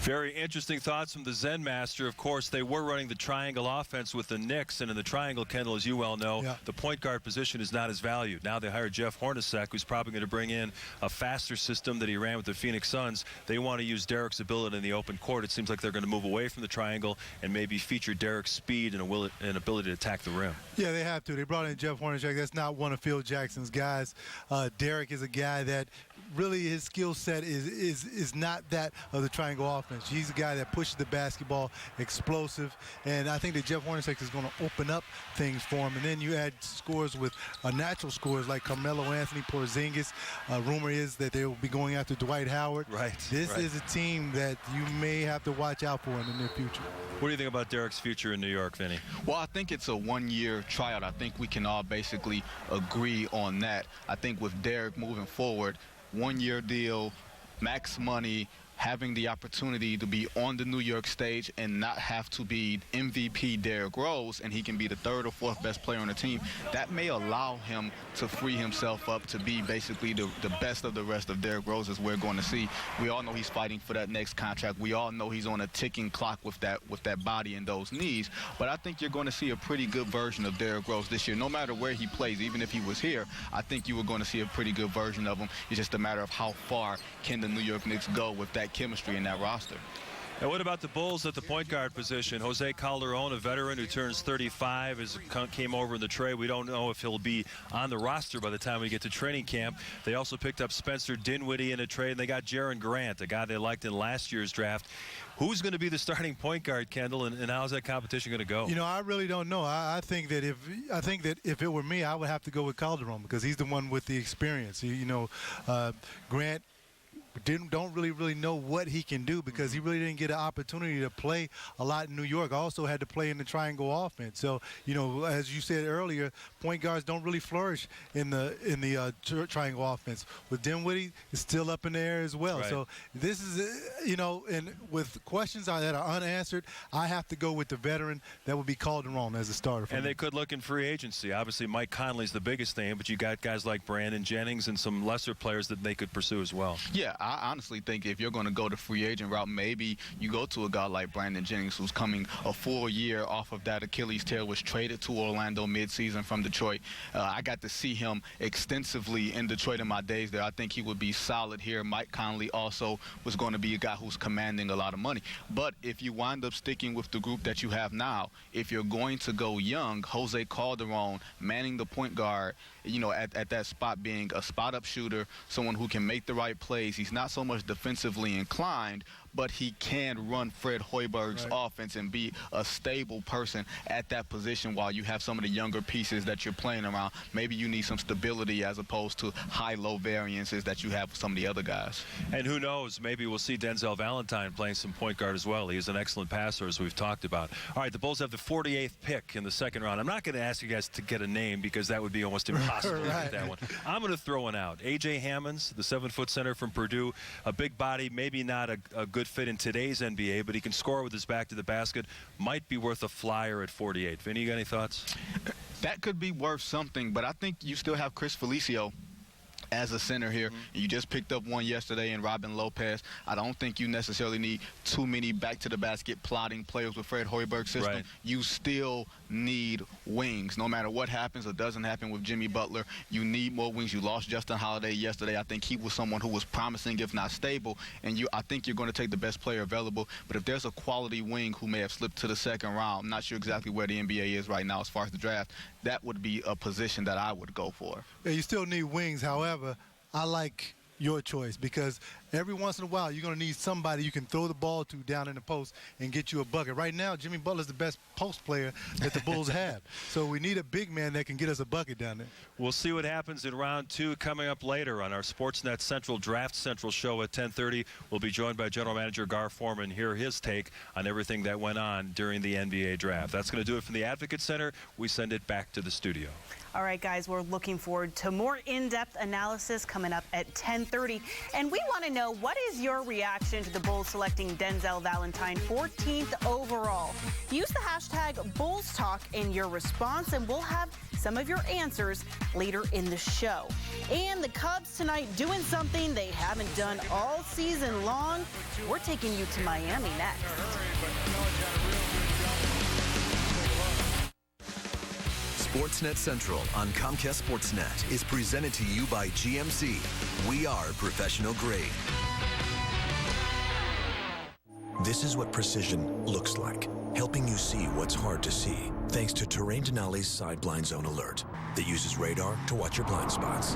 Very interesting thoughts from the Zen Master. Of course, they were running the triangle offense with the Knicks, and in the triangle, Kendall, as you well know, the point guard position is not as valued. Now they hired Jeff Hornacek, who's probably going to bring in a faster system that he ran with the Phoenix Suns. They want to use Derek's ability in the open court. It seems like they're going to move away from the triangle and maybe feature Derek's speed and ability to attack the rim. Yeah, they have to. They brought in Jeff Hornacek. That's not one of Phil Jackson's guys. Derek is a guy that really his skill set is not that of the triangle offense. He's a guy that pushes the basketball, explosive, and I think that Jeff Hornacek is going to open up things for him. And then you add scores with natural scores like Carmelo Anthony, Porzingis. Rumor is that they will be going after Dwight Howard. Right. This is a team that you may have to watch out for in the near future. What do you think about Derek's future in New York, Vinny? Well, I think it's a one-year tryout. I think we can all basically agree on that. I think with Derek moving forward, one-year deal, max money, having the opportunity to be on the New York stage and not have to be MVP Derrick Rose, and he can be the third or fourth best player on the team, that may allow him to free himself up to be basically the best of the rest of Derrick Rose, as we're going to see. We all know he's fighting for that next contract. We all know he's on a ticking clock with that body and those knees. But I think you're going to see a pretty good version of Derrick Rose this year. No matter where he plays, even if he was here, I think you were going to see a pretty good version of him. It's just a matter of how far can the New York Knicks go with that chemistry in that roster. And what about the Bulls at the point guard position? Jose Calderon, a veteran who turns 35, came over in the trade. We don't know if he'll be on the roster by the time we get to training camp. They also picked up Spencer Dinwiddie in a trade, and they got Jaren Grant, a guy they liked in last year's draft. Who's going to be the starting point guard, Kendall, and how's that competition going to go? You know, I really don't know. I think that if it were me, I would have to go with Calderon because he's the one with the experience. Grant don't really know what he can do because he really didn't get an opportunity to play a lot in New York. Also had to play in the triangle offense. So, as you said earlier, point guards don't really flourish in the triangle offense. With Dinwiddie, it's still up in the air as well. Right. So this is, and with questions that are unanswered, I have to go with the veteran. That would be Calderon as a starter. And they could look in free agency. Obviously, Mike Conley's the biggest name, but you got guys like Brandon Jennings and some lesser players that they could pursue as well. Yeah, I honestly think if you're going to go the free agent route, maybe you go to a guy like Brandon Jennings, who's coming a full year off of that Achilles tear, was traded to Orlando midseason from Detroit. I got to see him extensively in Detroit in my days there. I think he would be solid here. Mike Conley also was going to be a guy who's commanding a lot of money. But if you wind up sticking with the group that you have now, if you're going to go young, Jose Calderon manning the point guard, at that spot, being a spot-up shooter, someone who can make the right plays. He's not so much defensively inclined, but he can run Fred Hoiberg's offense and be a stable person at that position while you have some of the younger pieces that you're playing around. Maybe you need some stability as opposed to high-low variances that you have with some of the other guys. And who knows, maybe we'll see Denzel Valentine playing some point guard as well. He is an excellent passer, as we've talked about. All right, the Bulls have the 48th pick in the second round. I'm not going to ask you guys to get a name because that would be almost impossible to get that one. I'm going to throw one out. A.J. Hammonds, the 7-foot center from Purdue, a big body, maybe not a good fit in today's NBA, but he can score with his back to the basket. Might be worth a flyer at 48. Vinny, you got any thoughts? That could be worth something, but I think you still have Chris Felicio as a center here. You just picked up one yesterday in Robin Lopez. I don't think you necessarily need too many back-to-the-basket plotting players with Fred Hoiberg's system. Right. You still need wings. No matter what happens or doesn't happen with Jimmy Butler, you need more wings. You lost Justin Holiday yesterday. I think he was someone who was promising, if not stable, and I think you're going to take the best player available. But if there's a quality wing who may have slipped to the second round, I'm not sure exactly where the NBA is right now as far as the draft, that would be a position that I would go for. Yeah, you still need wings. However, I like your choice because every once in a while you're going to need somebody you can throw the ball to down in the post and get you a bucket. Right now, Jimmy Butler's the best post player that the Bulls have. So we need a big man that can get us a bucket down there. We'll see what happens in round 2 coming up later on our Sportsnet Central Draft Central show at 10:30. We'll be joined by General Manager Gar Forman, hear his take on everything that went on during the NBA draft. That's going to do it from the Advocate Center. We send it back to the studio. All right, guys, we're looking forward to more in-depth analysis coming up at 10:30. And we want to know know, what is your reaction to the Bulls selecting Denzel Valentine 14th overall? Use the hashtag BullsTalk in your response, and we'll have some of your answers later in the show. And the Cubs tonight doing something they haven't done all season long. We're taking you to Miami next. Sportsnet Central on Comcast Sportsnet is presented to you by GMC. We are professional grade. This is what precision looks like, helping you see what's hard to see, thanks to Terrain Denali's Side Blind Zone Alert that uses radar to watch your blind spots.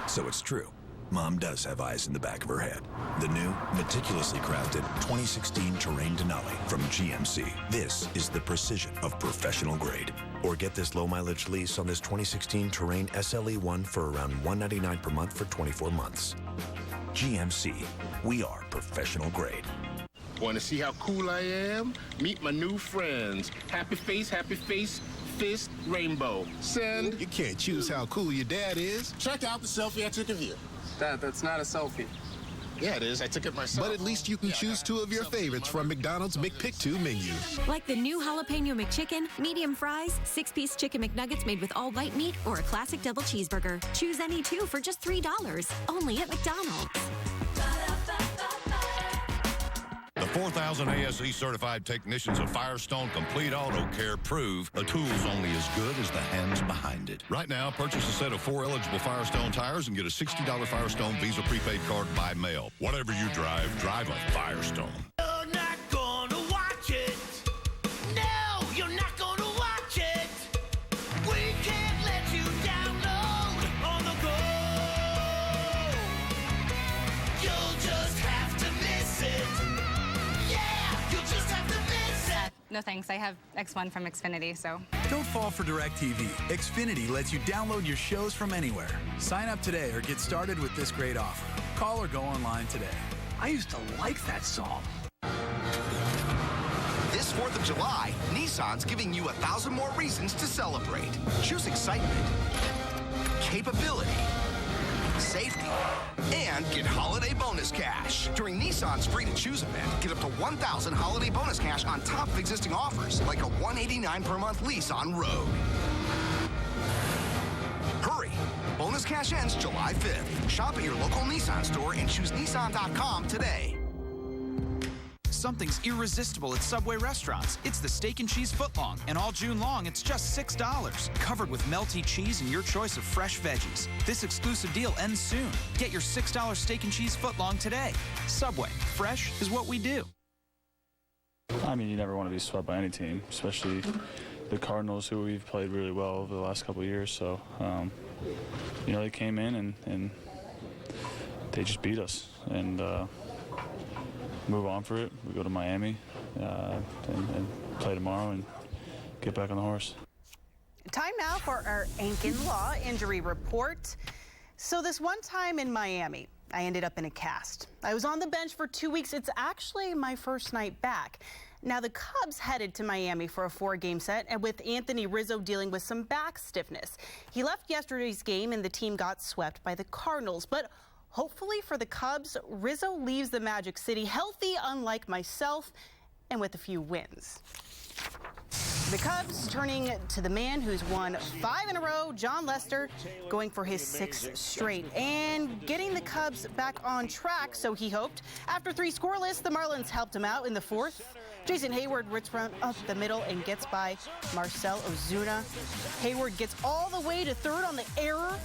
So it's true. Mom does have eyes in the back of her head. The new, meticulously crafted 2016 Terrain Denali from GMC. This is the precision of professional grade. Or get this low-mileage lease on this 2016 Terrain SLE1 for around $199 per month for 24 months. GMC. We are professional grade. Want to see how cool I am? Meet my new friends. Happy face, fist, rainbow. Send. You can't choose how cool your dad is. Check out the selfie I took of you. Dad, that's not a selfie. Yeah, it is. I took it myself. But at least you can choose two of your favorites from McDonald's McPick 2 menu. Like the new jalapeno McChicken, medium fries, 6-piece chicken McNuggets made with all white meat, or a classic double cheeseburger. Choose any two for just $3. Only at McDonald's. The 4,000 ASE certified technicians of Firestone Complete Auto Care prove a tool's only as good as the hands behind it. Right now, purchase a set of 4 eligible Firestone tires and get a $60 Firestone Visa prepaid card by mail. Whatever you drive, drive a Firestone. You're not gonna watch it. No, you're not gonna watch it. We can't let you download on the go. You'll just have to miss it. No thanks, I have X1 from Xfinity, so. Don't fall for DirecTV. Xfinity lets you download your shows from anywhere. Sign up today or get started with this great offer. Call or go online today. I used to like that song. This 4th of July, Nissan's giving you 1,000 more reasons to celebrate. Choose excitement, capability, safety, and get holiday bonus cash. During Nissan's Free to Choose event, get up to $1,000 holiday bonus cash on top of existing offers, like a $189 per month lease on Rogue. Hurry! Bonus cash ends July 5th. Shop at your local Nissan store and choose Nissan.com today. Something's irresistible at Subway restaurants. It's the steak and cheese footlong, and all June long, it's just $6. Covered with melty cheese and your choice of fresh veggies. This exclusive deal ends soon. Get your $6 steak and cheese footlong today. Subway, fresh is what we do. I mean, you never want to be swept by any team, especially the Cardinals, who we've played really well over the last couple of years. So, you know, they came in and they just beat us. And, move on for it. We go to Miami and play tomorrow and get back on the horse. Time now for our Ankin Law injury report. So this one time in Miami, I ended up in a cast. I was on the bench for 2 weeks. It's actually my first night back. Now the Cubs headed to Miami for a 4-game set, and with Anthony Rizzo dealing with some back stiffness. He left yesterday's game and the team got swept by the Cardinals, but hopefully for the Cubs, Rizzo leaves the Magic City healthy, unlike myself, and with a few wins. The Cubs turning to the man who's won 5 in a row, John Lester, going for his 6th straight and getting the Cubs back on track, so he hoped. After 3 scoreless, the Marlins helped him out in the 4th. Jason Hayward rips from up the middle and gets by Marcell Ozuna. Hayward gets all the way to 3rd on the error.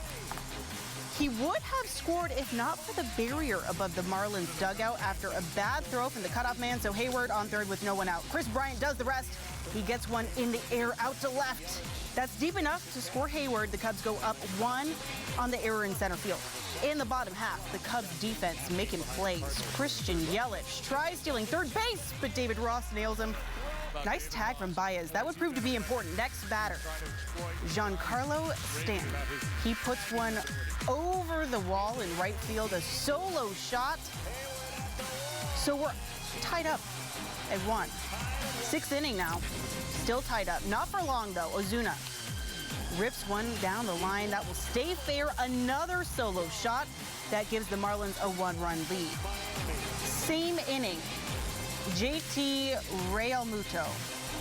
He would have scored if not for the barrier above the Marlins dugout after a bad throw from the cutoff man, so Hayward on 3rd with no one out. Chris Bryant does the rest. He gets one in the air out to left. That's deep enough to score Hayward. The Cubs go up 1 on the error in center field. In the bottom half, the Cubs defense making plays. Christian Yelich tries stealing 3rd base, but David Ross nails him. Nice tag from Baez. That would prove to be important. Next batter, Giancarlo Stanton. He puts one over the wall in right field, a solo shot. So we're tied up at 1. 6th inning now, still tied up. Not for long, though. Ozuna rips one down the line. That will stay fair. Another solo shot. That gives the Marlins a 1-run lead. Same inning, JT Realmuto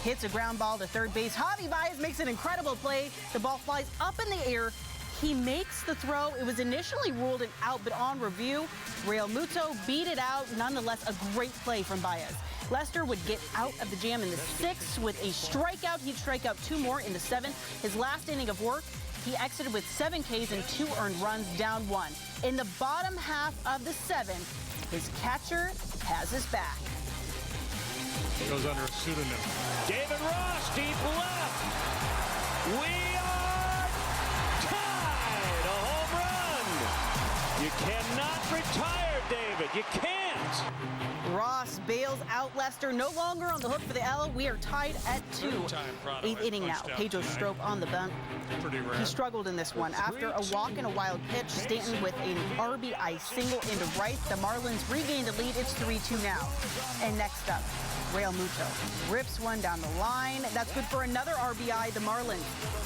hits a ground ball to third base. Javi Baez makes an incredible play. The ball flies up in the air. He makes the throw. It was initially ruled an out, but on review, Realmuto beat it out. Nonetheless, a great play from Baez. Lester would get out of the jam in the 6th with a strikeout. He'd strike out 2 more in the 7th. His last inning of work, he exited with 7 Ks and 2 earned runs, down 1. In the bottom half of the 7th, his catcher has his back. Goes under a pseudonym. David Ross, deep left. We are tied. A home run. You cannot retire, David. You can't. Ross bails out Lester, no longer on the hook for the L. We are tied at 2. 8th inning now. Pedro Strop on the bump. He struggled in this one. After a walk and a wild pitch, Stanton with an RBI single into right. The Marlins regained the lead. It's 3-2 now. And next up, Realmuto rips one down the line. That's good for another RBI. The Marlins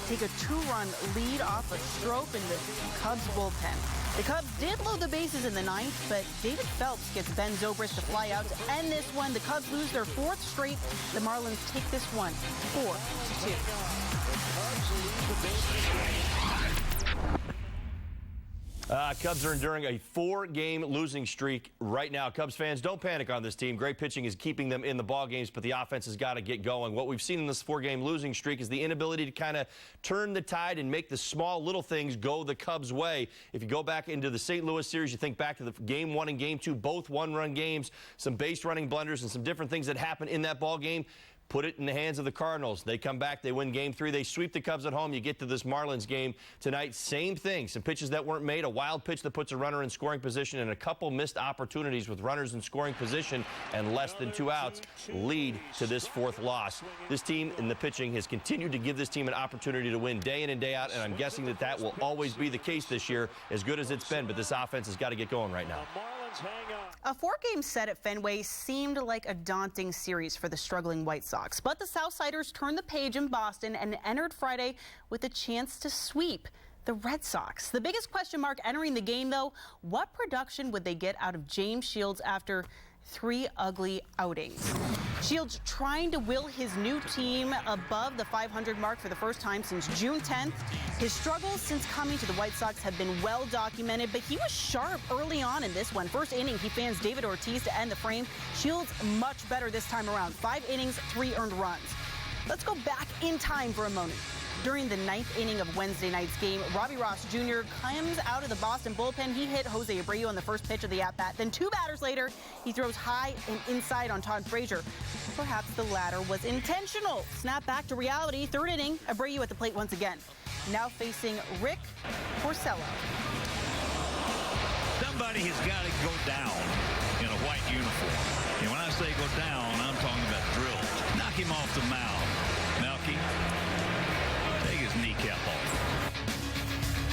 take a 2-run lead off of Strop in the Cubs bullpen. The Cubs did load the bases in the 9th, but David Phelps gets Ben Zobrist to fly out to end this one. The Cubs lose their 4th straight. The Marlins take this one 4-2. Cubs are enduring a 4-game losing streak right now. Cubs fans, don't panic on this team. Great pitching is keeping them in the ball games, but the offense has got to get going. What we've seen in this 4-game losing streak is the inability to kind of turn the tide and make the small little things go the Cubs' way. If you go back into the St. Louis series, you think back to the Game 1 and Game 2, both 1-run games, some base running blunders and some different things that happen in that ball game. Put it in the hands of the Cardinals. They come back, they win Game 3, they sweep the Cubs at home. You get to this Marlins game tonight, same thing. Some pitches that weren't made, a wild pitch that puts a runner in scoring position, and a couple missed opportunities with runners in scoring position and less than 2 outs lead to this 4th loss. This team in the pitching has continued to give this team an opportunity to win day in and day out, and I'm guessing that that will always be the case this year, as good as it's been, but this offense has got to get going right now. A 4-game set at Fenway seemed like a daunting series for the struggling White Sox, but the Southsiders turned the page in Boston and entered Friday with a chance to sweep the Red Sox. The biggest question mark entering the game, though, what production would they get out of James Shields after 3 ugly outings? Shields trying to will his new team above the 500 mark for the first time since June 10th. His struggles since coming to the White Sox have been well documented, but he was sharp early on in this one. First inning, he fans David Ortiz to end the frame. Shields much better this time around. 5 innings, 3 earned runs. Let's go back in time for a moment. During the 9th inning of Wednesday night's game, Robbie Ross Jr. comes out of the Boston bullpen. He hit Jose Abreu on the first pitch of the at-bat. Then 2 batters later, he throws high and inside on Todd Frazier. Perhaps the latter was intentional. Snap back to reality. 3rd inning, Abreu at the plate once again. Now facing Rick Porcello. Somebody has got to go down in a white uniform. And when I say go down, I'm talking about drill. Knock him off the mound. Melky, take his kneecap off.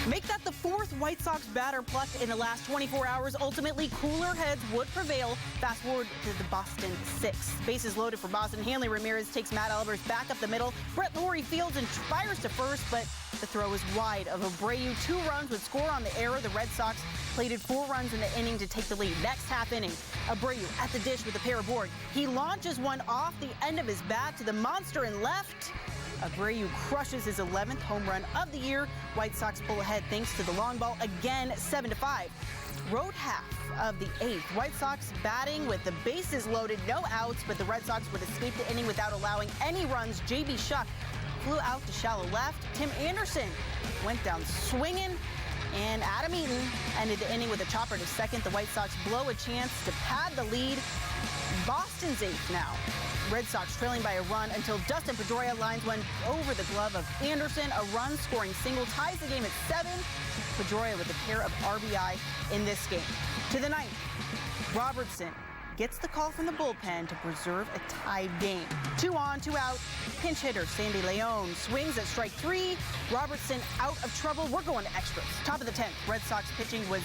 Make that the 4th White Sox batter plucked in the last 24 hours. Ultimately, cooler heads would prevail. Fast forward to the Boston 6th. Bases loaded for Boston. Hanley Ramirez takes Matt Albers back up the middle. Brett Lawrie fields and fires to first, but the throw is wide of Abreu. 2 runs would score on the error. The Red Sox plated 4 runs in the inning to take the lead. Next half inning, Abreu at the dish with a pair aboard. He launches one off the end of his bat to the monster in left. Abreu crushes his 11th home run of the year. White Sox pull ahead thanks to the long ball again, 7-5. Road half of the 8th. White Sox batting with the bases loaded, no outs, but the Red Sox would escape the inning without allowing any runs. J.B. Shuck flew out to shallow left. Tim Anderson went down swinging, and Adam Eaton ended the inning with a chopper to second. The White Sox blow a chance to pad the lead. Boston's 8th now. Red Sox trailing by a run until Dustin Pedroia lines one over the glove of Anderson. A run-scoring single ties the game at 7. Pedroia with a pair of RBI in this game. To the 9th, Robertson gets the call from the bullpen to preserve a tied game. 2 on, 2 out. Pinch hitter Sandy Leon swings at strike 3. Robertson out of trouble. We're going to extras. Top of the 10th, Red Sox pitching was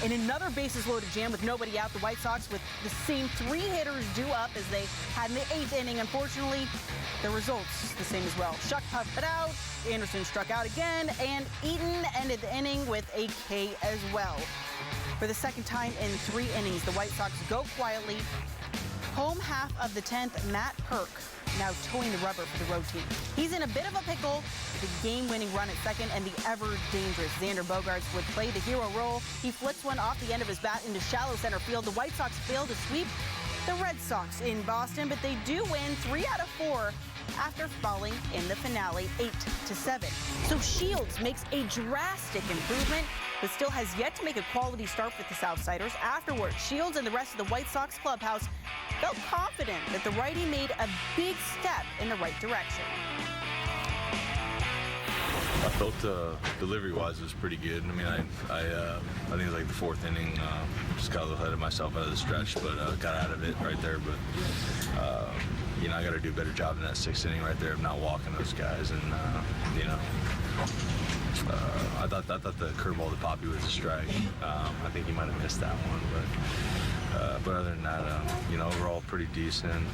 in another bases-loaded jam with nobody out. The White Sox with the same 3 hitters due up as they had in the 8th inning. Unfortunately, the results the same as well. Shuck puffed it out. Anderson struck out again, and Eaton ended the inning with a K as well. For the second time in 3 innings, the White Sox go quietly. Home half of the 10th, Matt Perk now towing the rubber for the road team. He's in a bit of a pickle. The game-winning run at second and the ever-dangerous Xander Bogaerts would play the hero role. He flips one off the end of his bat into shallow center field. The White Sox fail to sweep the Red Sox in Boston, but they do win 3 out of 4 after falling in the finale 8-7. So Shields makes a drastic improvement, but still has yet to make a quality start with the Southsiders. Afterward, Shields and the rest of the White Sox clubhouse felt confident that the righty made a big step in the right direction. I felt delivery-wise it was pretty good. I mean, I think it was like the 4th inning, just got a little ahead of myself out of the stretch, but got out of it right there. But you know, I got to do a better job in that 6th inning right there of not walking those guys. And you know, I thought the curveball to Poppy was a strike. I think he might have missed that one, but other than that, you know, overall pretty decent.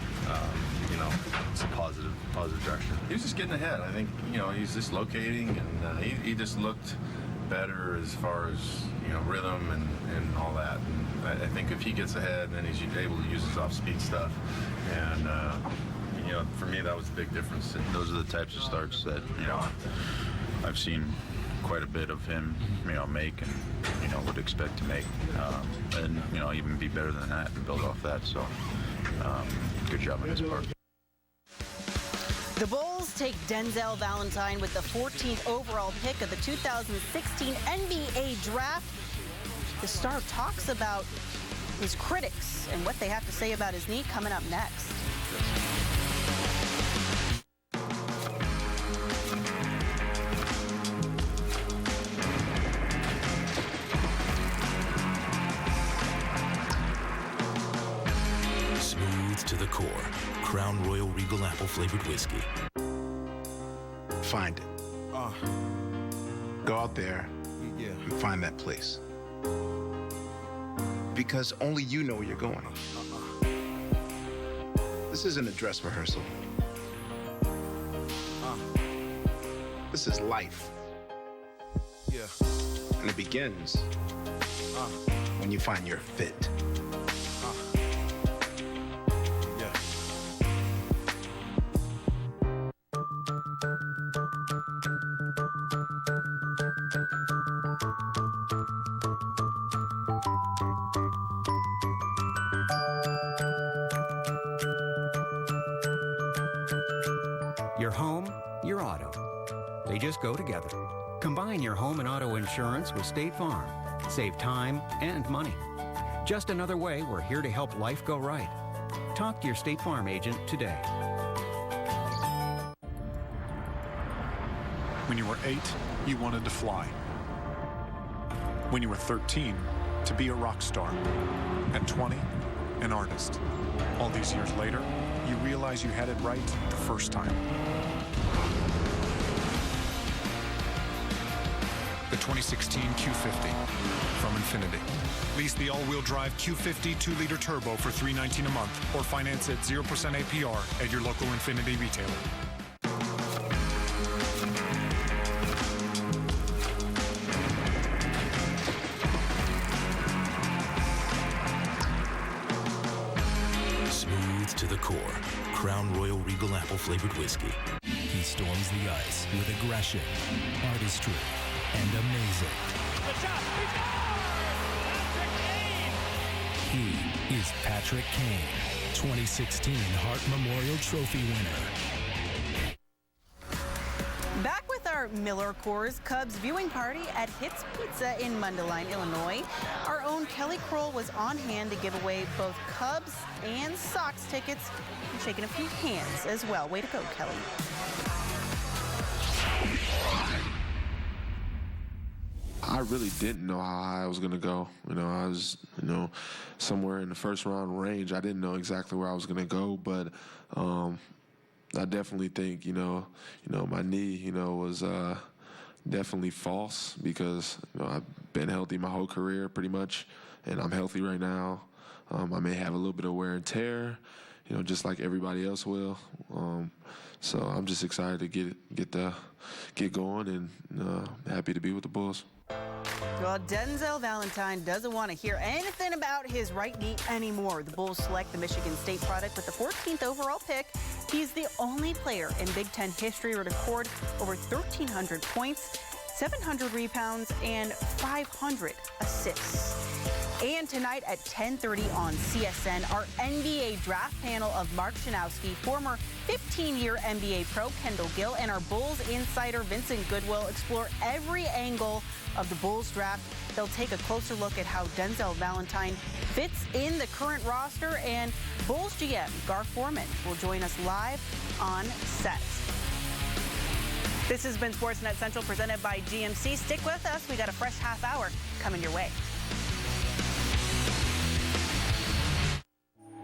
You know, it's a positive direction. He was just getting ahead. I think, you know, he's just locating, and he just looked better as far as, you know, rhythm and all that. And I think if he gets ahead, then he's able to use his off-speed stuff. And, you know, for me, that was a big difference. Those are the types of starts that, you know, I've seen quite a bit of him, you know, make and, you know, would expect to make. And, you know, even be better than that and build off that. So, good job on his part. The Bulls take Denzel Valentine with the 14th overall pick of the 2016 NBA Draft. The star talks about his critics and what they have to say about his knee coming up next. Smooth to the core. Crown Royal Regal Apple flavored whiskey. Find it. Go out there and find that place. Because only you know where you're going. This isn't a dress rehearsal. This is life. Yeah. And it begins when you find your fit. Your home, your auto. They just go together. Combine your home and auto insurance with State Farm. Save time and money. Just another way we're here to help life go right. Talk to your State Farm agent today. When you were 8, you wanted to fly. When you were 13, to be a rock star. At 20, an artist. All these years later, you realize you had it right the first time. The 2016 Q50 from Infiniti. Lease the all-wheel drive Q50 2-liter turbo for $319 a month or finance at 0% APR at your local Infiniti retailer. Smooth to the core. Crown Royal Regal Apple flavored whiskey. He storms the ice with aggression, artistry, and amazing. The shot, he scores! Patrick Kane! He is Patrick Kane, 2016 Hart Memorial Trophy winner. Back with our Miller Coors Cubs viewing party at Hits Pizza in Mundelein, Illinois. Our own Kelly Kroll was on hand to give away both Cubs and Sox tickets and shaking a few hands as well. Way to go, Kelly. I really didn't know how high I was going to go. You know, I was, somewhere in the first round range. I didn't know exactly where I was going to go, but I definitely think, my knee, was definitely false because I've been healthy my whole career pretty much, and I'm healthy right now. I may have a little bit of wear and tear, just like everybody else will. So I'm just excited to get going and happy to be with the Bulls. Well, Denzel Valentine doesn't want to hear anything about his right knee anymore. The Bulls select the Michigan State product with the 14th overall pick. He's the only player in Big Ten history to record over 1,300 points, 700 rebounds, and 500 assists. And tonight at 10:30 on CSN, our NBA draft panel of Mark Shanowski, former 15-year NBA pro Kendall Gill, and our Bulls insider Vincent Goodwill explore every angle of the Bulls draft. They'll take a closer look at how Denzel Valentine fits in the current roster, and Bulls GM Gar Forman will join us live on set. This has been Sportsnet Central presented by GMC. Stick with us. We got a fresh half hour coming your way.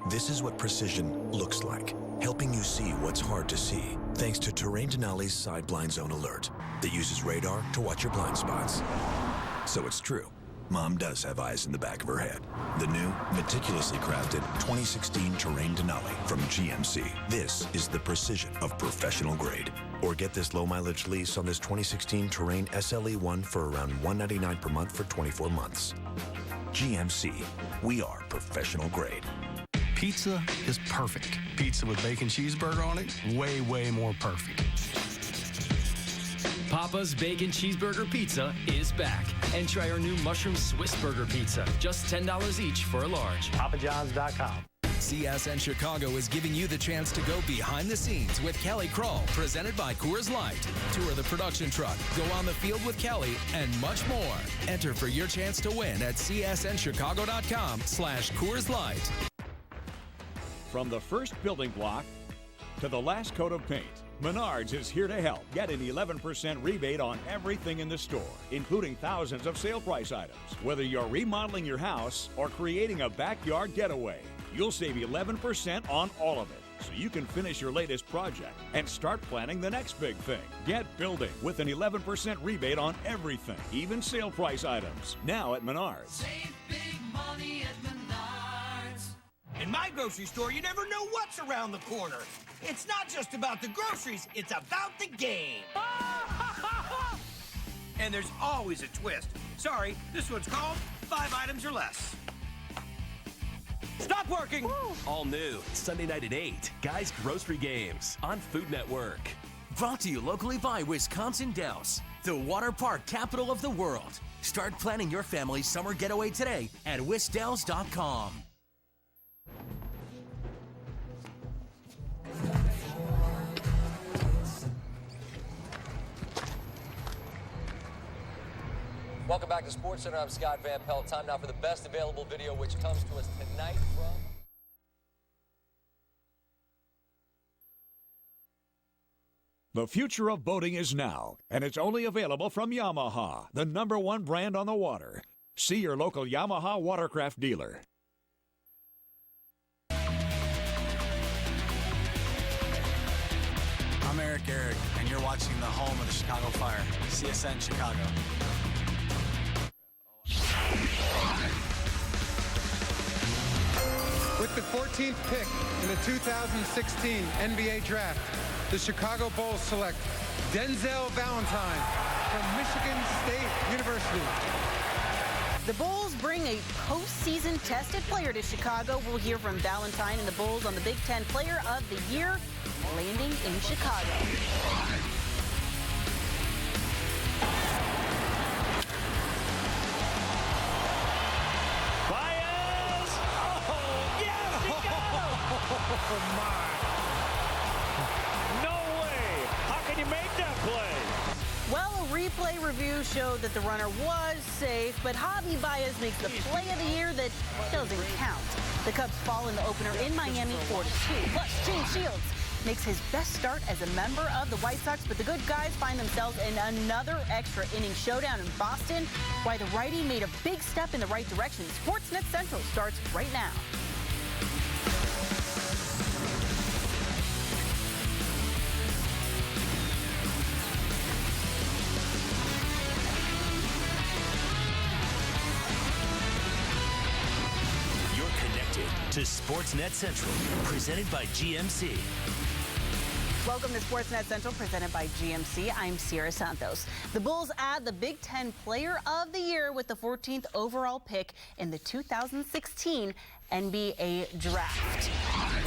This is what precision looks like, helping you see what's hard to see, thanks to Terrain Denali's Side Blind Zone Alert that uses radar to watch your blind spots. So it's true, Mom does have eyes in the back of her head. The new, meticulously crafted 2016 Terrain Denali from GMC. This is the precision of professional grade. Or get this low-mileage lease on this 2016 Terrain SLE1 for around $199 per month for 24 months. GMC, we are professional grade. Pizza is perfect. Pizza with bacon cheeseburger on it, way, way more perfect. Papa's Bacon Cheeseburger Pizza is back. And try our new Mushroom Swiss Burger Pizza. Just $10 each for a large. PapaJohns.com. CSN Chicago is giving you the chance to go behind the scenes with Kelly Kroll, presented by Coors Light. Tour the production truck, go on the field with Kelly, and much more. Enter for your chance to win at csnchicago.com/Coors Light. From the first building block to the last coat of paint, Menards is here to help. Get an 11% rebate on everything in the store, including thousands of sale price items. Whether you're remodeling your house or creating a backyard getaway, you'll save 11% on all of it, so you can finish your latest project and start planning the next big thing. Get building with an 11% rebate on everything, even sale price items. Now at Menards. Save big money at Menards. In my grocery store, you never know what's around the corner. It's not just about the groceries, it's about the game. And there's always a twist. Sorry, this one's called 5 items or less. Stop working! Woo. All new, Sunday night at 8, Guys Grocery Games on Food Network. Brought to you locally by Wisconsin Dells, the water park capital of the world. Start planning your family's summer getaway today at wisdells.com. Welcome back to SportsCenter. I'm Scott Van Pelt. Time now for the best available video, which comes to us tonight from... The future of boating is now, and it's only available from Yamaha, the #1 brand on the water. See your local Yamaha watercraft dealer. I'm Eric, and you're watching the home of the Chicago Fire, CSN Chicago. With the 14th pick in the 2016 NBA Draft, the Chicago Bulls select Denzel Valentine from Michigan State University. The Bulls bring a postseason tested player to Chicago. We'll hear from Valentine and the Bulls on the Big Ten Player of the Year, landing in Chicago. Baez! Oh, yes, he got Oh, my. No way. How can you make that play? Well, a replay review showed that the runner was safe, but Javi Baez makes the play of the year that doesn't count. The Cubs fall in the opener in Miami 4-2. Plus, Gene Shields makes his best start as a member of the White Sox, but the good guys find themselves in another extra inning showdown in Boston. Why the righty made a big step in the right direction. Sportsnet Central starts right now. To Sportsnet Central, presented by GMC. Welcome to Sportsnet Central, presented by GMC. I'm Sierra Santos. The Bulls add the Big Ten Player of the Year with the 14th overall pick in the 2016 NBA Draft.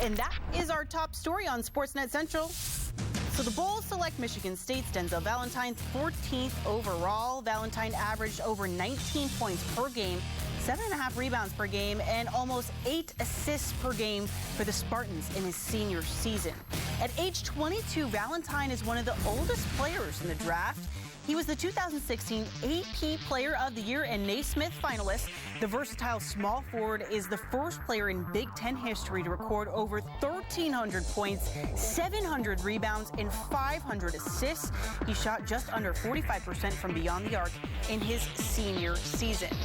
And that is our top story on Sportsnet Central. So the Bulls select Michigan State's Denzel Valentine's 14th overall. Valentine averaged over 19 points per game, 7.5 rebounds per game, and almost 8 assists per game for the Spartans in his senior season. At age 22, Valentine is one of the oldest players in the draft. He was the 2016 AP Player of the Year and Naismith finalist. The versatile small forward is the first player in Big Ten history to record over 1,300 points, 700 rebounds, and 500 assists. He shot just under 45% from beyond the arc in his senior season.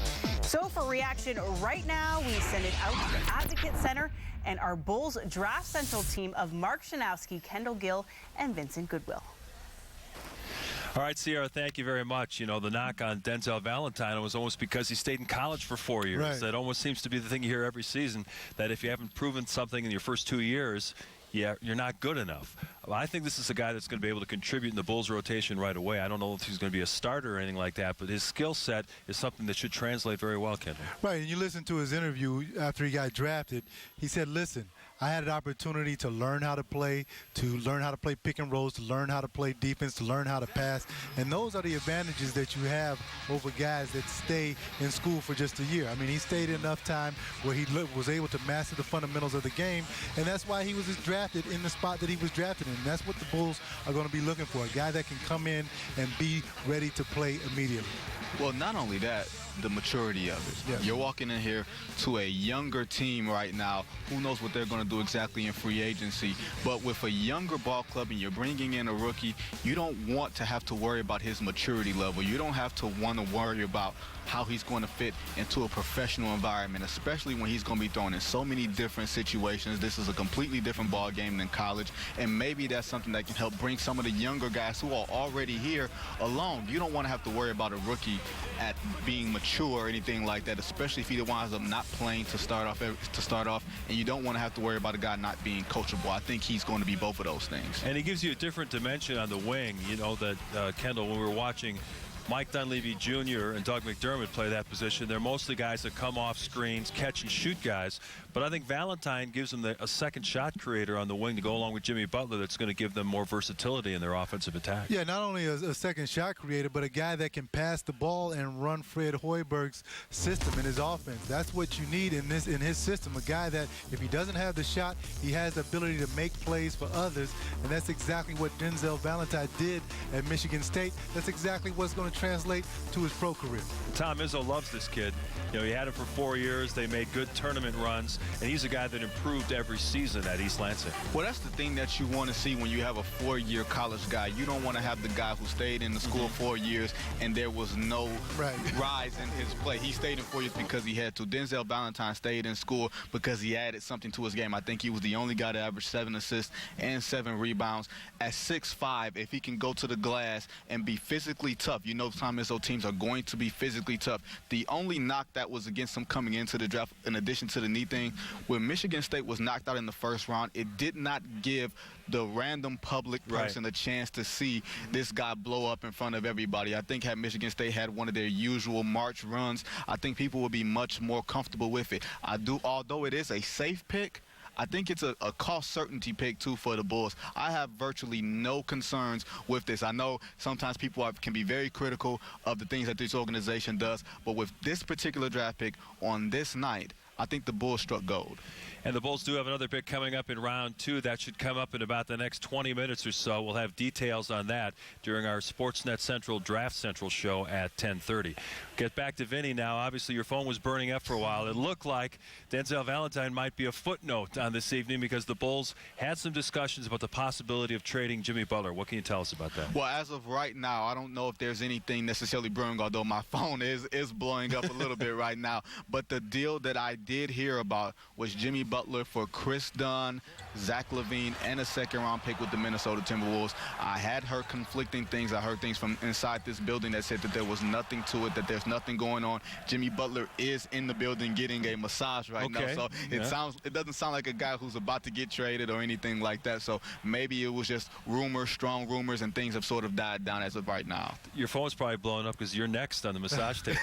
So for reaction right now, we send it out to the Advocate Center and our Bulls Draft Central team of Mark Shanowski, Kendall Gill, and Vincent Goodwill. All right, Sierra, thank you very much. You know, the knock on Denzel Valentine was almost because he stayed in college for 4 years. Right. That almost seems to be the thing you hear every season, that if you haven't proven something in your first 2 years, you're not good enough. I think this is a guy that's going to be able to contribute in the Bulls rotation right away. I don't know if he's going to be a starter or anything like that, but his skill set is something that should translate very well, Kendall. Right, and you listen to his interview after he got drafted. He said, listen, I had an opportunity to learn how to play pick and rolls, to learn how to play defense, to learn how to pass. And those are the advantages that you have over guys that stay in school for just a year. I mean, he stayed enough time where he was able to master the fundamentals of the game, and that's why he was drafted in the spot that he was drafted in. And that's what the Bulls are going to be looking for, a guy that can come in and be ready to play immediately. Well, not only that, the maturity of it. Yeah. You're walking in here to a younger team right now. Who knows what they're going to do exactly in free agency. But with a younger ball club and you're bringing in a rookie, you don't want to have to worry about his maturity level. You don't have to want to worry about how he's going to fit into a professional environment, especially when he's going to be thrown in so many different situations. This is a completely different ball game than college, and maybe that's something that can help bring some of the younger guys who are already here along. You don't want to have to worry about a rookie at being mature or anything like that, especially if he winds up not playing to start off, and you don't want to have to worry about a guy not being coachable. I think he's going to be both of those things. And he gives you a different dimension on the wing. You know that, Kendall, when we were watching Mike Dunleavy Jr. and Doug McDermott play that position, they're mostly guys that come off screens, catch and shoot guys. But I think Valentine gives them a second shot creator on the wing to go along with Jimmy Butler that's going to give them more versatility in their offensive attack. Yeah, not only a second shot creator, but a guy that can pass the ball and run Fred Hoiberg's system in his offense. That's what you need in his system, a guy that if he doesn't have the shot, he has the ability to make plays for others, and that's exactly what Denzel Valentine did at Michigan State. That's exactly what's going to translate to his pro career. Tom Izzo loves this kid. You know, he had him for 4 years. They made good tournament runs, and he's a guy that improved every season at East Lansing. Well, that's the thing that you want to see when you have a 4-year college guy. You don't want to have the guy who stayed in the school 4 years and there was no rise in his play. He stayed in 4 years because he had to. Denzel Valentine stayed in school because he added something to his game. I think he was the only guy to average 7 assists and 7 rebounds. At 6'5", if he can go to the glass and be physically tough, you know Tom Izzo teams are going to be physically tough. The only knock that was against him coming into the draft, in addition to the knee thing, when Michigan State was knocked out in the first round, it did not give the random public person a chance to see this guy blow up in front of everybody. I think had Michigan State had one of their usual March runs, I think people would be much more comfortable with it. Although it is a safe pick, I think it's a cost certainty pick, too, for the Bulls. I have virtually no concerns with this. I know sometimes people can be very critical of the things that this organization does, but with this particular draft pick on this night, I think the Bulls struck gold. And the Bulls do have another pick coming up in round 2. That should come up in about the next 20 minutes or so. We'll have details on that during our Sportsnet Central Draft Central show at 10:30. Get back to Vinny now. Obviously, your phone was burning up for a while. It looked like Denzel Valentine might be a footnote on this evening because the Bulls had some discussions about the possibility of trading Jimmy Butler. What can you tell us about that? Well, as of right now, I don't know if there's anything necessarily brewing, although my phone is blowing up a little bit right now. But the deal that I did hear about was Jimmy Butler for Chris Dunn, Zach LaVine, and a second-round pick with the Minnesota Timberwolves. I had heard conflicting things. I heard things from inside this building that said that there was nothing to it, that there's nothing going on. Jimmy Butler is in the building getting a massage right now, so it doesn't sound like a guy who's about to get traded or anything like that. So maybe it was just rumors, strong rumors, and things have sort of died down as of right now. Your phone's probably blowing up because you're next on the massage table.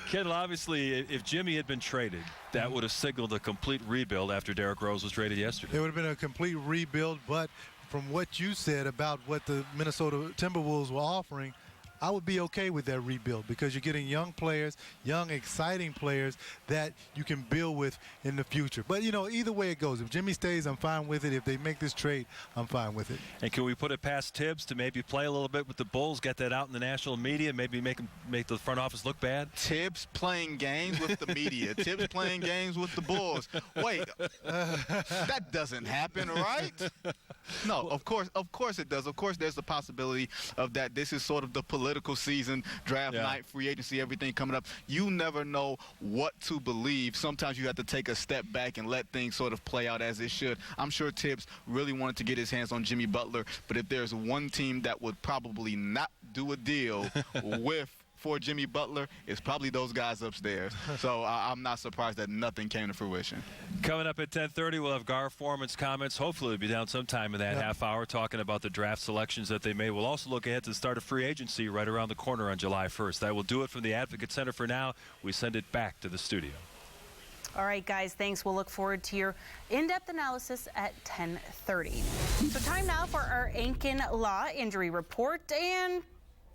Kendall, obviously, if Jimmy had been traded, that would have signaled a complete rebuild after Derrick Rose was traded yesterday. It would have been a complete rebuild, but from what you said about what the Minnesota Timberwolves were offering, I would be okay with that rebuild because you're getting young players, young, exciting players that you can build with in the future. But, you know, either way it goes, if Jimmy stays, I'm fine with it. If they make this trade, I'm fine with it. And can we put it past Tibbs to maybe play a little bit with the Bulls, get that out in the national media, maybe make the front office look bad? Tibbs playing games with the media. Tibbs playing games with the Bulls. Wait, that doesn't happen, right? No, of course it does. Of course there's the possibility of that. This is sort of the political season, draft night, free agency, everything coming up. You never know what to believe. Sometimes you have to take a step back and let things sort of play out as it should. I'm sure Tibbs really wanted to get his hands on Jimmy Butler, but if there's one team that would probably not do a deal for Jimmy Butler, it's probably those guys upstairs. So I'm not surprised that nothing came to fruition. Coming up at 10:30, we'll have Gar Foreman's comments. Hopefully we'll be down sometime in that half hour talking about the draft selections that they made. We'll also look ahead to the start of free agency right around the corner on July 1st. That will do it from the Advocate Center for now. We send it back to the studio. All right, guys, thanks. We'll look forward to your in-depth analysis at 10:30. So time now for our Ankin Law injury report. And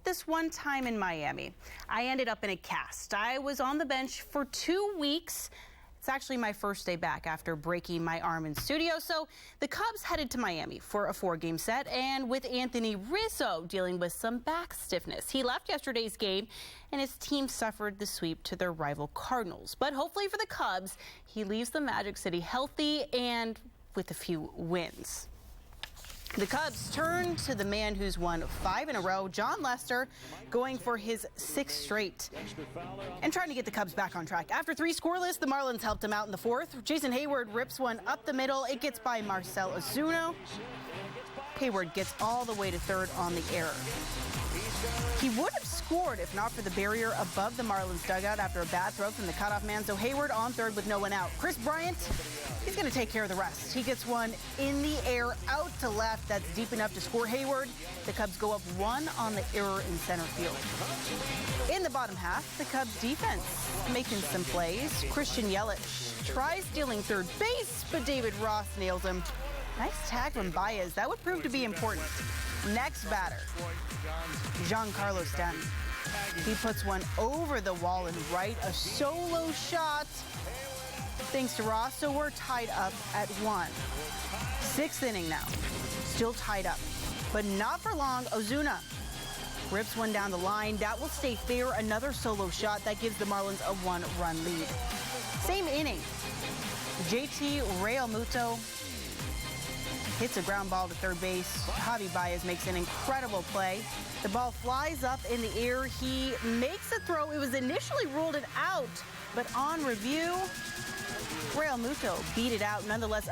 this one time in Miami, I ended up in a cast. I was on the bench for 2 weeks. It's actually my first day back after breaking my arm in studio. So the Cubs headed to Miami for a 4-game set, and with Anthony Rizzo dealing with some back stiffness. He left yesterday's game, and his team suffered the sweep to their rival Cardinals. But hopefully for the Cubs, he leaves the Magic City healthy and with a few wins. The Cubs turn to the man who's won 5 in a row, John Lester, going for his 6th straight and trying to get the Cubs back on track. After 3 scoreless, the Marlins helped him out in the 4th. Jason Hayward rips one up the middle. It gets by Marcell Ozuna. Hayward gets all the way to 3rd on the error. He would have scored if not for the barrier above the Marlins dugout after a bad throw from the cutoff man. So Hayward on 3rd with no one out. Chris Bryant, he's going to take care of the rest. He gets one in the air out to left. That's deep enough to score Hayward. The Cubs go up 1 on the error in center field. In the bottom half, the Cubs defense making some plays. Christian Yelich tries stealing 3rd base, but David Ross nails him. Nice tag from Baez. That would prove to be important. Next batter, Giancarlo Stanton. He puts one over the wall and right, a solo shot. Thanks to Ross, so we're tied up at 1. 6th inning now, still tied up, but not for long. Ozuna rips one down the line. That will stay fair. Another solo shot that gives the Marlins a 1-run lead. Same inning, JT Realmuto hits a ground ball to 3rd base. Javi Baez makes an incredible play. The ball flies up in the air. He makes a throw. It was initially ruled it out, but on review, Realmuto beat it out nonetheless.